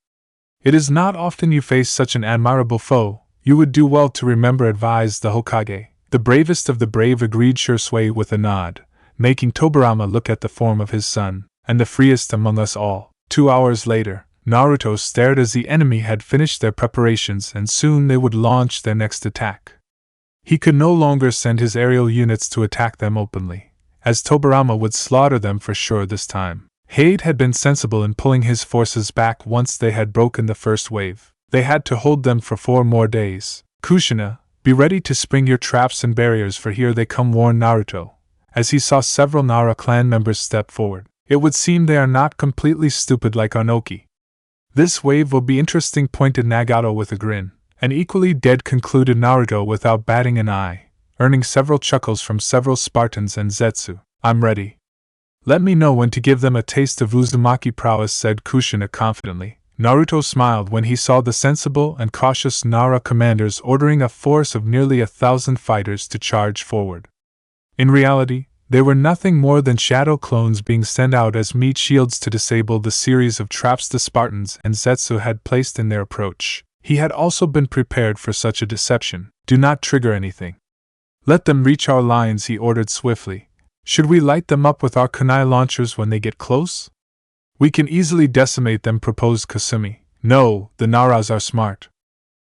It is not often you face such an admirable foe. You would do well to remember, advised the Hokage. The bravest of the brave, agreed Shursui with a nod, making Tobirama look at the form of his son, and the freest among us all. 2 hours later, Naruto stared as the enemy had finished their preparations and soon they would launch their next attack. He could no longer send his aerial units to attack them openly, as Tobirama would slaughter them for sure this time. Hade had been sensible in pulling his forces back once they had broken the first wave. They had to hold them for 4 more days. Kushina, be ready to spring your traps and barriers, for here they come, warned Naruto, as he saw several Nara clan members step forward. It would seem they are not completely stupid like Anoki. This wave will be interesting, pointed Nagato with a grin. And equally dead, concluded Naruto without batting an eye, earning several chuckles from several Spartans and Zetsu. I'm ready. Let me know when to give them a taste of Uzumaki prowess, said Kushina confidently. Naruto smiled when he saw the sensible and cautious Nara commanders ordering a force of nearly 1,000 fighters to charge forward. In reality, they were nothing more than shadow clones being sent out as meat shields to disable the series of traps the Spartans and Zetsu had placed in their approach. He had also been prepared for such a deception. Do not trigger anything. Let them reach our lines, he ordered swiftly. Should we light them up with our kunai launchers when they get close? We can easily decimate them, proposed Kasumi. No, the Naras are smart.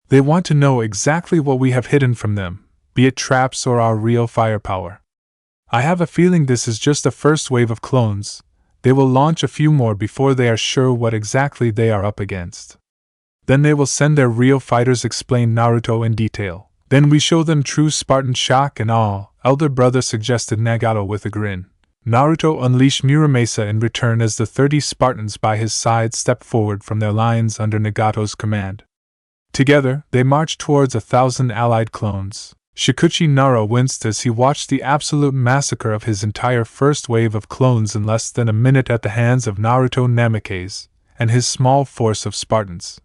They want to know exactly what we have hidden from them, be it traps or our real firepower. I have a feeling this is just a first wave of clones. They will launch a few more before they are sure what exactly they are up against. Then they will send their real fighters, explained Naruto in detail. Then we show them true Spartan shock and awe, elder brother, suggested Nagato with a grin. Naruto unleashed Muramasa in return as the 30 Spartans by his side stepped forward from their lines under Nagato's command. Together, they marched towards 1,000 allied clones. Shikuchi Nara winced as he watched the absolute massacre of his entire first wave of clones in less than a minute at the hands of Naruto Namikaze and his small force of Spartans.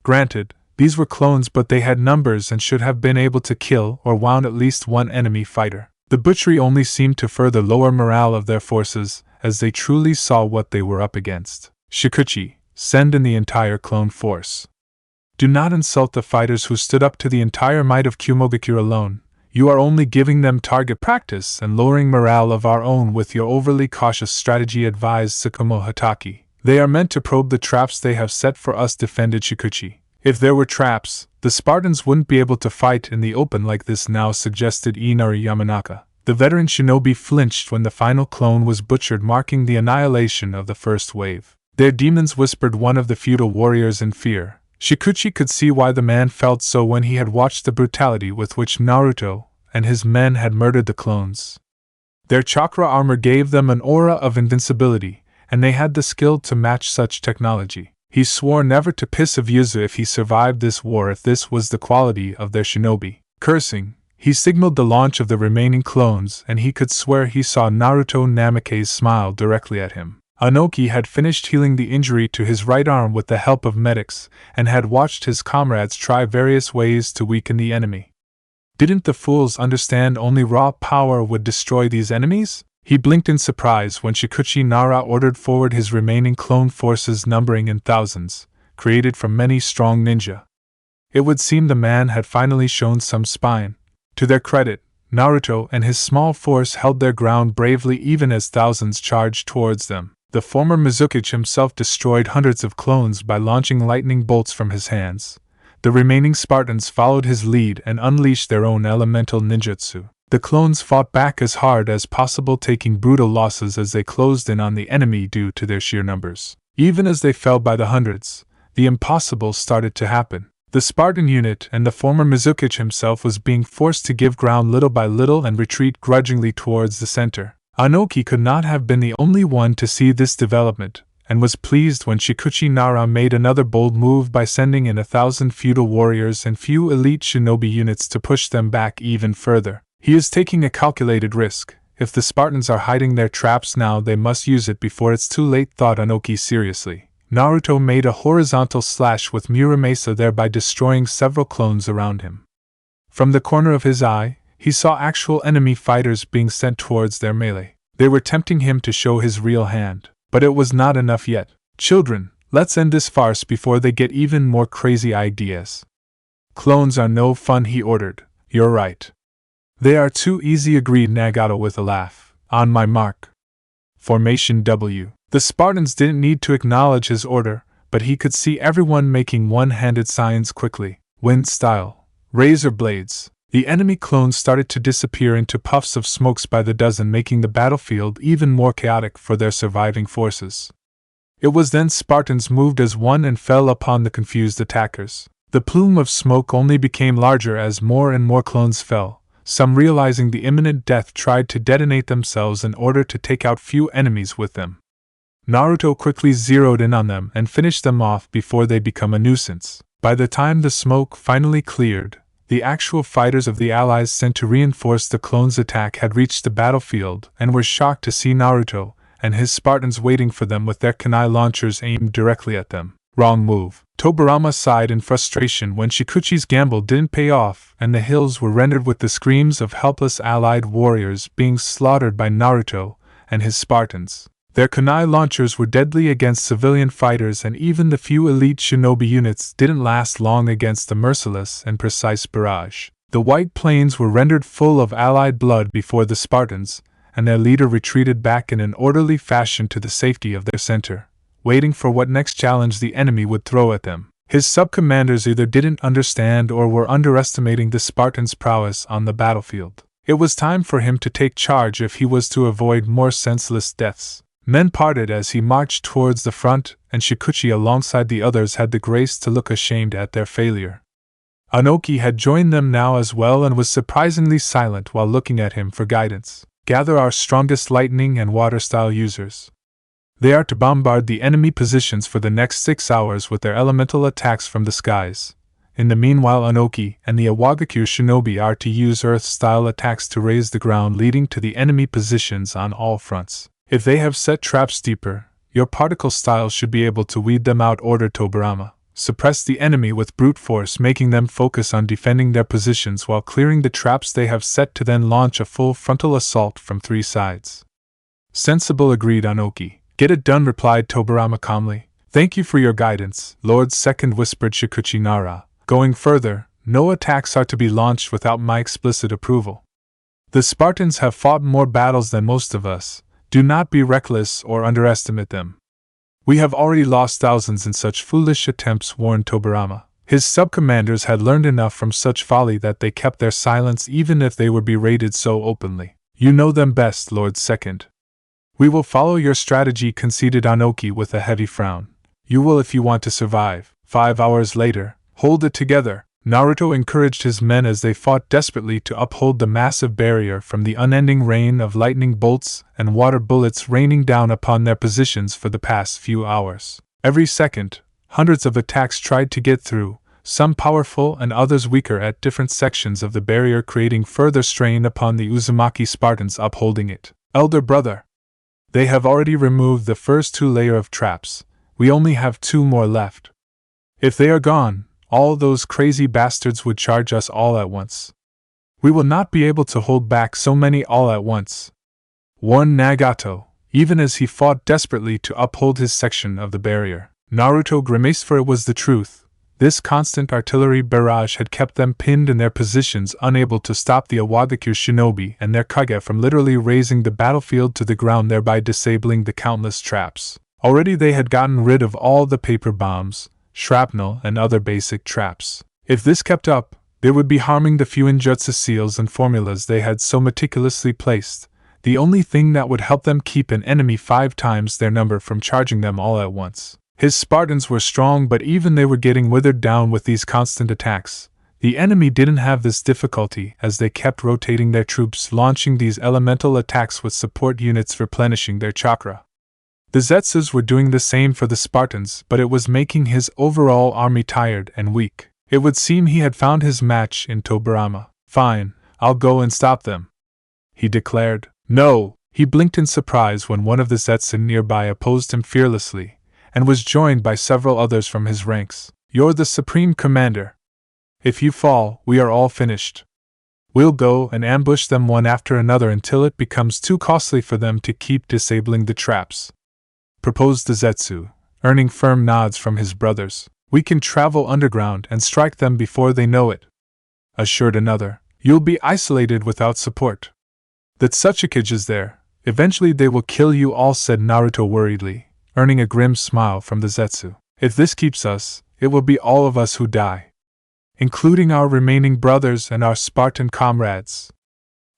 Granted, these were clones, but they had numbers and should have been able to kill or wound at least one enemy fighter. The butchery only seemed to further lower morale of their forces, as they truly saw what they were up against. Shikuchi, send in the entire clone force. Do not insult the fighters who stood up to the entire might of Kumogakure alone. You are only giving them target practice and lowering morale of our own with your overly cautious strategy, advised Tsukumo Hataki. They are meant to probe the traps they have set for us, defended Shikuchi. If there were traps, the Spartans wouldn't be able to fight in the open like this now, suggested Inari Yamanaka. The veteran shinobi flinched when the final clone was butchered, marking the annihilation of the first wave. They're demons, whispered one of the feudal warriors in fear. Shikuchi could see why the man felt so when he had watched the brutality with which Naruto and his men had murdered the clones. Their chakra armor gave them an aura of invincibility, and they had the skill to match such technology. He swore never to piss of Yuzu if he survived this war, if this was the quality of their shinobi. Cursing, he signaled the launch of the remaining clones, and he could swear he saw Naruto Namikaze smile directly at him. Anoki had finished healing the injury to his right arm with the help of medics, and had watched his comrades try various ways to weaken the enemy. Didn't the fools understand only raw power would destroy these enemies? He blinked in surprise when Shikuchi Nara ordered forward his remaining clone forces numbering in thousands, created from many strong ninja. It would seem the man had finally shown some spine. To their credit, Naruto and his small force held their ground bravely even as thousands charged towards them. The former Mizukage himself destroyed hundreds of clones by launching lightning bolts from his hands. The remaining Spartans followed his lead and unleashed their own elemental ninjutsu. The clones fought back as hard as possible, taking brutal losses as they closed in on the enemy due to their sheer numbers. Even as they fell by the hundreds, the impossible started to happen. The Spartan unit and the former Mizukage himself was being forced to give ground little by little and retreat grudgingly towards the center. Anoki could not have been the only one to see this development, and was pleased when Kushina made another bold move by sending in 1,000 feudal warriors and few elite shinobi units to push them back even further. He is taking a calculated risk. If the Spartans are hiding their traps now, they must use it before it's too late, thought Anoki seriously. Naruto made a horizontal slash with Muramasa, thereby destroying several clones around him. From the corner of his eye, he saw actual enemy fighters being sent towards their melee. They were tempting him to show his real hand, but it was not enough yet. Children, let's end this farce before they get even more crazy ideas. Clones are no fun, he ordered. You're right. They are too easy, agreed Nagato with a laugh. On my mark. Formation W. The Spartans didn't need to acknowledge his order, but he could see everyone making one-handed signs quickly. Wind style. Razor blades. The enemy clones started to disappear into puffs of smokes by the dozen, making the battlefield even more chaotic for their surviving forces. It was then Spartans moved as one and fell upon the confused attackers. The plume of smoke only became larger as more and more clones fell. Some, realizing the imminent death, tried to detonate themselves in order to take out few enemies with them. Naruto quickly zeroed in on them and finished them off before they become a nuisance. By the time the smoke finally cleared, the actual fighters of the allies sent to reinforce the clones' attack had reached the battlefield and were shocked to see Naruto and his Spartans waiting for them with their kunai launchers aimed directly at them. Wrong move. Tobirama sighed in frustration when Shikuchi's gamble didn't pay off and the hills were rendered with the screams of helpless allied warriors being slaughtered by Naruto and his Spartans. Their kunai launchers were deadly against civilian fighters, and even the few elite shinobi units didn't last long against the merciless and precise barrage. The White Plains were rendered full of allied blood before the Spartans, and their leader retreated back in an orderly fashion to the safety of their center, waiting for what next challenge the enemy would throw at them. His sub-commanders either didn't understand or were underestimating the Spartans' prowess on the battlefield. It was time for him to take charge if he was to avoid more senseless deaths. Men parted as he marched towards the front, and Shikuchi alongside the others had the grace to look ashamed at their failure. Anoki had joined them now as well and was surprisingly silent while looking at him for guidance. Gather our strongest lightning and water-style users. They are to bombard the enemy positions for the next 6 hours with their elemental attacks from the skies. In the meanwhile, Anoki and the Awagakure shinobi are to use earth-style attacks to raise the ground leading to the enemy positions on all fronts. If they have set traps deeper, your particle styles should be able to weed them out, ordered Tobirama. Suppress the enemy with brute force, making them focus on defending their positions while clearing the traps they have set, to then launch a full frontal assault from 3 sides. Sensible, agreed Anoki. Get it done, replied Tobirama calmly. Thank you for your guidance, Lord Second, whispered Shikuchi Nara. Going further, no attacks are to be launched without my explicit approval. The Spartans have fought more battles than most of us. Do not be reckless or underestimate them. We have already lost thousands in such foolish attempts, warned Tobirama. His sub-commanders had learned enough from such folly that they kept their silence even if they were berated so openly. You know them best, Lord Second. We will follow your strategy, conceded Anoki with a heavy frown. You will if you want to survive. 5 hours later. Hold it together. Naruto encouraged his men as they fought desperately to uphold the massive barrier from the unending rain of lightning bolts and water bullets raining down upon their positions for the past few hours. Every second, hundreds of attacks tried to get through, some powerful and others weaker at different sections of the barrier, creating further strain upon the Uzumaki Spartans upholding it. Elder brother, they have already removed the first 2 layers of traps. We only have 2 more left. If they are gone, all those crazy bastards would charge us all at once. We will not be able to hold back so many all at once, warned Nagato, even as he fought desperately to uphold his section of the barrier. Naruto grimaced, for it was the truth. This constant artillery barrage had kept them pinned in their positions, unable to stop the Awagakure shinobi and their Kage from literally razing the battlefield to the ground, thereby disabling the countless traps. Already they had gotten rid of all the paper bombs, shrapnel, and other basic traps. If this kept up, they would be harming the few injutsu seals and formulas they had so meticulously placed, the only thing that would help them keep an enemy 5 times their number from charging them all at once. His Spartans were strong, but even they were getting withered down with these constant attacks. The enemy didn't have this difficulty, as they kept rotating their troops, launching these elemental attacks with support units replenishing their chakra. The Zetsus were doing the same for the Spartans, but it was making his overall army tired and weak. It would seem he had found his match in Tobirama. "Fine, I'll go and stop them," he declared. "No!" He blinked in surprise when one of the Zetsu nearby opposed him fearlessly, and was joined by several others from his ranks. "You're the supreme commander. If you fall, we are all finished. We'll go and ambush them one after another until it becomes too costly for them to keep disabling the traps," proposed the Zetsu, earning firm nods from his brothers. "We can travel underground and strike them before they know it," assured another. "You'll be isolated without support. The Tsuchikage is there. Eventually they will kill you all," said Naruto worriedly, earning a grim smile from the Zetsu. "If this keeps us, it will be all of us who die, including our remaining brothers and our Spartan comrades,"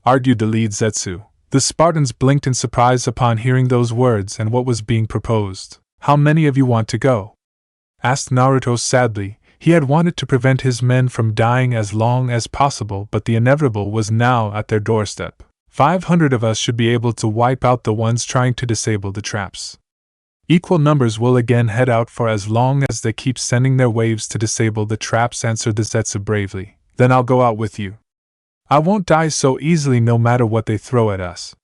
argued the lead Zetsu. The Spartans blinked in surprise upon hearing those words and what was being proposed. "How many of you want to go?" asked Naruto sadly. He had wanted to prevent his men from dying as long as possible, but the inevitable was now at their doorstep. 500 of us should be able to wipe out the ones trying to disable the traps. Equal numbers will again head out for as long as they keep sending their waves to disable the traps," answered the Zetsu bravely. "Then I'll go out with you. I won't die so easily no matter what they throw at us.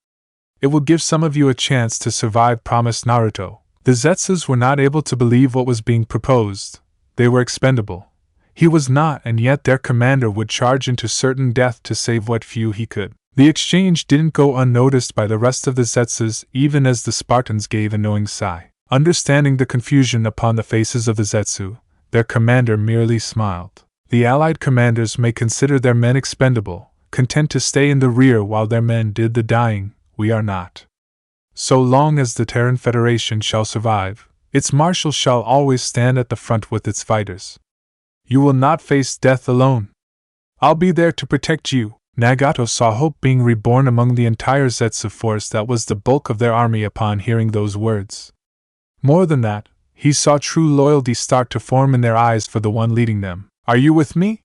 It will give some of you a chance to survive," promised Naruto. The Zetsus were not able to believe what was being proposed. They were expendable. He was not, and yet their commander would charge into certain death to save what few he could. The exchange didn't go unnoticed by the rest of the Zetsus, even as the Spartans gave a knowing sigh. Understanding the confusion upon the faces of the Zetsu, their commander merely smiled. The allied commanders may consider their men expendable, content to stay in the rear while their men did the dying. We are not. So long as the Terran Federation shall survive, its marshal shall always stand at the front with its fighters. You will not face death alone. I'll be there to protect you. Nagato saw hope being reborn among the entire Zetsu force that was the bulk of their army upon hearing those words. More than that, he saw true loyalty start to form in their eyes for the one leading them. "Are you with me?"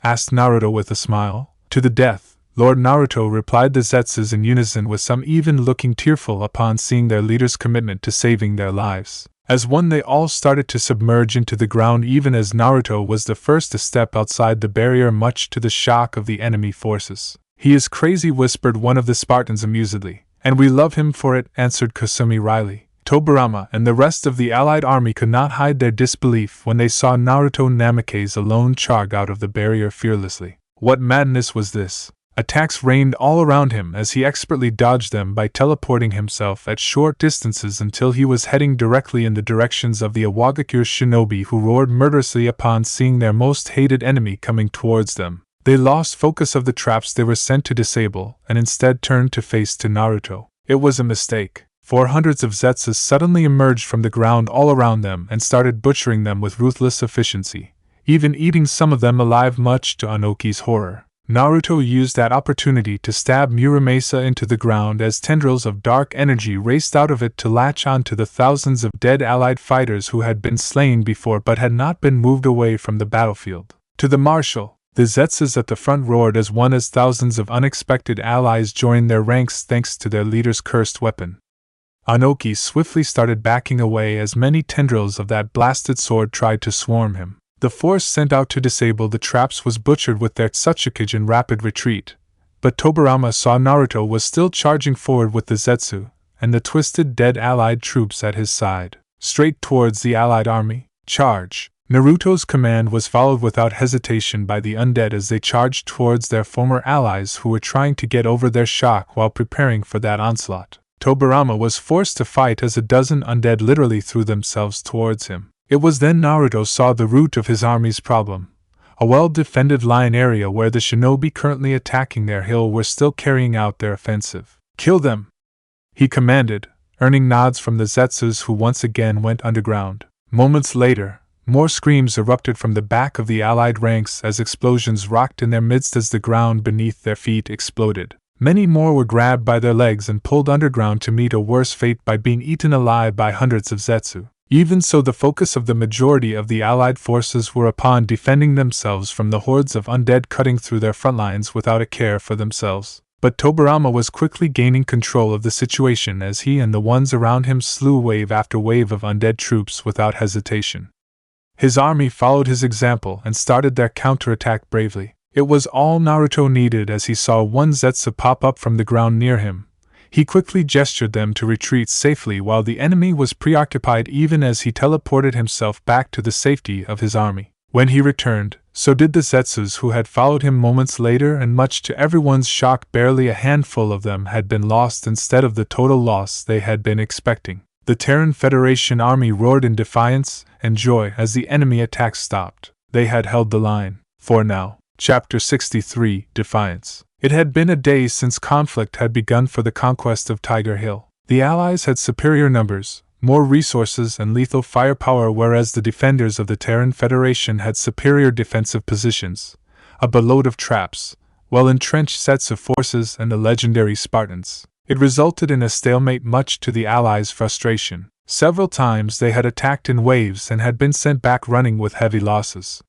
asked Naruto with a smile. "To the death, Lord Naruto," replied the Zetsus in unison, with some even looking tearful upon seeing their leader's commitment to saving their lives. As one they all started to submerge into the ground, even as Naruto was the first to step outside the barrier, much to the shock of the enemy forces. "He is crazy," whispered one of the Spartans amusedly. "And we love him for it," answered Kasumi wryly. Tobirama and the rest of the allied army could not hide their disbelief when they saw Naruto Namake's alone charge out of the barrier fearlessly. What madness was this? Attacks rained all around him as he expertly dodged them by teleporting himself at short distances until he was heading directly in the directions of the Awagakure shinobi, who roared murderously upon seeing their most hated enemy coming towards them. They lost focus of the traps they were sent to disable and instead turned to face to Naruto. It was a mistake, for hundreds of Zetsus suddenly emerged from the ground all around them and started butchering them with ruthless efficiency, even eating some of them alive, much to Anoki's horror. Naruto used that opportunity to stab Muramasa into the ground as tendrils of dark energy raced out of it to latch onto the thousands of dead allied fighters who had been slain before but had not been moved away from the battlefield. To the marshal, the Zetsus at the front roared as one as thousands of unexpected allies joined their ranks thanks to their leader's cursed weapon. Anoki swiftly started backing away as many tendrils of that blasted sword tried to swarm him. The force sent out to disable the traps was butchered with their Tsuchikage in rapid retreat, but Tobirama saw Naruto was still charging forward with the Zetsu, and the twisted dead allied troops at his side. Straight towards the allied army, charge! Naruto's command was followed without hesitation by the undead as they charged towards their former allies who were trying to get over their shock while preparing for that onslaught. Tobirama was forced to fight as a dozen undead literally threw themselves towards him. It was then Naruto saw the root of his army's problem. A well-defended line area where the shinobi currently attacking their hill were still carrying out their offensive. "Kill them!" he commanded, earning nods from the Zetsus who once again went underground. Moments later, more screams erupted from the back of the allied ranks as explosions rocked in their midst as the ground beneath their feet exploded. Many more were grabbed by their legs and pulled underground to meet a worse fate by being eaten alive by hundreds of Zetsu. Even so, the focus of the majority of the allied forces were upon defending themselves from the hordes of undead cutting through their front lines without a care for themselves. But Tobirama was quickly gaining control of the situation as he and the ones around him slew wave after wave of undead troops without hesitation. His army followed his example and started their counterattack bravely. It was all Naruto needed as he saw one Zetsu pop up from the ground near him. He quickly gestured them to retreat safely while the enemy was preoccupied, even as he teleported himself back to the safety of his army. When he returned, so did the Zetsus who had followed him moments later, and much to everyone's shock, barely a handful of them had been lost instead of the total loss they had been expecting. The Terran Federation army roared in defiance and joy as the enemy attack stopped. They had held the line. For now. Chapter 63, Defiance. It had been a day since conflict had begun for the conquest of Tiger Hill. The Allies had superior numbers, more resources and lethal firepower, whereas the defenders of the Terran Federation had superior defensive positions, a boatload of traps, well-entrenched sets of forces, and the legendary Spartans. It resulted in a stalemate, much to the Allies' frustration. Several times they had attacked in waves and had been sent back running with heavy losses.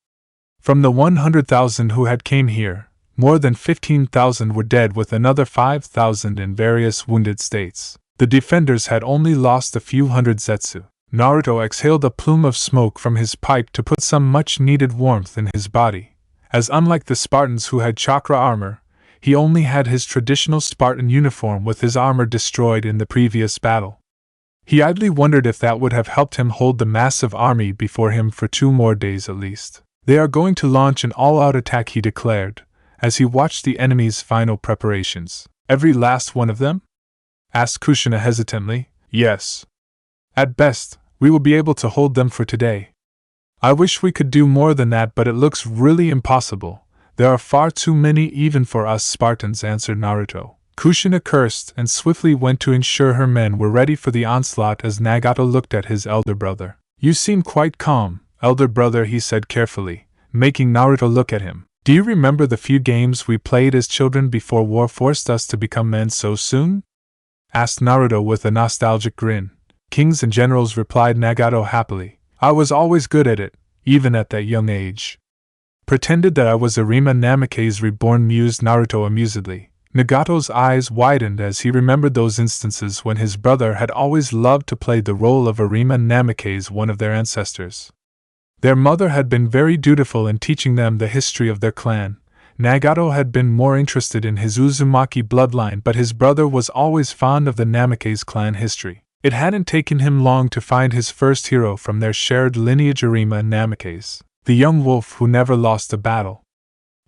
From the 100,000 who had came here, more than 15,000 were dead, with another 5,000 in various wounded states. The defenders had only lost a few hundred Zetsu. Naruto exhaled a plume of smoke from his pipe to put some much-needed warmth in his body, as unlike the Spartans who had chakra armor, he only had his traditional Spartan uniform with his armor destroyed in the previous battle. He idly wondered if that would have helped him hold the massive army before him for 2 more days at least. "They are going to launch an all-out attack," he declared, as he watched the enemy's final preparations. "Every last one of them?" asked Kushina hesitantly. "Yes. At best, we will be able to hold them for today. I wish we could do more than that, but it looks really impossible. There are far too many even for us Spartans," answered Naruto. Kushina cursed and swiftly went to ensure her men were ready for the onslaught as Nagato looked at his elder brother. "You seem quite calm, elder brother," he said carefully, making Naruto look at him. "Do you remember the few games we played as children before war forced us to become men so soon?" asked Naruto with a nostalgic grin. "Kings and generals," replied Nagato happily. "I was always good at it, even at that young age." "Pretended that I was Arima Namikaze reborn," mused Naruto amusedly. Nagato's eyes widened as he remembered those instances when his brother had always loved to play the role of Arima Namikaze, one of their ancestors. Their mother had been very dutiful in teaching them the history of their clan. Nagato had been more interested in his Uzumaki bloodline, but his brother was always fond of the Namikaze clan history. It hadn't taken him long to find his first hero from their shared lineage, Arima Namikaze, the young wolf who never lost a battle.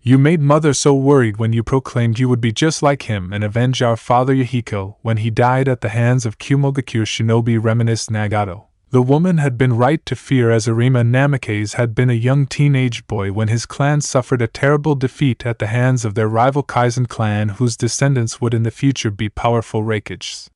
"You made mother so worried when you proclaimed you would be just like him and avenge our father Yahiko when he died at the hands of Kumogakure shinobi," reminisced Nagato. The woman had been right to fear, as Arima Namikaze had been a young teenage boy when his clan suffered a terrible defeat at the hands of their rival Kaizen clan, whose descendants would in the future be powerful Raikages.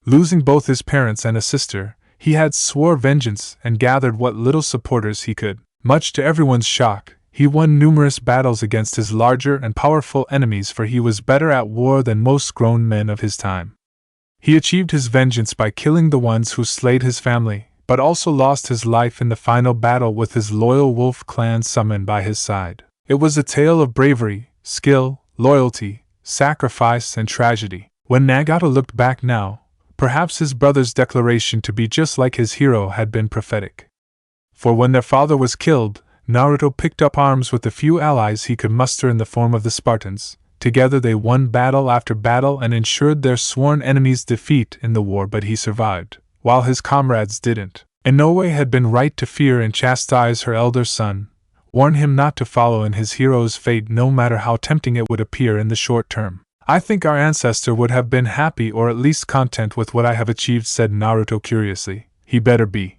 Losing both his parents and a sister, he had swore vengeance and gathered what little supporters he could. Much to everyone's shock, he won numerous battles against his larger and powerful enemies, for he was better at war than most grown men of his time. He achieved his vengeance by killing the ones who slayed his family, but also lost his life in the final battle with his loyal wolf clan summoned by his side. It was a tale of bravery, skill, loyalty, sacrifice, and tragedy. When Nagato looked back now, perhaps his brother's declaration to be just like his hero had been prophetic. For when their father was killed, Naruto picked up arms with the few allies he could muster in the form of the Spartans. Together they won battle after battle and ensured their sworn enemies' defeat in the war, but he survived, while his comrades didn't. Inoue had been right to fear and chastise her elder son, warn him not to follow in his hero's fate no matter how tempting it would appear in the short term. "I think our ancestor would have been happy, or at least content with what I have achieved," said Naruto curiously. "He better be."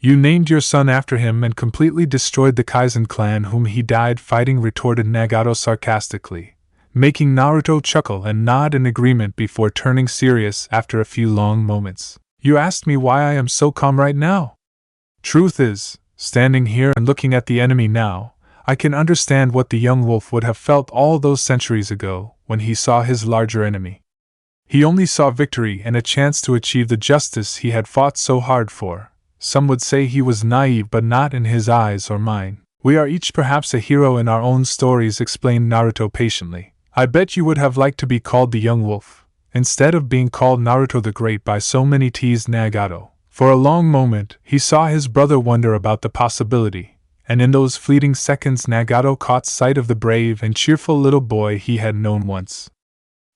You named your son after him and completely destroyed the Kaizen clan whom he died fighting, retorted Nagato sarcastically, making Naruto chuckle and nod in agreement before turning serious after a few long moments. You asked me why I am so calm right now. Truth is, standing here and looking at the enemy now, I can understand what the young wolf would have felt all those centuries ago when he saw his larger enemy. He only saw victory and a chance to achieve the justice he had fought so hard for. Some would say he was naive, but not in his eyes or mine. We are each perhaps a hero in our own stories, explained Naruto patiently. I bet you would have liked to be called the young wolf, instead of being called Naruto the Great by so many, teased Nagato. For a long moment, he saw his brother wonder about the possibility, and in those fleeting seconds Nagato caught sight of the brave and cheerful little boy he had known once.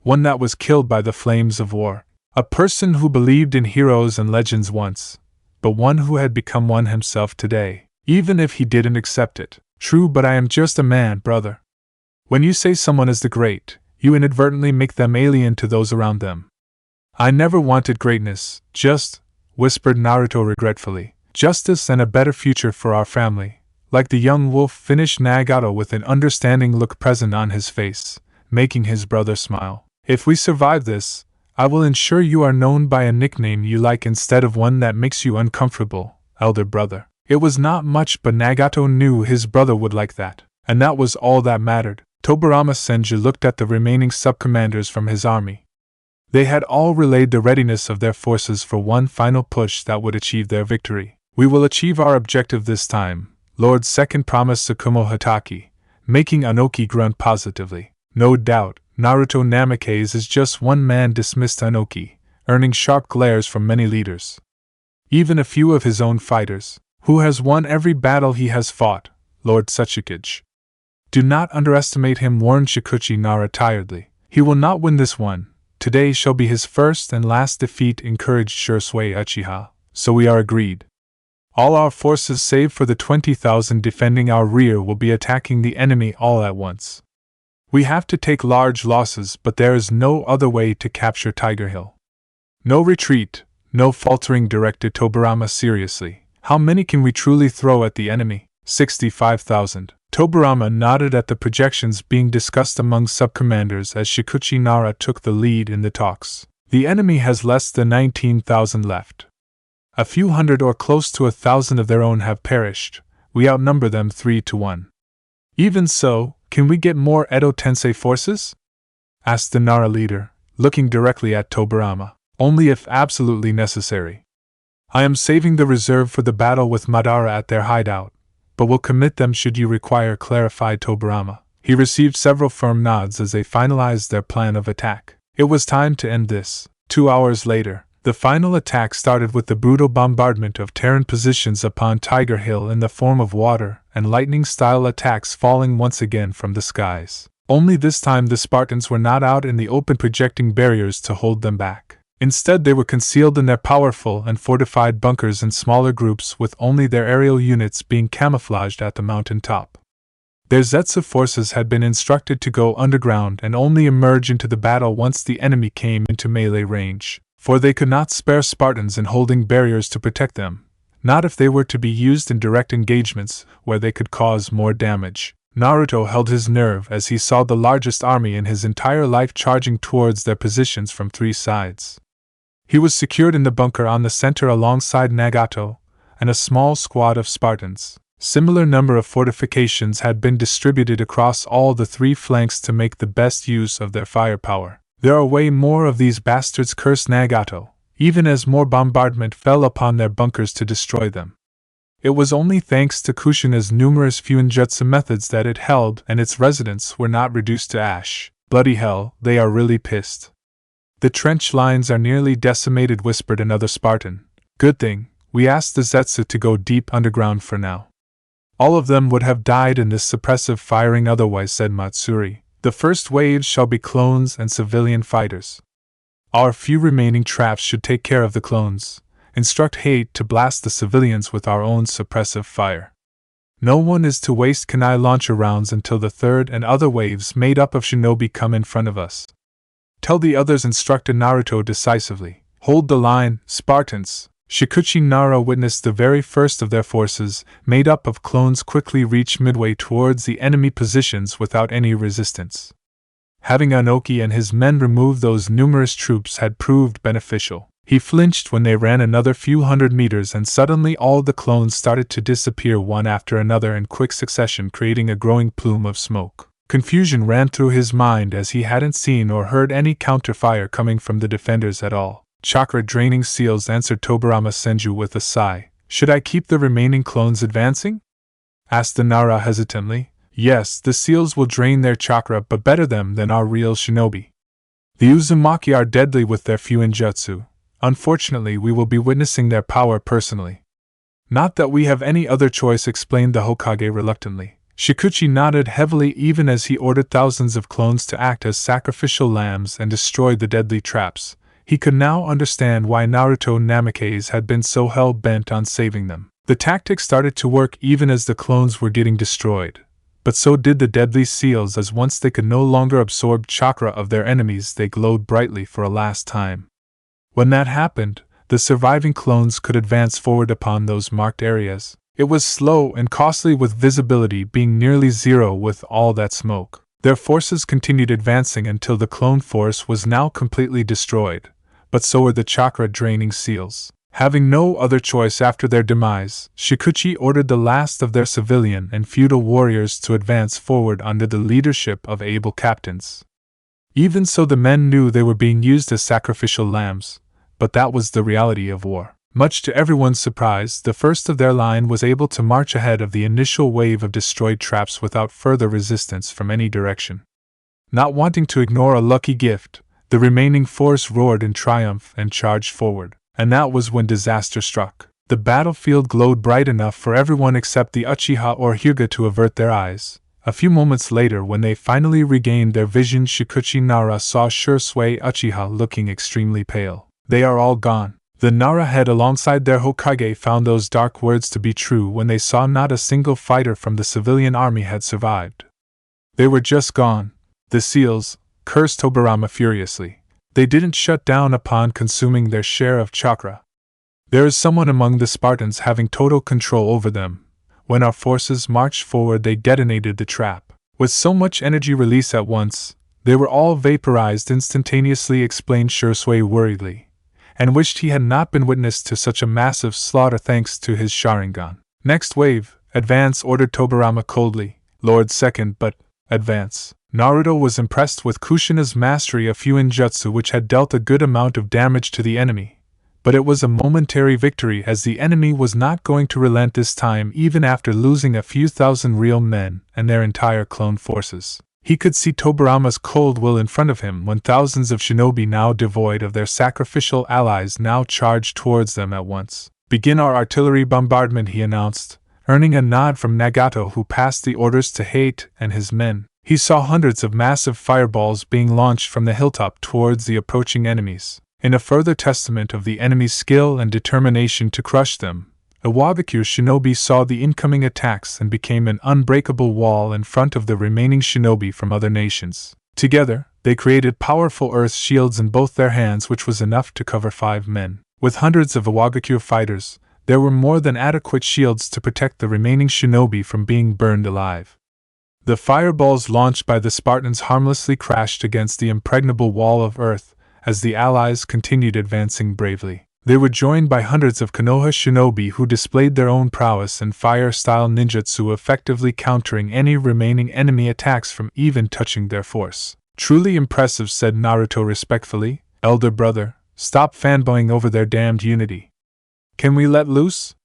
One that was killed by the flames of war. A person who believed in heroes and legends once, but one who had become one himself today, even if he didn't accept it. True, but I am just a man, brother. When you say someone is the great, you inadvertently make them alien to those around them. I never wanted greatness, just, whispered Naruto regretfully, justice and a better future for our family. Like the young wolf, finished Nagato with an understanding look present on his face, making his brother smile. If we survive this, I will ensure you are known by a nickname you like instead of one that makes you uncomfortable, elder brother. It was not much, but Nagato knew his brother would like that, and that was all that mattered. Tobirama Senju looked at the remaining sub-commanders from his army. They had all relayed the readiness of their forces for one final push that would achieve their victory. We will achieve our objective this time, Lord Second promised Tsukumo Hatake, making Anoki grunt positively. No doubt, Naruto Namikaze is just one man, dismissed Anoki, earning sharp glares from many leaders. Even a few of his own fighters. Who has won every battle he has fought, Lord Mizukage. Do not underestimate him, warned Shikuchi Nara tiredly. He will not win this one. Today shall be his first and last defeat, encouraged Shursui Uchiha. So we are agreed. All our forces save for the 20,000 defending our rear will be attacking the enemy all at once. We have to take large losses, but there is no other way to capture Tiger Hill. No retreat, no faltering, directed Tobirama seriously. How many can we truly throw at the enemy? 65,000. Tobirama nodded at the projections being discussed among sub-commanders as Shikuchi Nara took the lead in the talks. The enemy has less than 19,000 left. A few hundred or close to 1,000 of their own have perished. We outnumber them 3-1. Even so, can we get more Edo Tensei forces? Asked the Nara leader, looking directly at Tobirama. Only if absolutely necessary. I am saving the reserve for the battle with Madara at their hideout, but will commit them should you require, clarified Tobirama. He received several firm nods as they finalized their plan of attack. It was time to end this. 2 hours later, the final attack started with the brutal bombardment of Terran positions upon Tiger Hill in the form of water and lightning-style attacks falling once again from the skies. Only this time the Spartans were not out in the open projecting barriers to hold them back. Instead, they were concealed in their powerful and fortified bunkers in smaller groups, with only their aerial units being camouflaged at the mountain top. Their Zetsu forces had been instructed to go underground and only emerge into the battle once the enemy came into melee range, for they could not spare Spartans in holding barriers to protect them, not if they were to be used in direct engagements where they could cause more damage. Naruto held his nerve as he saw the largest army in his entire life charging towards their positions from 3 sides. He was secured in the bunker on the center alongside Nagato and a small squad of Spartans. Similar number of fortifications had been distributed across all the 3 flanks to make the best use of their firepower. There are way more of these bastards, cursed Nagato, even as more bombardment fell upon their bunkers to destroy them. It was only thanks to Kushina's numerous fuinjutsu methods that it held and its residents were not reduced to ash. Bloody hell, they are really pissed. The trench lines are nearly decimated, whispered another Spartan. Good thing, we asked the Zetsu to go deep underground for now. All of them would have died in this suppressive firing otherwise, said Matsuri. The first wave shall be clones and civilian fighters. Our few remaining traps should take care of the clones. Instruct Hate to blast the civilians with our own suppressive fire. No one is to waste kunai launcher rounds until the third and other waves made up of shinobi come in front of us. Tell the others, instructed Naruto decisively. Hold the line, Spartans. Shikuchi Nara witnessed the very first of their forces, made up of clones, quickly reach midway towards the enemy positions without any resistance. Having Anoki and his men remove those numerous troops had proved beneficial. He flinched when they ran another few hundred meters, and suddenly all the clones started to disappear one after another in quick succession, creating a growing plume of smoke. Confusion ran through his mind as he hadn't seen or heard any counterfire coming from the defenders at all. Chakra-draining seals, answered Tobirama Senju with a sigh. Should I keep the remaining clones advancing? Asked the Nara hesitantly. Yes, the seals will drain their chakra, but better them than our real shinobi. The Uzumaki are deadly with their fuinjutsu. Unfortunately, we will be witnessing their power personally. Not that we have any other choice, explained the Hokage reluctantly. Shikuchi nodded heavily even as he ordered thousands of clones to act as sacrificial lambs and destroy the deadly traps. He could now understand why Naruto Namikaze had been so hell-bent on saving them. The tactic started to work even as the clones were getting destroyed. But so did the deadly seals, as once they could no longer absorb chakra of their enemies, they glowed brightly for a last time. When that happened, the surviving clones could advance forward upon those marked areas. It was slow and costly, with visibility being nearly zero with all that smoke. Their forces continued advancing until the clone force was now completely destroyed, but so were the chakra-draining seals. Having no other choice after their demise, Shikuchi ordered the last of their civilian and feudal warriors to advance forward under the leadership of able captains. Even so, the men knew they were being used as sacrificial lambs, but that was the reality of war. Much to everyone's surprise, the first of their line was able to march ahead of the initial wave of destroyed traps without further resistance from any direction. Not wanting to ignore a lucky gift, the remaining force roared in triumph and charged forward. And that was when disaster struck. The battlefield glowed bright enough for everyone except the Uchiha or Hyuga to avert their eyes. A few moments later, when they finally regained their vision, Shikuchi Nara saw Shursui Uchiha looking extremely pale. They are all gone. The Nara head alongside their Hokage found those dark words to be true when they saw not a single fighter from the civilian army had survived. They were just gone. The seals, cursed Tobirama furiously. They didn't shut down upon consuming their share of chakra. There is someone among the Spartans having total control over them. When our forces marched forward, they detonated the trap. With so much energy release at once, they were all vaporized instantaneously, explained Shursui worriedly, and wished he had not been witness to such a massive slaughter thanks to his Sharingan. Next wave, advance, ordered Tobirama coldly. Lord Second, but advance. Naruto was impressed with Kushina's mastery of fuinjutsu, which had dealt a good amount of damage to the enemy. But it was a momentary victory, as the enemy was not going to relent this time even after losing a few thousand real men and their entire clone forces. He could see Tobirama's cold will in front of him when thousands of shinobi, now devoid of their sacrificial allies, now charged towards them at once. Begin our artillery bombardment, he announced, earning a nod from Nagato, who passed the orders to Hate and his men. He saw hundreds of massive fireballs being launched from the hilltop towards the approaching enemies. In a further testament of the enemy's skill and determination to crush them, Iwabikure shinobi saw the incoming attacks and became an unbreakable wall in front of the remaining shinobi from other nations. Together, they created powerful earth shields in both their hands, which was enough to cover 5 men. With hundreds of Iwabikure fighters, there were more than adequate shields to protect the remaining shinobi from being burned alive. The fireballs launched by the Spartans harmlessly crashed against the impregnable wall of earth as the allies continued advancing bravely. They were joined by hundreds of Konoha shinobi who displayed their own prowess and fire-style ninjutsu, effectively countering any remaining enemy attacks from even touching their force. Truly impressive, said Naruto respectfully. Elder brother, stop fanboying over their damned unity. Can we let loose?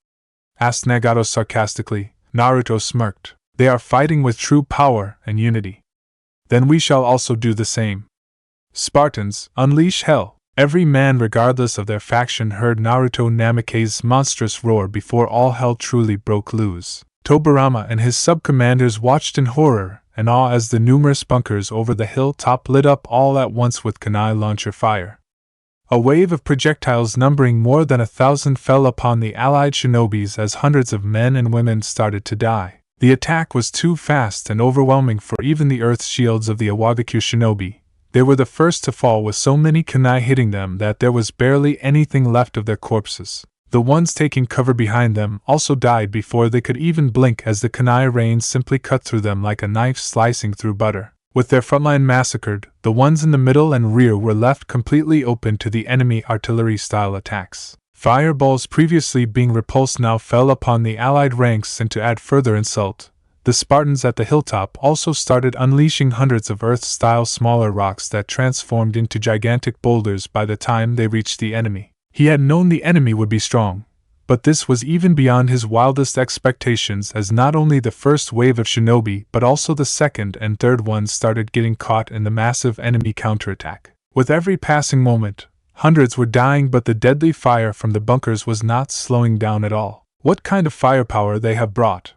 Asked Nagato sarcastically. Naruto smirked. They are fighting with true power and unity. Then we shall also do the same. Spartans, unleash hell! Every man, regardless of their faction, heard Naruto Namikaze's monstrous roar before all hell truly broke loose. Tobirama and his sub-commanders watched in horror and awe as the numerous bunkers over the hilltop lit up all at once with kunai launcher fire. A wave of projectiles numbering more than 1,000 fell upon the allied shinobis as hundreds of men and women started to die. The attack was too fast and overwhelming for even the earth shields of the Iwabikure shinobi. They were the first to fall, with so many kunai hitting them that there was barely anything left of their corpses. The ones taking cover behind them also died before they could even blink as the kunai rain simply cut through them like a knife slicing through butter. With their frontline massacred, the ones in the middle and rear were left completely open to the enemy artillery-style attacks. Fireballs previously being repulsed now fell upon the allied ranks, and to add further insult, the Spartans at the hilltop also started unleashing hundreds of Earth-style smaller rocks that transformed into gigantic boulders by the time they reached the enemy. He had known the enemy would be strong, but this was even beyond his wildest expectations, as not only the first wave of shinobi but also the second and third ones started getting caught in the massive enemy counterattack. With every passing moment, hundreds were dying, but the deadly fire from the bunkers was not slowing down at all. "What kind of firepower they have brought?"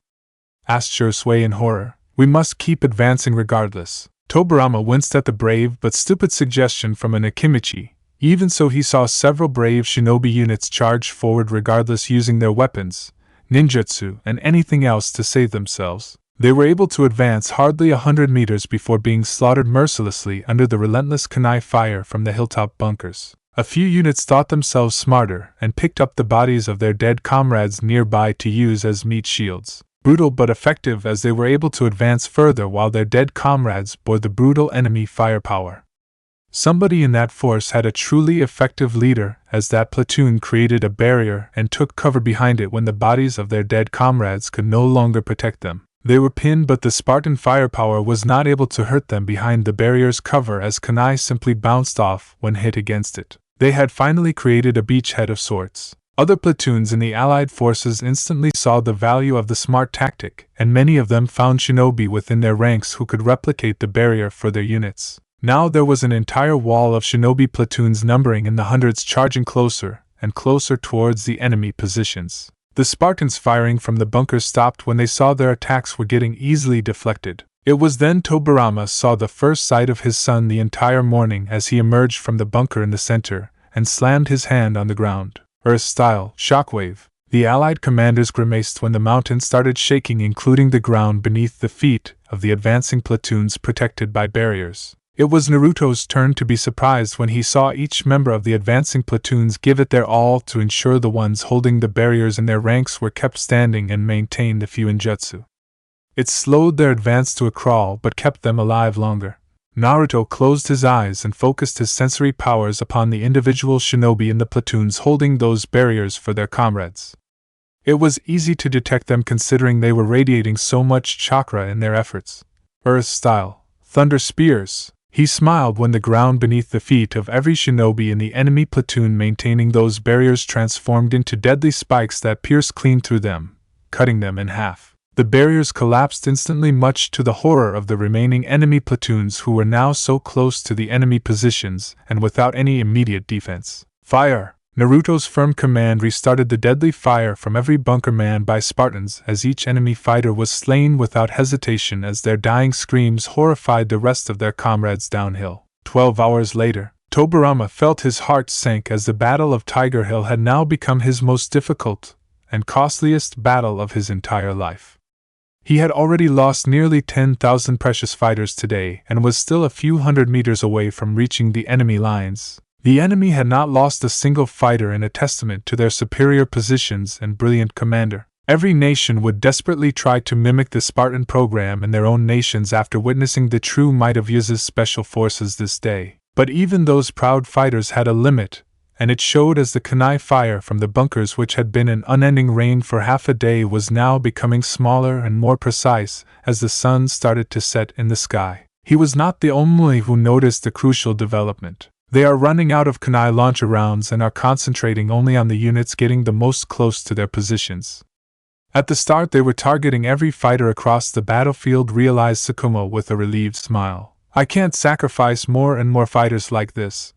asked Shursui in horror. "We must keep advancing regardless." Tobirama winced at the brave but stupid suggestion from an Akimichi. Even so, he saw several brave shinobi units charge forward regardless, using their weapons, ninjutsu, and anything else to save themselves. They were able to advance hardly 100 meters before being slaughtered mercilessly under the relentless kunai fire from the hilltop bunkers. A few units thought themselves smarter and picked up the bodies of their dead comrades nearby to use as meat shields. Brutal but effective, as they were able to advance further while their dead comrades bore the brutal enemy firepower. Somebody in that force had a truly effective leader, as that platoon created a barrier and took cover behind it when the bodies of their dead comrades could no longer protect them. They were pinned, but the Spartan firepower was not able to hurt them behind the barrier's cover, as kunai simply bounced off when hit against it. They had finally created a beachhead of sorts. Other platoons in the Allied forces instantly saw the value of the smart tactic, and many of them found shinobi within their ranks who could replicate the barrier for their units. Now there was an entire wall of shinobi platoons numbering in the hundreds charging closer and closer towards the enemy positions. The Spartans firing from the bunkers stopped when they saw their attacks were getting easily deflected. It was then Tobirama saw the first sight of his son the entire morning, as he emerged from the bunker in the center and slammed his hand on the ground. Earth-style shockwave. The Allied commanders grimaced when the mountain started shaking, including the ground beneath the feet of the advancing platoons protected by barriers. It was Naruto's turn to be surprised when he saw each member of the advancing platoons give it their all to ensure the ones holding the barriers in their ranks were kept standing and maintained the fuinjutsu. It slowed their advance to a crawl but kept them alive longer. Naruto closed his eyes and focused his sensory powers upon the individual shinobi in the platoons holding those barriers for their comrades. It was easy to detect them, considering they were radiating so much chakra in their efforts. Earth-style thunder spears. He smiled when the ground beneath the feet of every shinobi in the enemy platoon maintaining those barriers transformed into deadly spikes that pierced clean through them, cutting them in half. The barriers collapsed instantly, much to the horror of the remaining enemy platoons who were now so close to the enemy positions and without any immediate defense. Fire! Naruto's firm command restarted the deadly fire from every bunker manned by Spartans, as each enemy fighter was slain without hesitation, as their dying screams horrified the rest of their comrades downhill. 12 hours later, Tobirama felt his heart sink, as the Battle of Tiger Hill had now become his most difficult and costliest battle of his entire life. He had already lost nearly 10,000 precious fighters today and was still a few hundred meters away from reaching the enemy lines. The enemy had not lost a single fighter, in a testament to their superior positions and brilliant commander. Every nation would desperately try to mimic the Spartan program in their own nations after witnessing the true might of Yuzu's special forces this day. But even those proud fighters had a limit, and it showed as the kunai fire from the bunkers, which had been an unending rain for half a day, was now becoming smaller and more precise as the sun started to set in the sky. He was not the only who noticed the crucial development. They are running out of kunai launcher rounds and are concentrating only on the units getting the most close to their positions. At the start they were targeting every fighter across the battlefield, realized Tsukumo with a relieved smile. I can't sacrifice more and more fighters like this.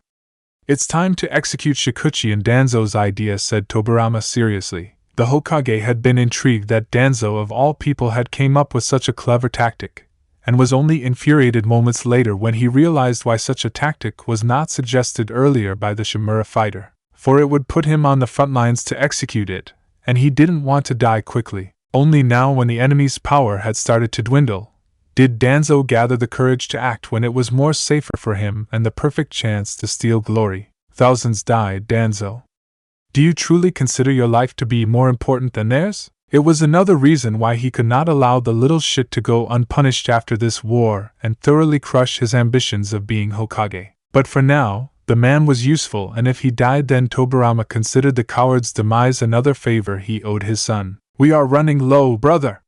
It's time to execute Shikuchi and Danzo's idea, said Tobirama seriously. The Hokage had been intrigued that Danzo of all people had came up with such a clever tactic, and was only infuriated moments later when he realized why such a tactic was not suggested earlier by the Shimura fighter. For it would put him on the front lines to execute it, and he didn't want to die quickly. Only now, when the enemy's power had started to dwindle, did Danzo gather the courage to act when it was more safer for him and the perfect chance to steal glory. Thousands died, Danzo. Do you truly consider your life to be more important than theirs? It was another reason why he could not allow the little shit to go unpunished after this war and thoroughly crush his ambitions of being Hokage. But for now, the man was useful, and if he died, then Tobirama considered the coward's demise another favor he owed his son. "We are running low, brother,"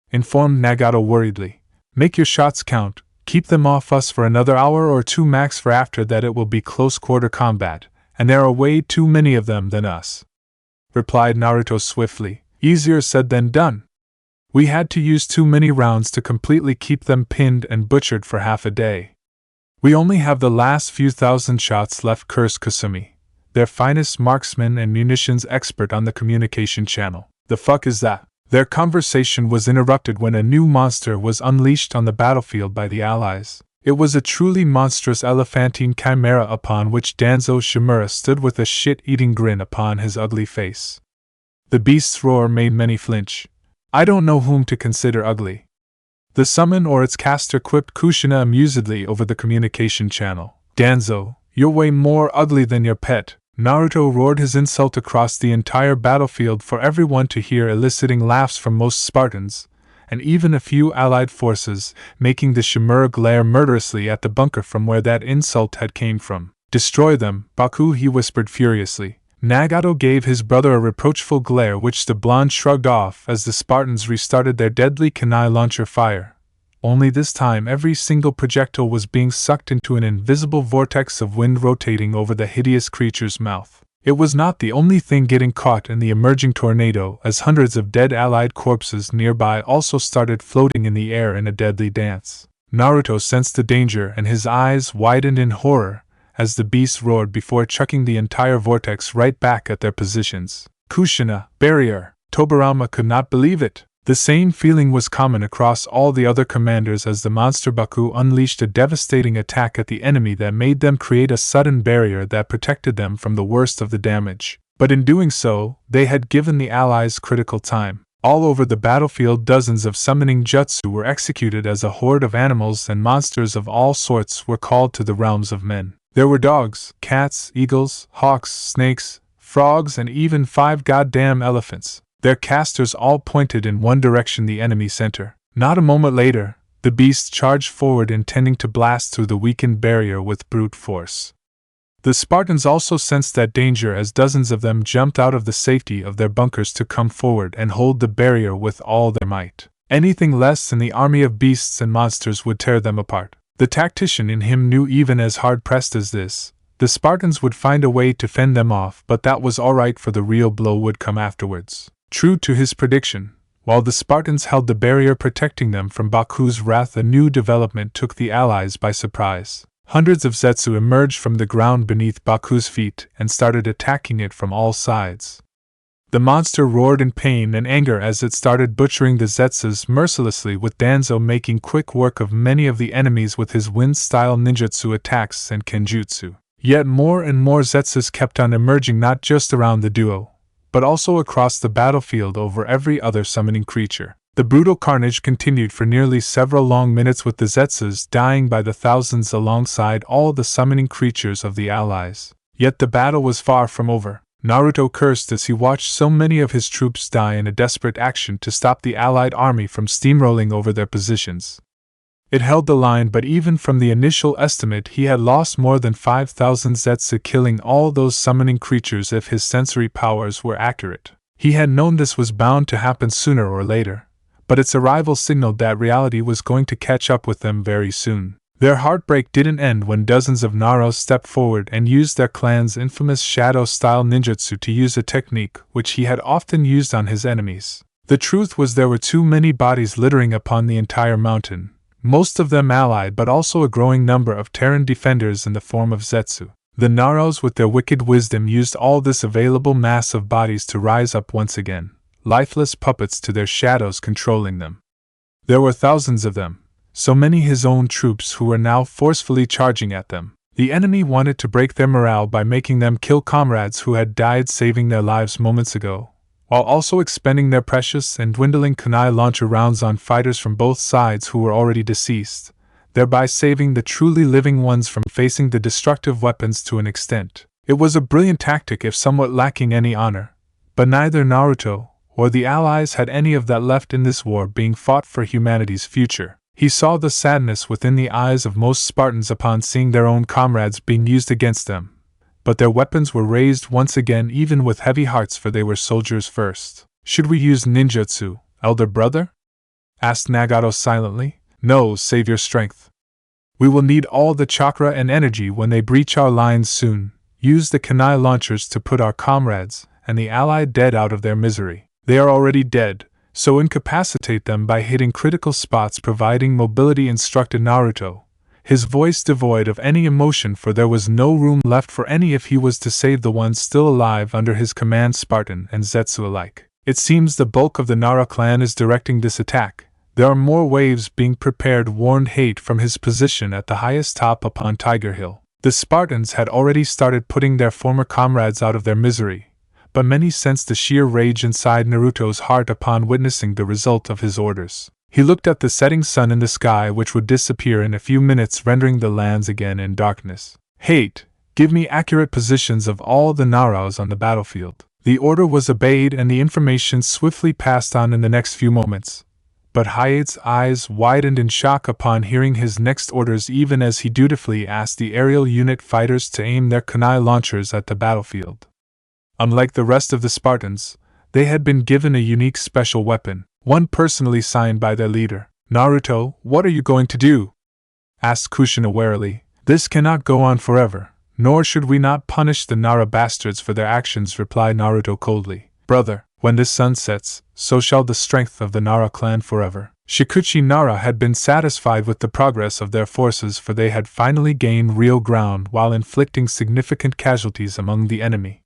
informed Nagato worriedly. "Make your shots count, keep them off us for another hour or two max, for after that it will be close-quarter combat, and there are way too many of them than us," replied Naruto swiftly. "Easier said than done. We had to use too many rounds to completely keep them pinned and butchered for half a day. We only have the last few thousand shots left," cursed Kasumi, their finest marksman and munitions expert on the communication channel. "The fuck is that?" Their conversation was interrupted when a new monster was unleashed on the battlefield by the Allies. It was a truly monstrous elephantine chimera upon which Danzo Shimura stood with a shit-eating grin upon his ugly face. The beast's roar made many flinch. "I don't know whom to consider ugly," the summon or its caster quipped Kushina amusedly over the communication channel. "Danzo, you're way more ugly than your pet," Naruto roared his insult across the entire battlefield for everyone to hear, eliciting laughs from most Spartans, and even a few allied forces, making the Shimura glare murderously at the bunker from where that insult had came from. "Destroy them, Baku," he whispered furiously. Nagato gave his brother a reproachful glare, which the blonde shrugged off as the Spartans restarted their deadly kunai launcher fire. Only this time every single projectile was being sucked into an invisible vortex of wind rotating over the hideous creature's mouth. It was not the only thing getting caught in the emerging tornado, as hundreds of dead allied corpses nearby also started floating in the air in a deadly dance. Naruto sensed the danger and his eyes widened in horror as the beast roared before chucking the entire vortex right back at their positions. "Kushina, barrier!" Tobirama could not believe it. The same feeling was common across all the other commanders as the monster Baku unleashed a devastating attack at the enemy that made them create a sudden barrier that protected them from the worst of the damage. But in doing so, they had given the Allies critical time. All over the battlefield, dozens of summoning jutsu were executed as a horde of animals and monsters of all sorts were called to the realms of men. There were dogs, cats, eagles, hawks, snakes, frogs, and even 5 goddamn elephants. Their casters all pointed in one direction, the enemy center. Not a moment later, the beasts charged forward, intending to blast through the weakened barrier with brute force. The Spartans also sensed that danger as dozens of them jumped out of the safety of their bunkers to come forward and hold the barrier with all their might. Anything less than the army of beasts and monsters would tear them apart. The tactician in him knew even as hard-pressed as this, the Spartans would find a way to fend them off, but that was alright, for the real blow would come afterwards. True to his prediction, while the Spartans held the barrier protecting them from Baku's wrath, a new development took the Allies by surprise. Hundreds of Zetsu emerged from the ground beneath Baku's feet and started attacking it from all sides. The monster roared in pain and anger as it started butchering the Zetsus mercilessly, with Danzo making quick work of many of the enemies with his wind-style ninjutsu attacks and kenjutsu. Yet more and more Zetsus kept on emerging, not just around the duo, but also across the battlefield over every other summoning creature. The brutal carnage continued for nearly several long minutes, with the Zetsus dying by the thousands alongside all the summoning creatures of the Allies. Yet the battle was far from over. Naruto cursed as he watched so many of his troops die in a desperate action to stop the Allied army from steamrolling over their positions. It held the line, but even from the initial estimate he had lost more than 5,000 Zetsu, killing all those summoning creatures if his sensory powers were accurate. He had known this was bound to happen sooner or later, but its arrival signaled that reality was going to catch up with them very soon. Their heartbreak didn't end when dozens of Naros stepped forward and used their clan's infamous shadow-style ninjutsu to use a technique which he had often used on his enemies. The truth was, there were too many bodies littering upon the entire mountain, most of them allied, but also a growing number of Terran defenders in the form of Zetsu. The Naros, with their wicked wisdom, used all this available mass of bodies to rise up once again, lifeless puppets to their shadows controlling them. There were thousands of them, so many his own troops, who were now forcefully charging at them. The enemy wanted to break their morale by making them kill comrades who had died saving their lives moments ago, while also expending their precious and dwindling kunai launcher rounds on fighters from both sides who were already deceased, thereby saving the truly living ones from facing the destructive weapons to an extent. It was a brilliant tactic if somewhat lacking any honor, but neither Naruto or the allies had any of that left in this war being fought for humanity's future. He saw the sadness within the eyes of most Spartans upon seeing their own comrades being used against them, but their weapons were raised once again even with heavy hearts, for they were soldiers first. "Should we use ninjutsu, elder brother?" asked Nagato silently. "No, save your strength. We will need all the chakra and energy when they breach our lines soon. Use the kunai launchers to put our comrades and the allied dead out of their misery. They are already dead, so incapacitate them by hitting critical spots, providing mobility," instructed Naruto, his voice devoid of any emotion, for there was no room left for any if he was to save the ones still alive under his command, Spartan and Zetsu alike. "It seems the bulk of the Nara clan is directing this attack. There are more waves being prepared," warned Hate from his position at the highest top upon Tiger Hill. The Spartans had already started putting their former comrades out of their misery, but many sensed the sheer rage inside Naruto's heart upon witnessing the result of his orders. He looked at the setting sun in the sky, which would disappear in a few minutes, rendering the lands again in darkness. "Hate, give me accurate positions of all the Naras on the battlefield." The order was obeyed and the information swiftly passed on in the next few moments. But Hayate's eyes widened in shock upon hearing his next orders, even as he dutifully asked the aerial unit fighters to aim their kunai launchers at the battlefield. Unlike the rest of the Spartans, they had been given a unique special weapon, one personally signed by their leader. "Naruto, what are you going to do?" asked Kushina warily. "This cannot go on forever, nor should we not punish the Nara bastards for their actions," replied Naruto coldly. "Brother, when this sun sets, so shall the strength of the Nara clan forever." Shikuchi Nara had been satisfied with the progress of their forces, for they had finally gained real ground while inflicting significant casualties among the enemy.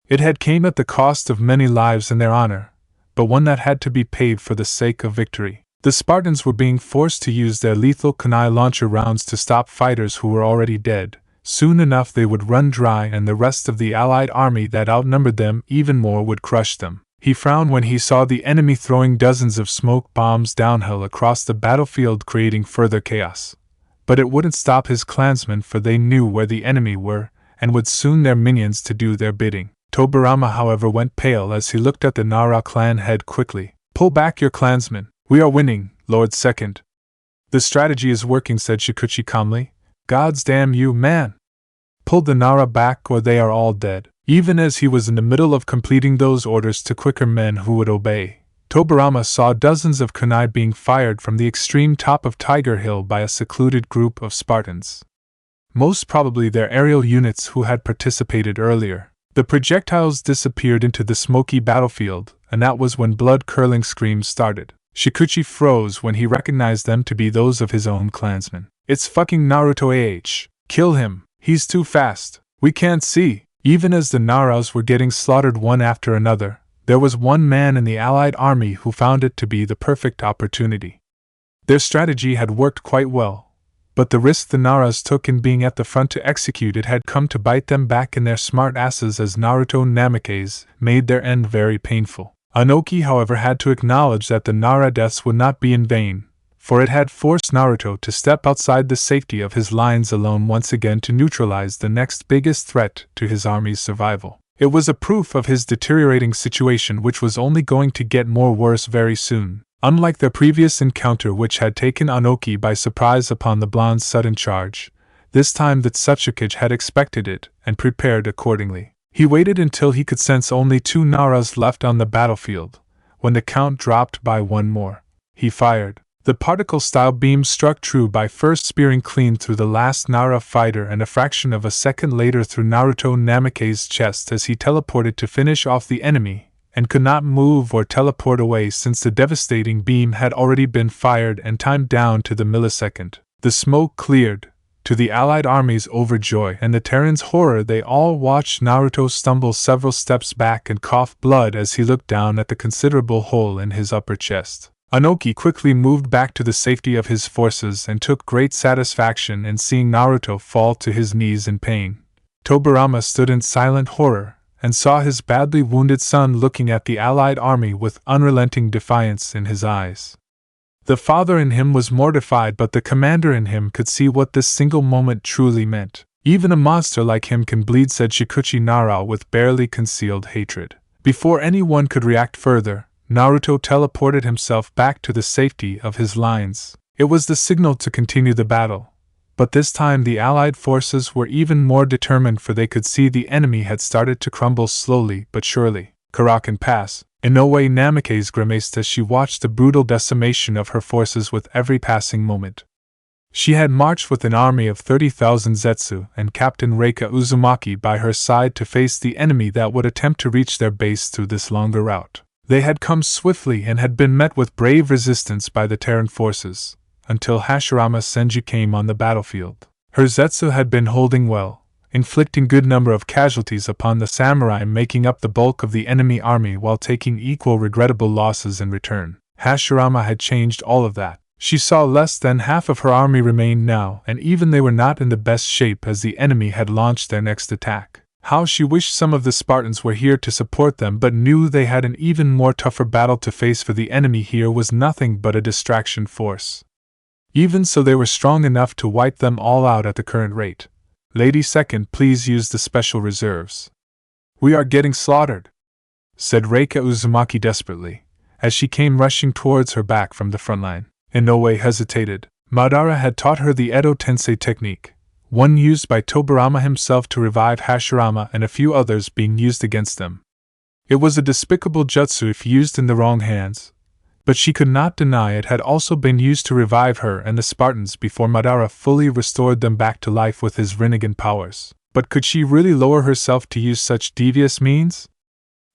It had came at the cost of many lives and their honor, but one that had to be paid for the sake of victory. The Spartans were being forced to use their lethal kunai launcher rounds to stop fighters who were already dead. Soon enough they would run dry, and the rest of the allied army that outnumbered them even more would crush them. He frowned when he saw the enemy throwing dozens of smoke bombs downhill across the battlefield, creating further chaos. But it wouldn't stop his clansmen, for they knew where the enemy were, and would soon their minions to do their bidding. Tobirama, however, went pale as he looked at the Nara clan head quickly. "Pull back your clansmen. We are winning, Lord Second." "The strategy is working," said Shikuchi calmly. "Gods damn you, man! Pull the Nara back or they are all dead." Even as he was in the middle of completing those orders to quicker men who would obey, Tobirama saw dozens of kunai being fired from the extreme top of Tiger Hill by a secluded group of Spartans. Most probably their aerial units who had participated earlier. The projectiles disappeared into the smoky battlefield, and that was when blood-curdling screams started. Shikuchi froze when he recognized them to be those of his own clansmen. "It's fucking Naruto AH! Kill him! He's too fast! We can't see!" Even as the Naras were getting slaughtered one after another, there was one man in the allied army who found it to be the perfect opportunity. Their strategy had worked quite well, but the risk the Naras took in being at the front to execute it had come to bite them back in their smart asses, as Naruto Namikaze made their end very painful. Anoki, however, had to acknowledge that the Nara deaths would not be in vain, for it had forced Naruto to step outside the safety of his lines alone once again to neutralize the next biggest threat to his army's survival. It was a proof of his deteriorating situation, which was only going to get more worse very soon. Unlike their previous encounter, which had taken Anoki by surprise upon the blonde's sudden charge, this time the Mizukage had expected it and prepared accordingly. He waited until he could sense only 2 Naras left on the battlefield. When the count dropped by one more, he fired. The particle-style beam struck true by first spearing clean through the last Nara fighter and a fraction of a second later through Naruto Namikaze's chest as he teleported to finish off the enemy, and could not move or teleport away since the devastating beam had already been fired and timed down to the millisecond. The smoke cleared. To the allied army's overjoy and the Terran's horror, they all watched Naruto stumble several steps back and cough blood as he looked down at the considerable hole in his upper chest. Anoki quickly moved back to the safety of his forces and took great satisfaction in seeing Naruto fall to his knees in pain. Tobirama stood in silent horror and saw his badly wounded son looking at the allied army with unrelenting defiance in his eyes. The father in him was mortified, but the commander in him could see what this single moment truly meant. Even a monster like him can bleed, said Shikuchi Nara with barely concealed hatred. Before anyone could react further, Naruto teleported himself back to the safety of his lines. It was the signal to continue the battle. But this time the allied forces were even more determined, for they could see the enemy had started to crumble slowly but surely. Karakan Pass. Inoue Namikaze grimaced as she watched the brutal decimation of her forces with every passing moment. She had marched with an army of 30,000 Zetsu and Captain Reika Uzumaki by her side to face the enemy that would attempt to reach their base through this longer route. They had come swiftly and had been met with brave resistance by the Terran forces, until Hashirama Senju came on the battlefield. Her Zetsu had been holding well, inflicting good number of casualties upon the samurai, making up the bulk of the enemy army while taking equal regrettable losses in return. Hashirama had changed all of that. She saw less than half of her army remain now, and even they were not in the best shape as the enemy had launched their next attack. How she wished some of the Spartans were here to support them, but knew they had an even more tougher battle to face, for the enemy here was nothing but a distraction force. Even so, they were strong enough to wipe them all out at the current rate. Lady Second, please use the special reserves. We are getting slaughtered, said Reika Uzumaki desperately, as she came rushing towards her back from the front line. Inoue hesitated. Madara had taught her the Edo Tensei technique, one used by Tobirama himself to revive Hashirama and a few others being used against them. It was a despicable jutsu if used in the wrong hands, but she could not deny it had also been used to revive her and the Spartans before Madara fully restored them back to life with his Rinnegan powers. But could she really lower herself to use such devious means?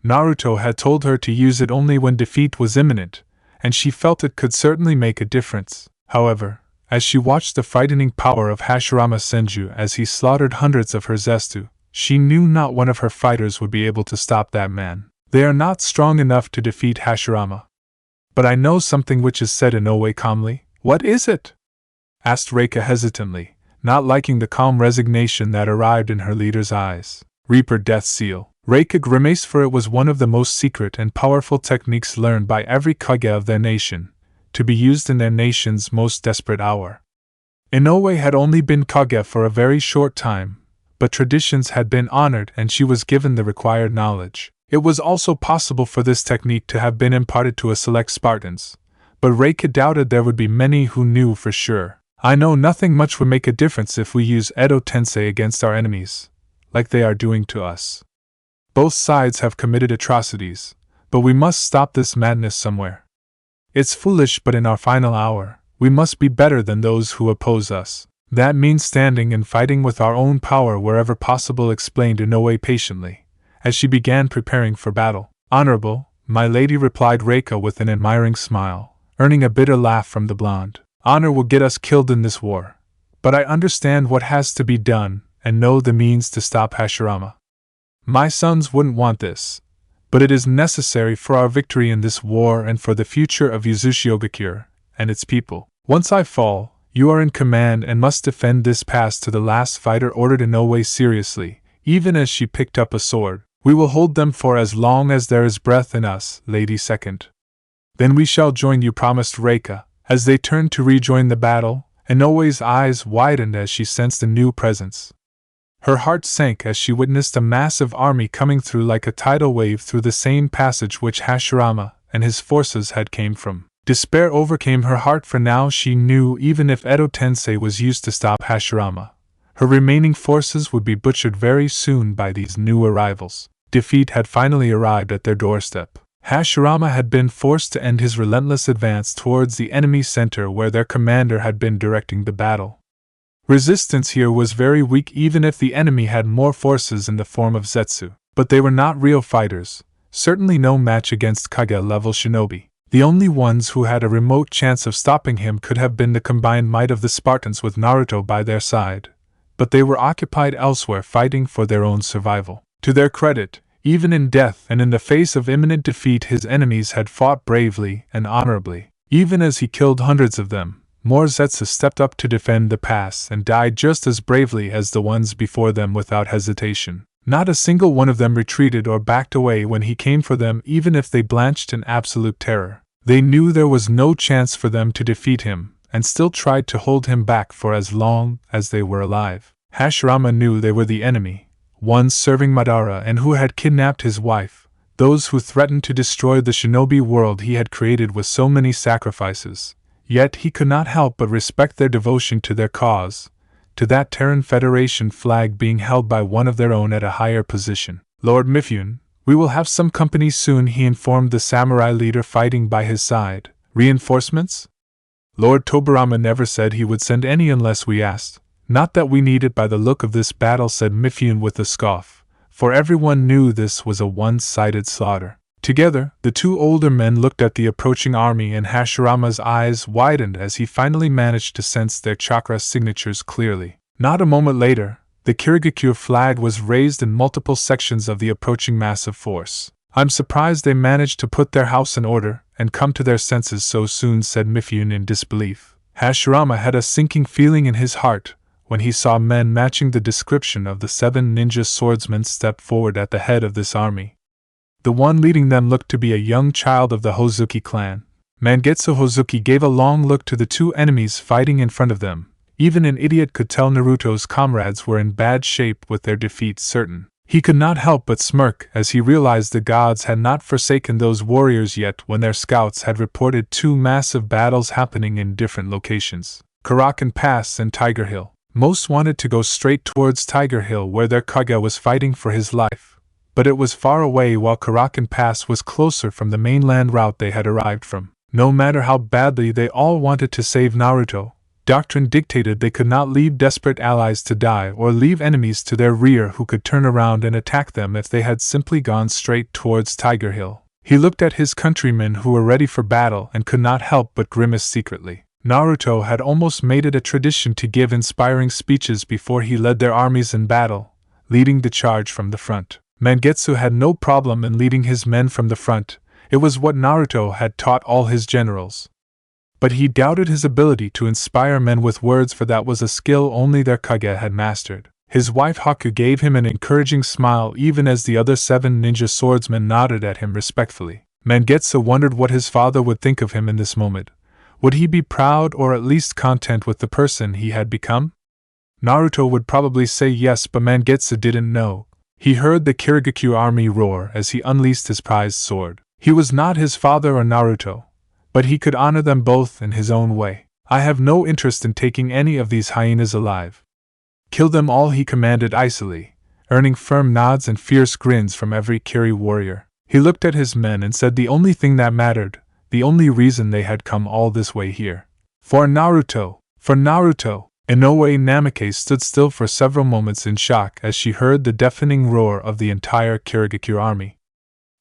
Naruto had told her to use it only when defeat was imminent, and she felt it could certainly make a difference. However, as she watched the frightening power of Hashirama Senju as he slaughtered hundreds of her Zetsu, she knew not one of her fighters would be able to stop that man. They are not strong enough to defeat Hashirama. But I know something which is, said Inoue calmly. What is it? Asked Reika hesitantly, not liking the calm resignation that arrived in her leader's eyes. Reaper Death Seal. Reika grimaced, for it was one of the most secret and powerful techniques learned by every Kage of their nation, to be used in their nation's most desperate hour. Inoue had only been Kage for a very short time, but traditions had been honored and she was given the required knowledge. It was also possible for this technique to have been imparted to a select Spartans, but Reika doubted there would be many who knew for sure. I know nothing much would make a difference if we use Edo Tensei against our enemies, like they are doing to us. Both sides have committed atrocities, but we must stop this madness somewhere. It's foolish, but in our final hour, we must be better than those who oppose us. That means standing and fighting with our own power wherever possible, explained Inoue patiently, as she began preparing for battle. Honorable, my lady, replied Reika with an admiring smile, earning a bitter laugh from the blonde. Honor will get us killed in this war, but I understand what has to be done and know the means to stop Hashirama. My sons wouldn't want this, but it is necessary for our victory in this war and for the future of Uzushiogakure and its people. Once I fall, you are in command and must defend this pass to the last fighter, ordered Inoue seriously, even as she picked up a sword. We will hold them for as long as there is breath in us, Lady Second. Then we shall join you, promised Reika. As they turned to rejoin the battle, Inoue's eyes widened as she sensed a new presence. Her heart sank as she witnessed a massive army coming through like a tidal wave through the same passage which Hashirama and his forces had came from. Despair overcame her heart, for now she knew even if Edo Tensei was used to stop Hashirama, her remaining forces would be butchered very soon by these new arrivals. Defeat had finally arrived at their doorstep. Hashirama had been forced to end his relentless advance towards the enemy center where their commander had been directing the battle. Resistance here was very weak, even if the enemy had more forces in the form of Zetsu, but they were not real fighters, certainly no match against Kage-level shinobi. The only ones who had a remote chance of stopping him could have been the combined might of the Spartans with Naruto by their side, but they were occupied elsewhere fighting for their own survival. To their credit, even in death and in the face of imminent defeat, his enemies had fought bravely and honorably. Even as he killed hundreds of them, more Zetsu stepped up to defend the pass and died just as bravely as the ones before them without hesitation. Not a single one of them retreated or backed away when he came for them, even if they blanched in absolute terror. They knew there was no chance for them to defeat him, and still tried to hold him back for as long as they were alive. Hashirama knew they were the enemy, ones serving Madara and who had kidnapped his wife, those who threatened to destroy the shinobi world he had created with so many sacrifices. Yet he could not help but respect their devotion to their cause, to that Terran Federation flag being held by one of their own at a higher position. Lord Mifune, we will have some company soon, he informed the samurai leader fighting by his side. Reinforcements? Lord Tobirama never said he would send any unless we asked. Not that we need it by the look of this battle, said Mifune with a scoff, for everyone knew this was a one-sided slaughter. Together, the two older men looked at the approaching army and Hashirama's eyes widened as he finally managed to sense their chakra signatures clearly. Not a moment later, the Kirigakure flag was raised in multiple sections of the approaching massive force. I'm surprised they managed to put their house in order and come to their senses so soon, said Mifune in disbelief. Hashirama had a sinking feeling in his heart when he saw men matching the description of the 7 ninja swordsmen step forward at the head of this army. The one leading them looked to be a young child of the Hozuki clan. Mangetsu Hozuki gave a long look to the two enemies fighting in front of them. Even an idiot could tell Naruto's comrades were in bad shape with their defeat certain. He could not help but smirk as he realized the gods had not forsaken those warriors yet when their scouts had reported 2 massive battles happening in different locations. Karakan Pass and Tiger Hill. Most wanted to go straight towards Tiger Hill where their Kage was fighting for his life, but it was far away while Karakan Pass was closer from the mainland route they had arrived from. No matter how badly they all wanted to save Naruto, doctrine dictated they could not leave desperate allies to die or leave enemies to their rear who could turn around and attack them if they had simply gone straight towards Tiger Hill. He looked at his countrymen who were ready for battle and could not help but grimace secretly. Naruto had almost made it a tradition to give inspiring speeches before he led their armies in battle, leading the charge from the front. Mangetsu had no problem in leading his men from the front. It was what Naruto had taught all his generals. But he doubted his ability to inspire men with words, for that was a skill only their Kage had mastered. His wife Haku gave him an encouraging smile even as the other 7 ninja swordsmen nodded at him respectfully. Mangetsu wondered what his father would think of him in this moment. Would he be proud or at least content with the person he had become? Naruto would probably say yes, but Mangetsu didn't know. He heard the Kirigakure army roar as he unleashed his prized sword. He was not his father or Naruto, but he could honor them both in his own way. I have no interest in taking any of these hyenas alive. Kill them all, he commanded icily, earning firm nods and fierce grins from every Kiri warrior. He looked at his men and said the only thing that mattered, the only reason they had come all this way here. For Naruto! For Naruto! Inoue Namikaze stood still for several moments in shock as she heard the deafening roar of the entire Kirigakure army.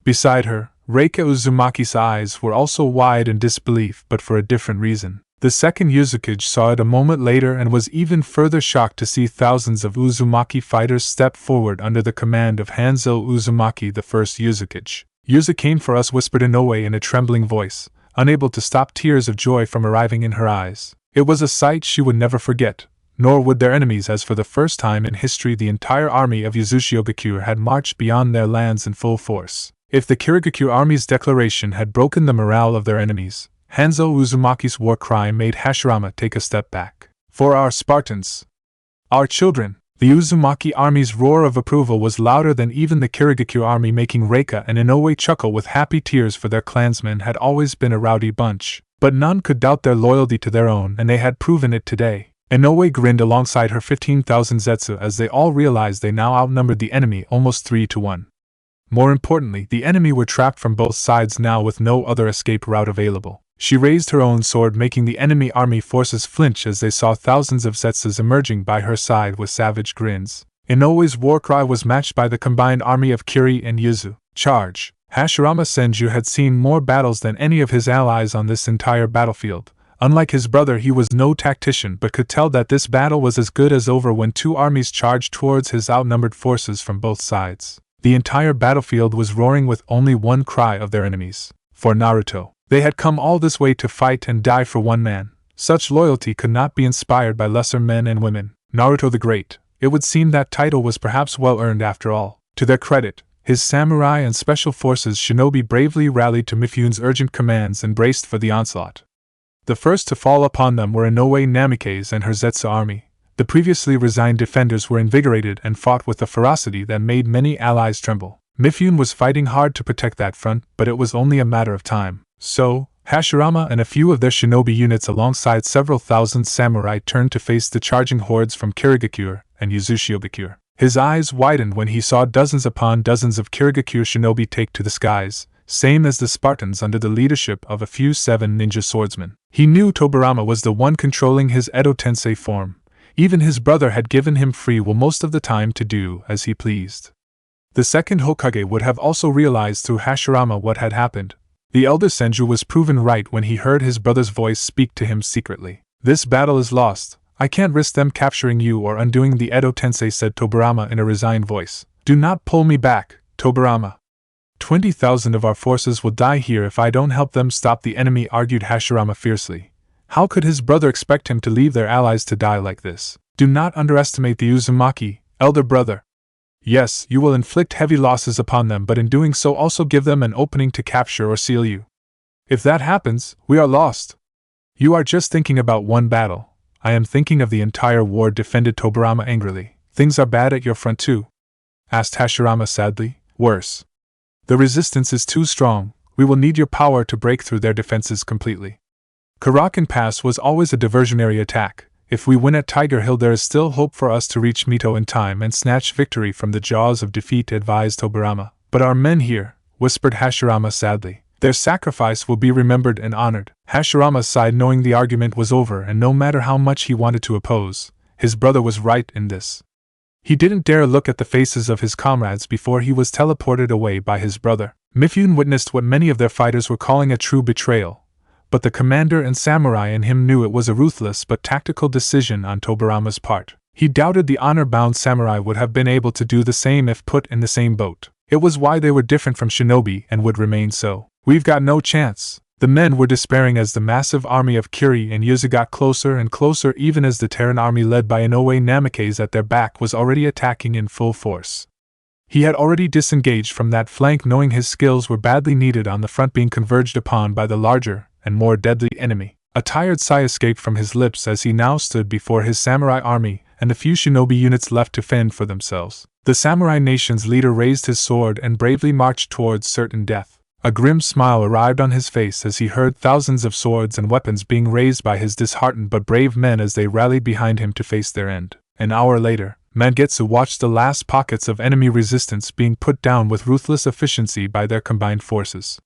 Beside her, Reika Uzumaki's eyes were also wide in disbelief, but for a different reason. The second Mizukage saw it a moment later and was even further shocked to see thousands of Uzumaki fighters step forward under the command of Hanzo Uzumaki, the first Mizukage. Yuzu came for us, whispered Inoue in a trembling voice, unable to stop tears of joy from arriving in her eyes. It was a sight she would never forget, nor would their enemies, as for the first time in history the entire army of Yuzushiogakure had marched beyond their lands in full force. If the Kirigakure army's declaration had broken the morale of their enemies, Hanzo Uzumaki's war cry made Hashirama take a step back. For our Spartans! Our children! The Uzumaki army's roar of approval was louder than even the Kirigakure army, making Reika and Inoue chuckle with happy tears, for their clansmen had always been a rowdy bunch, but none could doubt their loyalty to their own, and they had proven it today. Inoue grinned alongside her 15,000 Zetsu as they all realized they now outnumbered the enemy almost 3-1. More importantly, the enemy were trapped from both sides now with no other escape route available. She raised her own sword, making the enemy army forces flinch as they saw thousands of Zetsus emerging by her side with savage grins. Inoue's war cry was matched by the combined army of Kiri and Yuzu. Charge! Hashirama Senju had seen more battles than any of his allies on this entire battlefield. Unlike his brother, he was no tactician, but could tell that this battle was as good as over when 2 armies charged towards his outnumbered forces from both sides. The entire battlefield was roaring with only one cry of their enemies: for Naruto. They had come all this way to fight and die for one man. Such loyalty could not be inspired by lesser men and women. Naruto the Great. It would seem that title was perhaps well earned after all. To their credit, his samurai and special forces shinobi bravely rallied to Mifune's urgent commands and braced for the onslaught. The first to fall upon them were Inoue Namikaze and her Zetsu army. The previously resigned defenders were invigorated and fought with a ferocity that made many allies tremble. Mifune was fighting hard to protect that front, but it was only a matter of time. So, Hashirama and a few of their shinobi units alongside several thousand samurai turned to face the charging hordes from Kirigakure and Yuzushiogakure. His eyes widened when he saw dozens upon dozens of Kirigakure shinobi take to the skies, same as the Spartans under the leadership of a few 7 ninja swordsmen. He knew Tobirama was the one controlling his Edo Tensei form. Even his brother had given him free will most of the time to do as he pleased. The second Hokage would have also realized through Hashirama what had happened. The elder Senju was proven right when he heard his brother's voice speak to him secretly. "This battle is lost. I can't risk them capturing you or undoing the Edo Tensei," said Tobirama in a resigned voice. "Do not pull me back, Tobirama. 20,000 of our forces will die here if I don't help them stop the enemy," argued Hashirama fiercely. How could his brother expect him to leave their allies to die like this? "Do not underestimate the Uzumaki, elder brother. Yes, you will inflict heavy losses upon them, but in doing so also give them an opening to capture or seal you. If that happens, we are lost." "You are just thinking about one battle. I am thinking of the entire war," defended Tobirama angrily. "Things are bad at your front too?" asked Hashirama sadly. "Worse. The resistance is too strong. We will need your power to break through their defenses completely. Karakan Pass was always a diversionary attack. If we win at Tiger Hill, there is still hope for us to reach Mito in time and snatch victory from the jaws of defeat," advised Tobirama. "But our men here," whispered Hashirama sadly. "Their sacrifice will be remembered and honored." Hashirama sighed, knowing the argument was over, and no matter how much he wanted to oppose, his brother was right in this. He didn't dare look at the faces of his comrades before he was teleported away by his brother. Mifune witnessed what many of their fighters were calling a true betrayal. But the commander and samurai in him knew it was a ruthless but tactical decision on Tobirama's part. He doubted the honor-bound samurai would have been able to do the same if put in the same boat. It was why they were different from shinobi and would remain so. "We've got no chance." The men were despairing as the massive army of Kiri and Yuzu got closer and closer, even as the Terran army led by Inoue Namikaze at their back was already attacking in full force. He had already disengaged from that flank, knowing his skills were badly needed on the front being converged upon by the larger and more deadly enemy. A tired sigh escaped from his lips as he now stood before his samurai army and the few shinobi units left to fend for themselves. The samurai nation's leader raised his sword and bravely marched towards certain death. A grim smile arrived on his face as he heard thousands of swords and weapons being raised by his disheartened but brave men as they rallied behind him to face their end. An hour later, Mangetsu watched the last pockets of enemy resistance being put down with ruthless efficiency by their combined forces.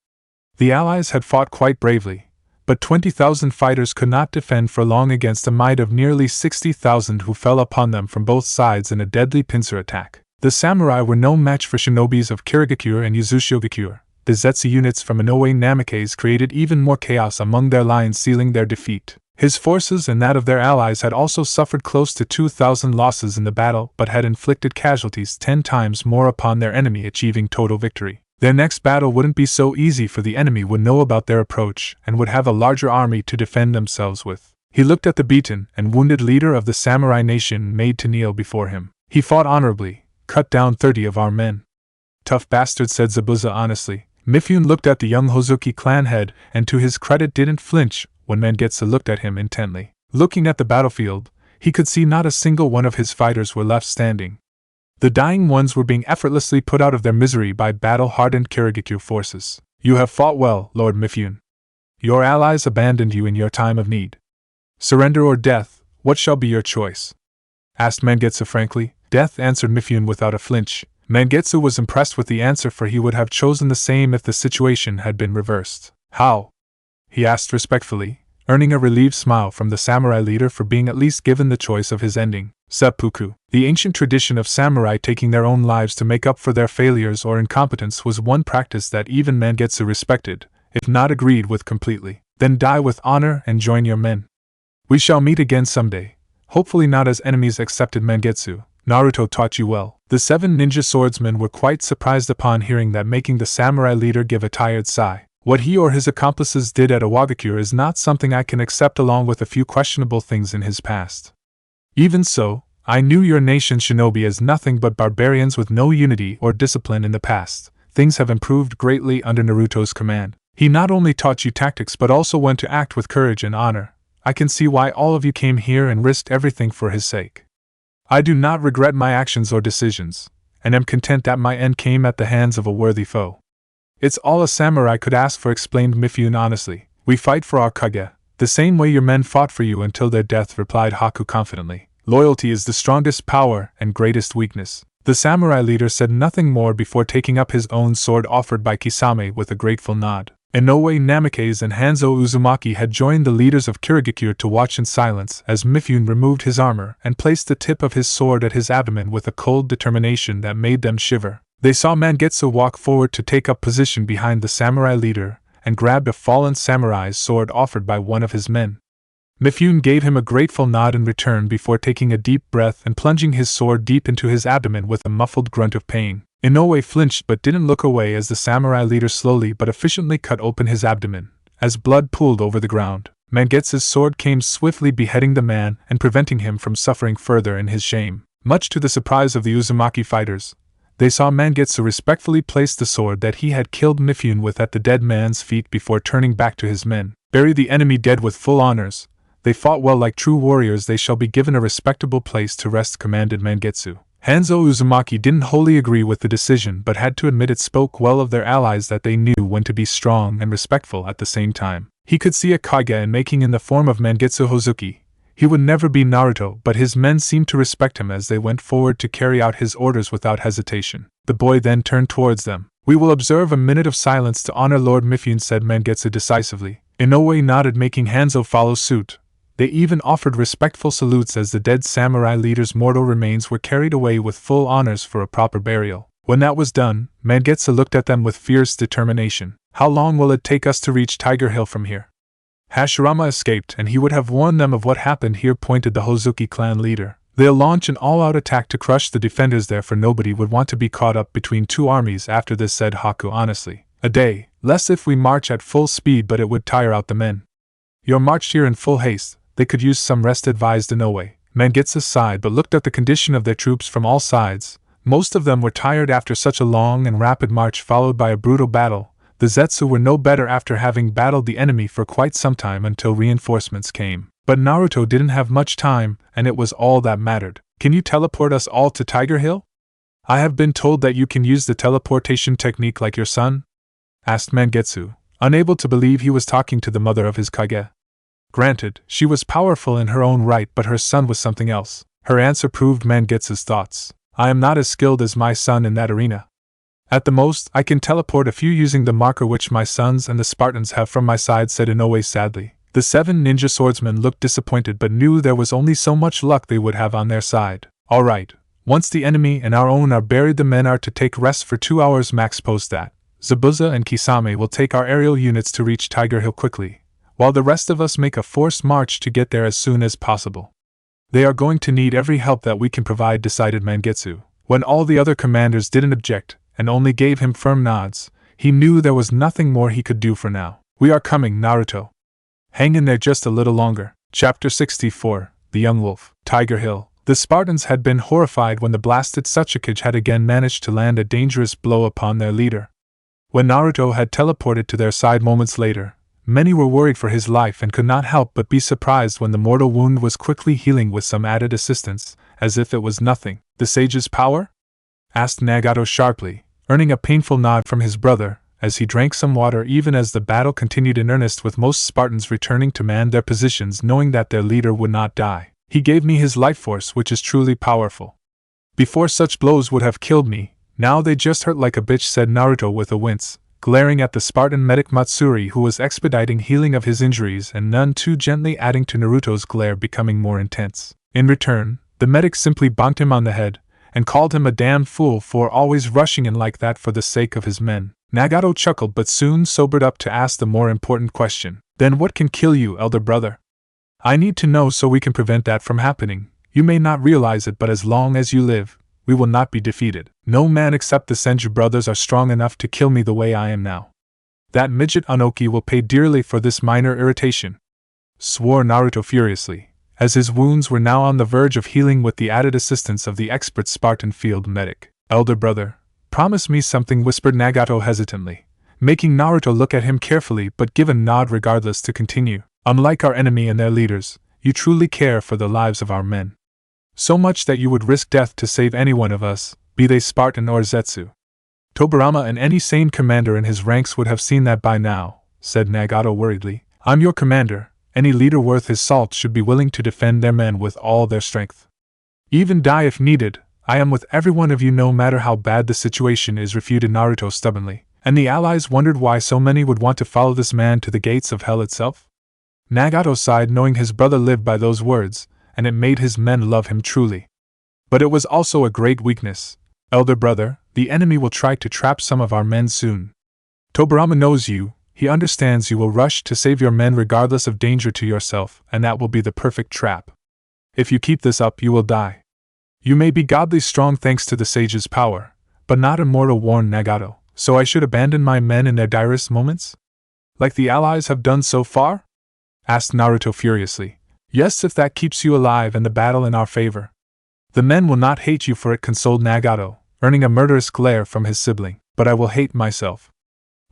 The allies had fought quite bravely, but 20,000 fighters could not defend for long against a might of nearly 60,000 who fell upon them from both sides in a deadly pincer attack. The samurai were no match for shinobis of Kirigakure and Yuzushiogakure. The Zetsu units from Inoue Namikaze created even more chaos among their lines, sealing their defeat. His forces and that of their allies had also suffered close to 2,000 losses in the battle, but had inflicted casualties 10 times more upon their enemy, achieving total victory. Their next battle wouldn't be so easy, for the enemy would know about their approach and would have a larger army to defend themselves with. He looked at the beaten and wounded leader of the samurai nation made to kneel before him. "He fought honorably, cut down 30 of our men." "Tough bastard," said Zabuza honestly. Mifune looked at the young Hozuki clan head and to his credit didn't flinch when Mangetsu looked at him intently. Looking at the battlefield, he could see not a single one of his fighters were left standing. The dying ones were being effortlessly put out of their misery by battle-hardened Kirigakure forces. "You have fought well, Lord Mifune. Your allies abandoned you in your time of need. Surrender or death, what shall be your choice?" asked Mangetsu frankly. "Death," answered Mifune without a flinch. Mangetsu was impressed with the answer, for he would have chosen the same if the situation had been reversed. "How?" he asked respectfully, earning a relieved smile from the samurai leader for being at least given the choice of his ending. Seppuku. The ancient tradition of samurai taking their own lives to make up for their failures or incompetence was one practice that even Mangetsu respected, if not agreed with completely. "Then die with honor and join your men. We shall meet again someday, hopefully not as enemies," accepted Mangetsu. "Naruto taught you well." The 7 ninja swordsmen were quite surprised upon hearing that, making the samurai leader give a tired sigh. "What he or his accomplices did at Iwagakure is not something I can accept, along with a few questionable things in his past. Even so, I knew your nation's shinobi as nothing but barbarians with no unity or discipline in the past. Things have improved greatly under Naruto's command. He not only taught you tactics but also when to act with courage and honor. I can see why all of you came here and risked everything for his sake. I do not regret my actions or decisions, and am content that my end came at the hands of a worthy foe. It's all a samurai could ask for, explained Mifune honestly. We fight for our Kage, the same way your men fought for you until their death, replied Haku confidently. Loyalty is the strongest power and greatest weakness. The samurai leader said nothing more before taking up his own sword offered by Kisame with a grateful nod. Inoue Namikaze and Hanzo Uzumaki had joined the leaders of Kirigakure to watch in silence as Mifune removed his armor and placed the tip of his sword at his abdomen with a cold determination that made them shiver. They saw Mangetsu walk forward to take up position behind the samurai leader and grabbed a fallen samurai's sword offered by one of his men. Mifune gave him a grateful nod in return before taking a deep breath and plunging his sword deep into his abdomen with a muffled grunt of pain. Inoue flinched but didn't look away as the samurai leader slowly but efficiently cut open his abdomen. As blood pooled over the ground, Mangetsu's sword came swiftly beheading the man and preventing him from suffering further in his shame. Much to the surprise of the Uzumaki fighters, they saw Mangetsu respectfully place the sword that he had killed Mifune with at the dead man's feet before turning back to his men. Bury the enemy dead with full honors. They fought well like true warriors. They shall be given a respectable place to rest, commanded Mangetsu. Hanzo Uzumaki didn't wholly agree with the decision but had to admit it spoke well of their allies that they knew when to be strong and respectful at the same time. He could see a Kage in making in the form of Mangetsu Hozuki. He would never be Naruto, but his men seemed to respect him as they went forward to carry out his orders without hesitation. The boy then turned towards them. We will observe a minute of silence to honor Lord Mifune, said Mangetsu decisively. Inoue nodded, making Hanzo follow suit. They even offered respectful salutes as the dead samurai leader's mortal remains were carried away with full honors for a proper burial. When that was done, Mangetsu looked at them with fierce determination. How long will it take us to reach Tiger Hill from here? Hashirama escaped and he would have warned them of what happened here, pointed the Hozuki clan leader. They'll launch an all-out attack to crush the defenders there, for nobody would want to be caught up between two armies after this, said Haku honestly. A day, less if we march at full speed, but it would tire out the men. You're marched here in full haste. They could use some rest, advised Inoue. Mangetsu sighed but looked at the condition of their troops from all sides. Most of them were tired after such a long and rapid march followed by a brutal battle. The Zetsu were no better after having battled the enemy for quite some time until reinforcements came. But Naruto didn't have much time, and it was all that mattered. Can you teleport us all to Tiger Hill? I have been told that you can use the teleportation technique like your son? Asked Mangetsu, unable to believe he was talking to the mother of his Kage. Granted, she was powerful in her own right, but her son was something else. Her answer proved Mangetsu's thoughts. I am not as skilled as my son in that arena. At the most, I can teleport a few using the marker which my sons and the Spartans have from my side, said Inoue sadly. The 7 ninja swordsmen looked disappointed but knew there was only so much luck they would have on their side. All right. Once the enemy and our own are buried, the men are to take rest for 2 hours max. Post that, Zabuza and Kisame will take our aerial units to reach Tiger Hill quickly, while the rest of us make a forced march to get there as soon as possible. They are going to need every help that we can provide, decided Mangetsu. When all the other commanders didn't object, and only gave him firm nods, he knew there was nothing more he could do for now. We are coming, Naruto. Hang in there just a little longer. Chapter 64, The Young Wolf. Tiger Hill. The Spartans had been horrified when the blasted Mizukage had again managed to land a dangerous blow upon their leader. When Naruto had teleported to their side moments later, many were worried for his life and could not help but be surprised when the mortal wound was quickly healing with some added assistance, as if it was nothing. The sage's power? Asked Nagato sharply, earning a painful nod from his brother, as he drank some water even as the battle continued in earnest, with most Spartans returning to man their positions knowing that their leader would not die. He gave me his life force, which is truly powerful. Before, such blows would have killed me, now they just hurt like a bitch, said Naruto with a wince, glaring at the Spartan medic Matsuri, who was expediting healing of his injuries and none too gently, adding to Naruto's glare becoming more intense. In return, the medic simply bonked him on the head, and called him a damn fool for always rushing in like that for the sake of his men. Nagato chuckled but soon sobered up to ask the more important question. Then what can kill you, elder brother? I need to know so we can prevent that from happening. You may not realize it, but as long as you live, we will not be defeated. No man except the Senju brothers are strong enough to kill me the way I am now. That midget Anoki will pay dearly for this minor irritation, swore Naruto furiously, as his wounds were now on the verge of healing with the added assistance of the expert Spartan field medic. Elder brother, promise me something, whispered Nagato hesitantly, making Naruto look at him carefully but give a nod regardless to continue. Unlike our enemy and their leaders, you truly care for the lives of our men. So much that you would risk death to save any one of us, be they Spartan or Zetsu. Tobirama and any sane commander in his ranks would have seen that by now, said Nagato worriedly. I'm your commander. Any leader worth his salt should be willing to defend their men with all their strength. Even die if needed. I am with every one of you no matter how bad the situation is, refuted Naruto stubbornly, and the allies wondered why so many would want to follow this man to the gates of hell itself. Nagato sighed knowing his brother lived by those words, and it made his men love him truly. But it was also a great weakness. Elder brother, the enemy will try to trap some of our men soon. Tobirama knows you, he understands you will rush to save your men regardless of danger to yourself, and that will be the perfect trap. If you keep this up, you will die. You may be godly strong thanks to the sage's power, but not immortal, warned Nagato, so I should abandon my men in their direst moments? Like the allies have done so far? Asked Naruto furiously. Yes, if that keeps you alive and the battle in our favor. The men will not hate you for it, consoled Nagato, earning a murderous glare from his sibling, but I will hate myself.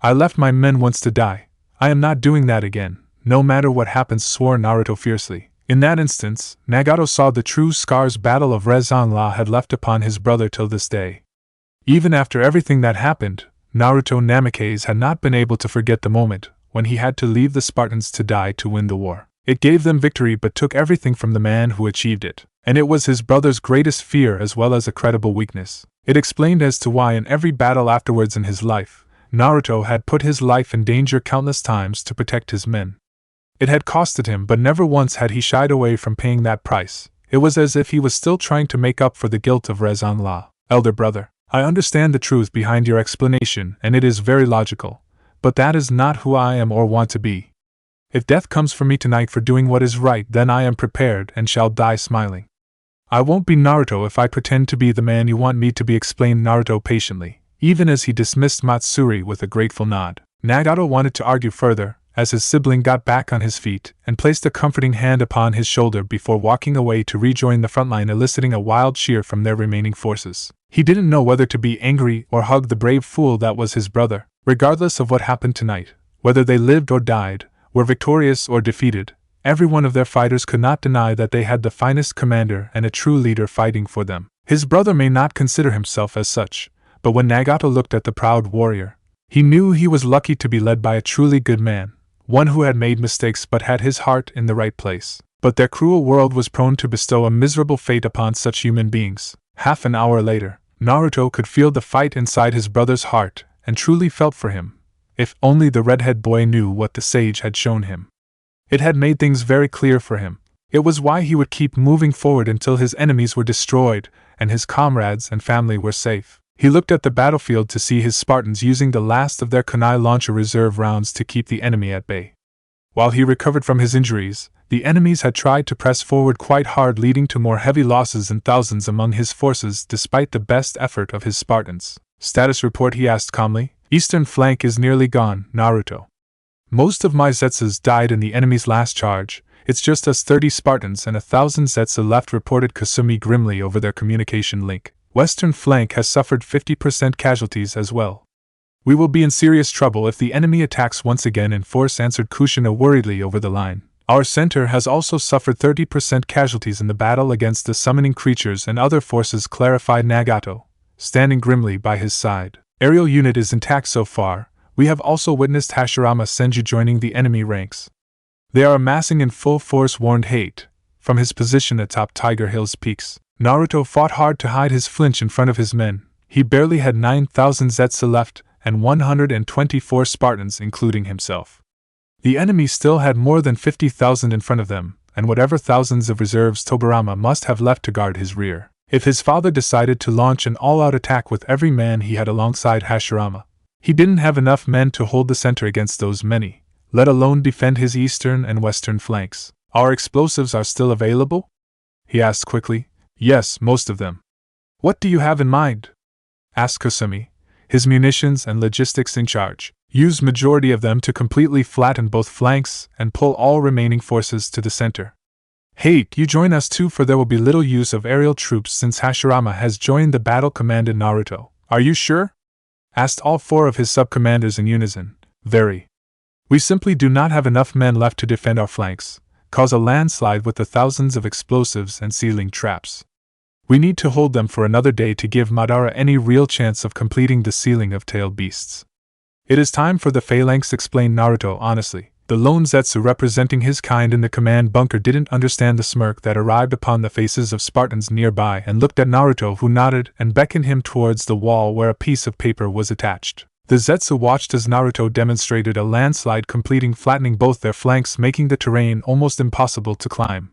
I left my men once to die. I am not doing that again, no matter what happens, swore Naruto fiercely. In that instance, Nagato saw the true scars battle of Rasengan had left upon his brother till this day. Even after everything that happened, Naruto Namikaze had not been able to forget the moment when he had to leave the Spartans to die to win the war. It gave them victory but took everything from the man who achieved it, and it was his brother's greatest fear as well as a credible weakness. It explained as to why in every battle afterwards in his life, Naruto had put his life in danger countless times to protect his men. It had costed him, but never once had he shied away from paying that price. It was as if he was still trying to make up for the guilt of Rasengan. Elder brother, I understand the truth behind your explanation and it is very logical, but that is not who I am or want to be. If death comes for me tonight for doing what is right, then I am prepared and shall die smiling. I won't be Naruto if I pretend to be the man you want me to be, explained Naruto patiently, even as he dismissed Matsuri with a grateful nod. Nagato wanted to argue further, as his sibling got back on his feet and placed a comforting hand upon his shoulder before walking away to rejoin the front line, eliciting a wild cheer from their remaining forces. He didn't know whether to be angry or hug the brave fool that was his brother. Regardless of what happened tonight, whether they lived or died, were victorious or defeated, every one of their fighters could not deny that they had the finest commander and a true leader fighting for them. His brother may not consider himself as such, but when Nagato looked at the proud warrior, he knew he was lucky to be led by a truly good man, one who had made mistakes but had his heart in the right place. But their cruel world was prone to bestow a miserable fate upon such human beings. Half an hour later, Naruto could feel the fight inside his brother's heart, and truly felt for him. If only the redhead boy knew what the sage had shown him. It had made things very clear for him. It was why he would keep moving forward until his enemies were destroyed, and his comrades and family were safe. He looked at the battlefield to see his Spartans using the last of their kunai launcher reserve rounds to keep the enemy at bay. While he recovered from his injuries, the enemies had tried to press forward quite hard, leading to more heavy losses and thousands among his forces despite the best effort of his Spartans. Status report, he asked calmly. Eastern flank is nearly gone, Naruto. Most of my Zetsus died in the enemy's last charge. It's just us 30 Spartans and 1,000 Zetsu left, reported Kasumi grimly over their communication link. Western flank has suffered 50% casualties as well. We will be in serious trouble if the enemy attacks once again in force, answered Kushina worriedly over the line. Our center has also suffered 30% casualties in the battle against the summoning creatures and other forces, clarified Nagato, standing grimly by his side. Aerial unit is intact so far. We have also witnessed Hashirama Senju joining the enemy ranks. They are amassing in full force, warned Hate, from his position atop Tiger Hill's peaks. Naruto fought hard to hide his flinch in front of his men. He barely had 9,000 Zetsu left, and 124 Spartans including himself. The enemy still had more than 50,000 in front of them, and whatever thousands of reserves Tobirama must have left to guard his rear. If his father decided to launch an all-out attack with every man he had alongside Hashirama, he didn't have enough men to hold the center against those many, let alone defend his eastern and western flanks. Our explosives are still available? He asked quickly. Yes, most of them. What do you have in mind? Asked Kasumi, his munitions and logistics in charge. Use majority of them to completely flatten both flanks and pull all remaining forces to the center. Hate, you join us too, for there will be little use of aerial troops since Hashirama has joined the battle, commanded Naruto. Are you sure? Asked all four of his sub-commanders in unison. Very. We simply do not have enough men left to defend our flanks, cause a landslide with the thousands of explosives and sealing traps. We need to hold them for another day to give Madara any real chance of completing the sealing of tailed beasts. It is time for the phalanx, explained Naruto honestly. The lone Zetsu representing his kind in the command bunker didn't understand the smirk that arrived upon the faces of Spartans nearby and looked at Naruto, who nodded and beckoned him towards the wall where a piece of paper was attached. The Zetsu watched as Naruto demonstrated a landslide flattening both their flanks, making the terrain almost impossible to climb.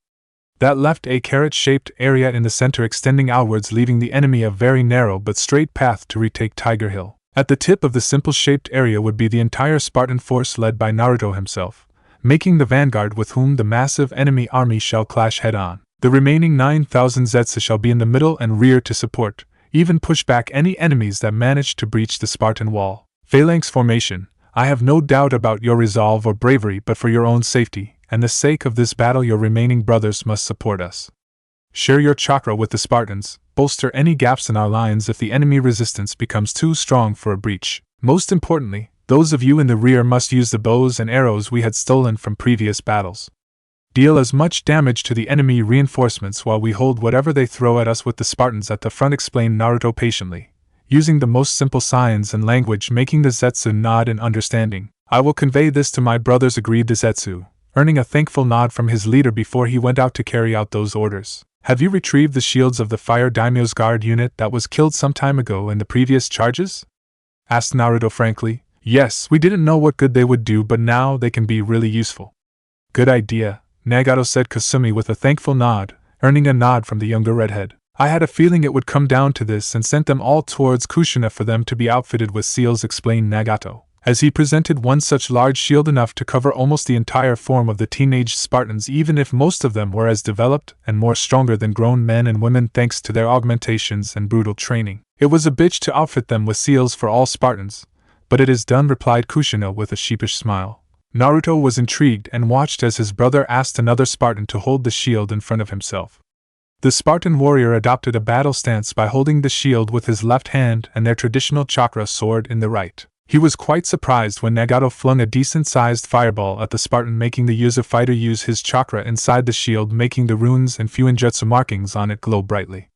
That left a carrot-shaped area in the center extending outwards, leaving the enemy a very narrow but straight path to retake Tiger Hill. At the tip of the simple-shaped area would be the entire Spartan force led by Naruto himself, making the vanguard with whom the massive enemy army shall clash head-on. The remaining 9,000 Zetsu shall be in the middle and rear to support, even push back any enemies that manage to breach the Spartan wall. Phalanx formation, I have no doubt about your resolve or bravery, but for your own safety, and the sake of this battle, your remaining brothers must support us. Share your chakra with the Spartans, bolster any gaps in our lines if the enemy resistance becomes too strong for a breach. Most importantly, those of you in the rear must use the bows and arrows we had stolen from previous battles. Deal as much damage to the enemy reinforcements while we hold whatever they throw at us with the Spartans at the front, explained Naruto patiently, using the most simple signs and language, making the Zetsu nod in understanding. I will convey this to my brothers, agreed the Zetsu, earning a thankful nod from his leader before he went out to carry out those orders. Have you retrieved the shields of the Fire Daimyo's guard unit that was killed some time ago in the previous charges? Asked Naruto frankly. Yes, we didn't know what good they would do, but now they can be really useful. Good idea, Nagato said Kasumi with a thankful nod, earning a nod from the younger redhead. I had a feeling it would come down to this and sent them all towards Kushina for them to be outfitted with seals, explained Nagato, as he presented one such large shield, enough to cover almost the entire form of the teenage Spartans, even if most of them were as developed and more stronger than grown men and women thanks to their augmentations and brutal training. It was a bitch to outfit them with seals for all Spartans, but it is done, replied Kushina with a sheepish smile. Naruto was intrigued and watched as his brother asked another Spartan to hold the shield in front of himself. The Spartan warrior adopted a battle stance by holding the shield with his left hand and their traditional chakra sword in the right. He was quite surprised when Nagato flung a decent-sized fireball at the Spartan, making the user fighter use his chakra inside the shield, making the runes and fuinjutsu markings on it glow brightly.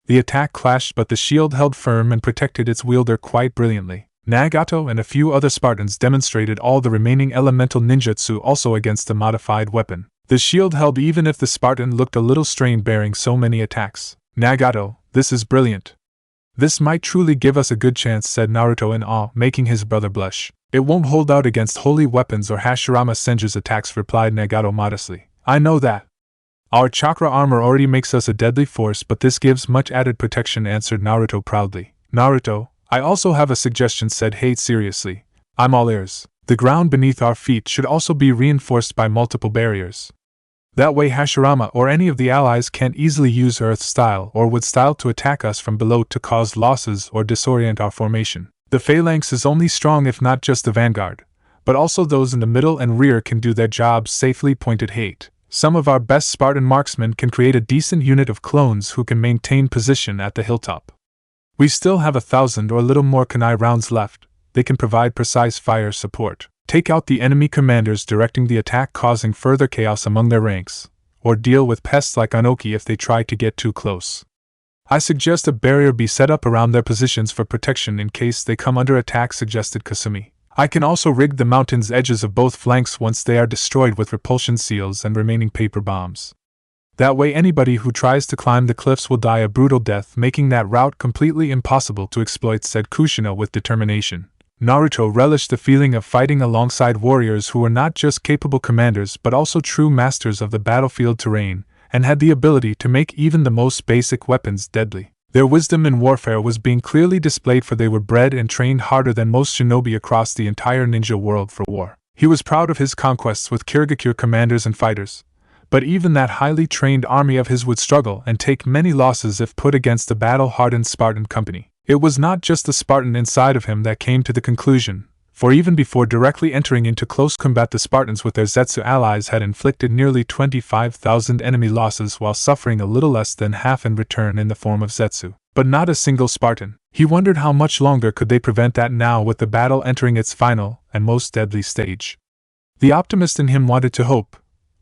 The attack clashed, but the shield held firm and protected its wielder quite brilliantly. Nagato and a few other Spartans demonstrated all the remaining elemental ninjutsu also against the modified weapon. The shield held even if the Spartan looked a little strained bearing so many attacks. Nagato, this is brilliant. This might truly give us a good chance, said Naruto in awe, making his brother blush. It won't hold out against holy weapons or Hashirama Senju's attacks, replied Nagato modestly. I know that. Our chakra armor already makes us a deadly force, but this gives much added protection, answered Naruto proudly. Naruto, I also have a suggestion, said Hate seriously. I'm all ears. The ground beneath our feet should also be reinforced by multiple barriers. That way Hashirama or any of the allies can't easily use Earth style or wood style to attack us from below to cause losses or disorient our formation. The phalanx is only strong if not just the vanguard, but also those in the middle and rear can do their jobs safely, pointed Hate. Some of our best Spartan marksmen can create a decent unit of clones who can maintain position at the hilltop. We still have 1,000 or a little more kunai rounds left. They can provide precise fire support. Take out the enemy commanders directing the attack, causing further chaos among their ranks, or deal with pests like Anoki if they try to get too close. I suggest a barrier be set up around their positions for protection in case they come under attack, suggested Kasumi. I can also rig the mountain's edges of both flanks once they are destroyed with repulsion seals and remaining paper bombs. That way anybody who tries to climb the cliffs will die a brutal death, making that route completely impossible to exploit, said Kushina with determination. Naruto relished the feeling of fighting alongside warriors who were not just capable commanders but also true masters of the battlefield terrain, and had the ability to make even the most basic weapons deadly. Their wisdom in warfare was being clearly displayed, for they were bred and trained harder than most shinobi across the entire ninja world for war. He was proud of his conquests with Kirigakure commanders and fighters, but even that highly trained army of his would struggle and take many losses if put against a battle-hardened Spartan company. It was not just the Spartan inside of him that came to the conclusion, for even before directly entering into close combat, the Spartans with their Zetsu allies had inflicted nearly 25,000 enemy losses while suffering a little less than half in return in the form of Zetsu. But not a single Spartan. He wondered how much longer could they prevent that now with the battle entering its final and most deadly stage. The optimist in him wanted to hope,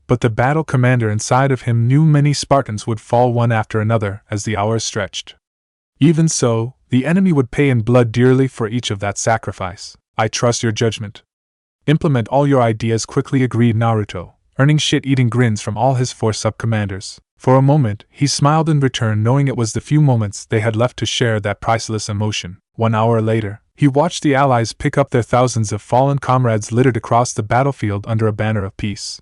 but the battle commander inside of him knew many Spartans would fall one after another as the hours stretched. Even so, the enemy would pay in blood dearly for each of that sacrifice. I trust your judgment. Implement all your ideas quickly, agreed Naruto, earning shit-eating grins from all his 4 sub-commanders. For a moment, he smiled in return, knowing it was the few moments they had left to share that priceless emotion. 1 hour later, he watched the allies pick up their thousands of fallen comrades littered across the battlefield under a banner of peace.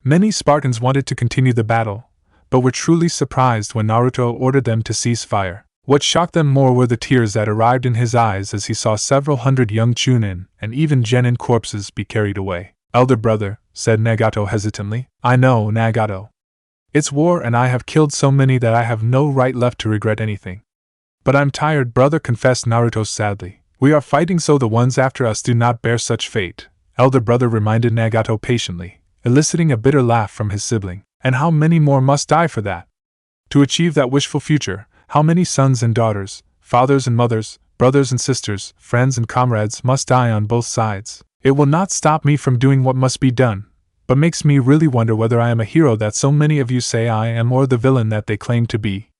Many Spartans wanted to continue the battle, but were truly surprised when Naruto ordered them to cease fire. What shocked them more were the tears that arrived in his eyes as he saw several hundred young Chunin and even genin corpses be carried away. Elder brother, said Nagato hesitantly. I know, Nagato. It's war and I have killed so many that I have no right left to regret anything. But I'm tired, brother, confessed Naruto sadly. We are fighting so the ones after us do not bear such fate, elder brother reminded Nagato patiently, eliciting a bitter laugh from his sibling. And how many more must die for that? To achieve that wishful future, how many sons and daughters, fathers and mothers, brothers and sisters, friends and comrades must die on both sides? It will not stop me from doing what must be done, but makes me really wonder whether I am a hero that so many of you say I am or the villain that they claim to be,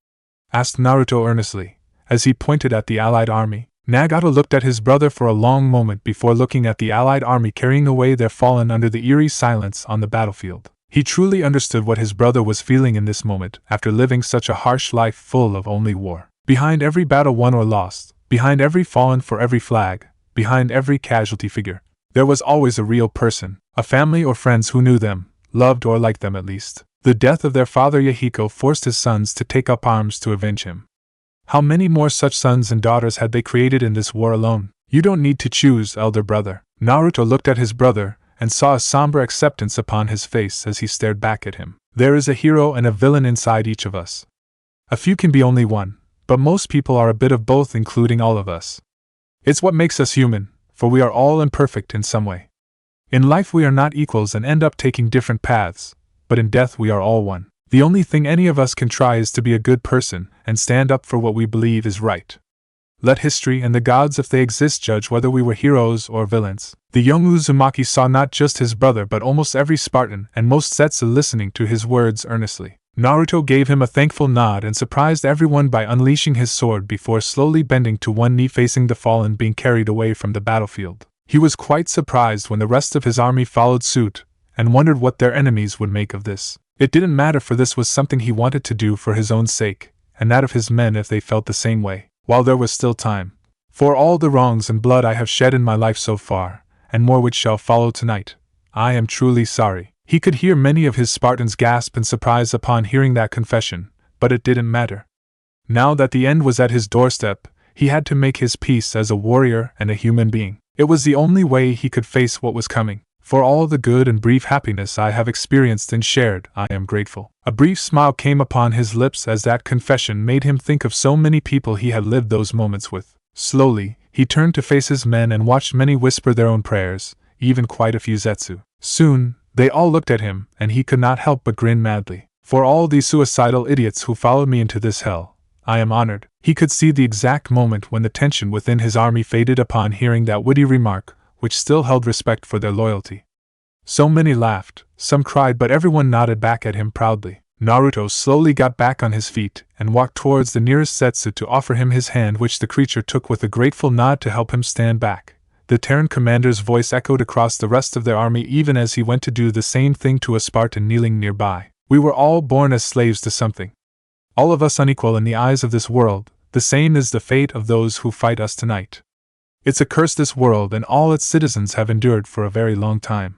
asked Naruto earnestly, as he pointed at the allied army. Nagato looked at his brother for a long moment before looking at the allied army carrying away their fallen under the eerie silence on the battlefield. He truly understood what his brother was feeling in this moment after living such a harsh life full of only war. Behind every battle won or lost, behind every fallen for every flag, behind every casualty figure, there was always a real person, a family or friends who knew them, loved or liked them at least. The death of their father Yahiko forced his sons to take up arms to avenge him. How many more such sons and daughters had they created in this war alone? You don't need to choose, elder brother. Naruto looked at his brother and saw a somber acceptance upon his face as he stared back at him. There is a hero and a villain inside each of us. A few can be only one, but most people are a bit of both, including all of us. It's what makes us human, for we are all imperfect in some way. In life we are not equals and end up taking different paths, but in death we are all one. The only thing any of us can try is to be a good person and stand up for what we believe is right. Let history and the gods, if they exist, judge whether we were heroes or villains. The young Uzumaki saw not just his brother but almost every Spartan and most Zetsu listening to his words earnestly. Naruto gave him a thankful nod and surprised everyone by unleashing his sword before slowly bending to one knee facing the fallen being carried away from the battlefield. He was quite surprised when the rest of his army followed suit, and wondered what their enemies would make of this. It didn't matter, for this was something he wanted to do for his own sake, and that of his men if they felt the same way. While there was still time. For all the wrongs and blood I have shed in my life so far, and more which shall follow tonight, I am truly sorry. He could hear many of his Spartans gasp in surprise upon hearing that confession, but it didn't matter. Now that the end was at his doorstep, he had to make his peace as a warrior and a human being. It was the only way he could face what was coming. For all the good and brief happiness I have experienced and shared, I am grateful. A brief smile came upon his lips as that confession made him think of so many people he had lived those moments with. Slowly, he turned to face his men and watched many whisper their own prayers, even quite a few Zetsu. Soon, they all looked at him, and he could not help but grin madly. For all these suicidal idiots who followed me into this hell, I am honored. He could see the exact moment when the tension within his army faded upon hearing that witty remark, which still held respect for their loyalty. So many laughed, some cried, but everyone nodded back at him proudly. Naruto slowly got back on his feet and walked towards the nearest Zetsu to offer him his hand, which the creature took with a grateful nod to help him stand back. The Terran commander's voice echoed across the rest of their army even as he went to do the same thing to a Spartan kneeling nearby. We were all born as slaves to something. All of us unequal in the eyes of this world, the same is the fate of those who fight us tonight. It's a curse this world and all its citizens have endured for a very long time.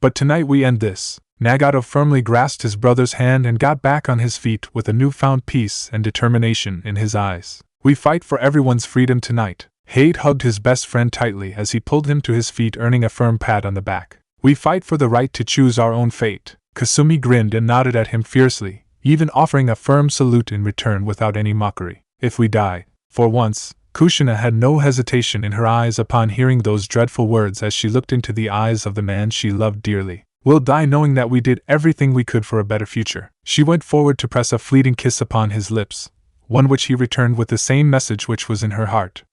But tonight we end this. Nagato firmly grasped his brother's hand and got back on his feet with a newfound peace and determination in his eyes. We fight for everyone's freedom tonight. Hade hugged his best friend tightly as he pulled him to his feet, earning a firm pat on the back. We fight for the right to choose our own fate. Kasumi grinned and nodded at him fiercely, even offering a firm salute in return without any mockery. If we die, for once, Kushina had no hesitation in her eyes upon hearing those dreadful words as she looked into the eyes of the man she loved dearly. We'll die knowing that we did everything we could for a better future. She went forward to press a fleeting kiss upon his lips, one which he returned with the same message which was in her heart.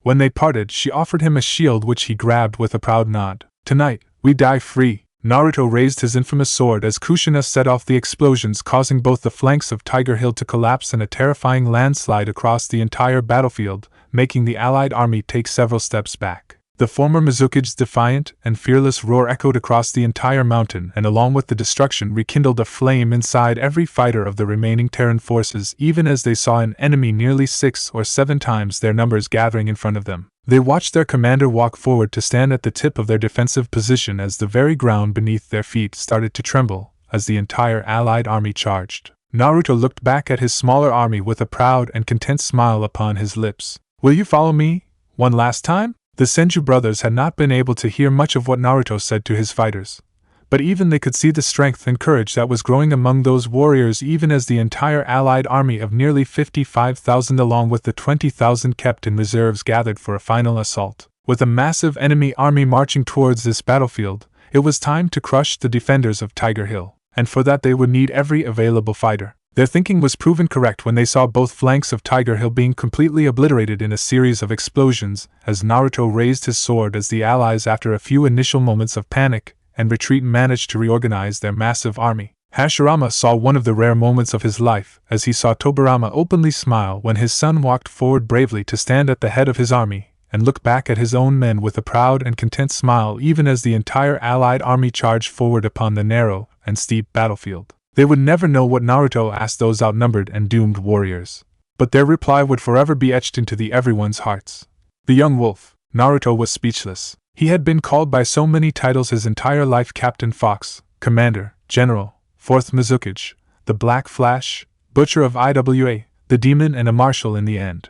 When they parted, she offered him a shield which he grabbed with a proud nod. Tonight, we die free. Naruto raised his infamous sword as Kushina set off the explosions, causing both the flanks of Tiger Hill to collapse and a terrifying landslide across the entire battlefield, making the allied army take several steps back. The former Mizukage's defiant and fearless roar echoed across the entire mountain, and along with the destruction rekindled a flame inside every fighter of the remaining Terran forces, even as they saw an enemy nearly 6 or 7 times their numbers gathering in front of them. They watched their commander walk forward to stand at the tip of their defensive position as the very ground beneath their feet started to tremble as the entire allied army charged. Naruto looked back at his smaller army with a proud and content smile upon his lips. "Will you follow me one last time?" The Senju brothers had not been able to hear much of what Naruto said to his fighters, but even they could see the strength and courage that was growing among those warriors, even as the entire allied army of nearly 55,000 along with the 20,000 kept in reserves gathered for a final assault. With a massive enemy army marching towards this battlefield, it was time to crush the defenders of Tiger Hill, and for that they would need every available fighter. Their thinking was proven correct when they saw both flanks of Tiger Hill being completely obliterated in a series of explosions as Naruto raised his sword as the allies, after a few initial moments of panic and retreat, managed to reorganize their massive army. Hashirama saw one of the rare moments of his life as he saw Tobirama openly smile when his son walked forward bravely to stand at the head of his army and look back at his own men with a proud and content smile, even as the entire allied army charged forward upon the narrow and steep battlefield. They would never know what Naruto asked those outnumbered and doomed warriors, but their reply would forever be etched into everyone's hearts. The young wolf. Naruto was speechless. He had been called by so many titles his entire life: Captain Fox, Commander, General, Fourth Mizukage, the Black Flash, Butcher of IWA, the Demon, and a Marshal in the end.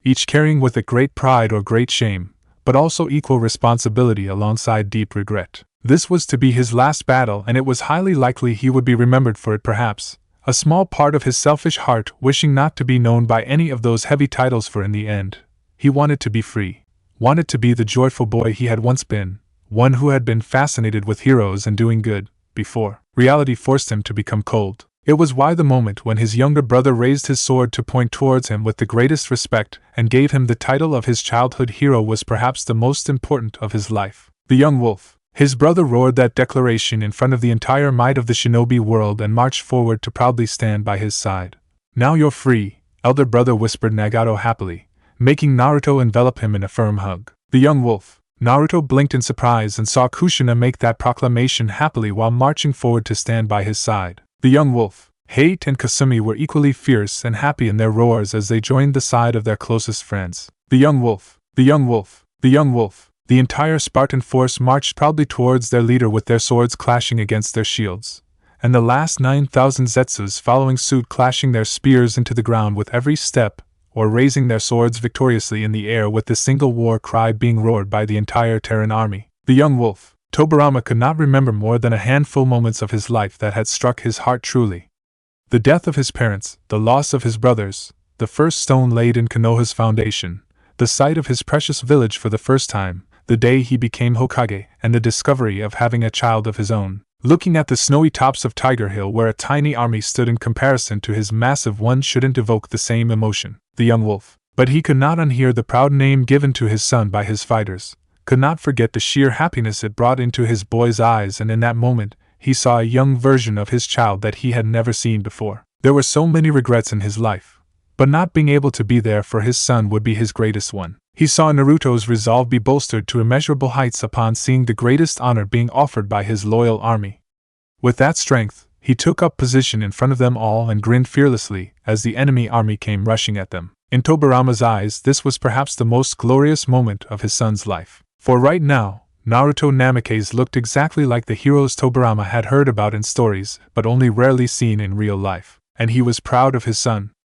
Each carrying with it great pride or great shame, but also equal responsibility alongside deep regret. This was to be his last battle, and it was highly likely he would be remembered for it. Perhaps a small part of his selfish heart wishing not to be known by any of those heavy titles, for in the end, he wanted to be free, wanted to be the joyful boy he had once been, one who had been fascinated with heroes and doing good, before reality forced him to become cold. It was why the moment when his younger brother raised his sword to point towards him with the greatest respect and gave him the title of his childhood hero was perhaps the most important of his life. The young wolf. His brother roared that declaration in front of the entire might of the shinobi world and marched forward to proudly stand by his side. "Now you're free," elder brother whispered Nagato happily, making Naruto envelop him in a firm hug. The young wolf. Naruto blinked in surprise and saw Kushina make that proclamation happily while marching forward to stand by his side. The young wolf. Hate and Kasumi were equally fierce and happy in their roars as they joined the side of their closest friends. The young wolf. The young wolf. The young wolf. The entire Spartan force marched proudly towards their leader with their swords clashing against their shields, and the last 9,000 Zetsus following suit, clashing their spears into the ground with every step, or raising their swords victoriously in the air with the single war cry being roared by the entire Terran army. The young wolf. Tobirama could not remember more than a handful moments of his life that had struck his heart truly. The death of his parents, the loss of his brothers, the first stone laid in Konoha's foundation, the sight of his precious village for the first time, the day he became Hokage, and the discovery of having a child of his own. Looking at the snowy tops of Tiger Hill where a tiny army stood in comparison to his massive one shouldn't evoke the same emotion. The young wolf. But he could not unhear the proud name given to his son by his fighters, could not forget the sheer happiness it brought into his boy's eyes, and in that moment, he saw a young version of his child that he had never seen before. There were so many regrets in his life, but not being able to be there for his son would be his greatest one. He saw Naruto's resolve be bolstered to immeasurable heights upon seeing the greatest honor being offered by his loyal army. With that strength, he took up position in front of them all and grinned fearlessly as the enemy army came rushing at them. In Tobirama's eyes, this was perhaps the most glorious moment of his son's life. For right now, Naruto Namikaze looked exactly like the heroes Tobirama had heard about in stories, but only rarely seen in real life, and he was proud of his son.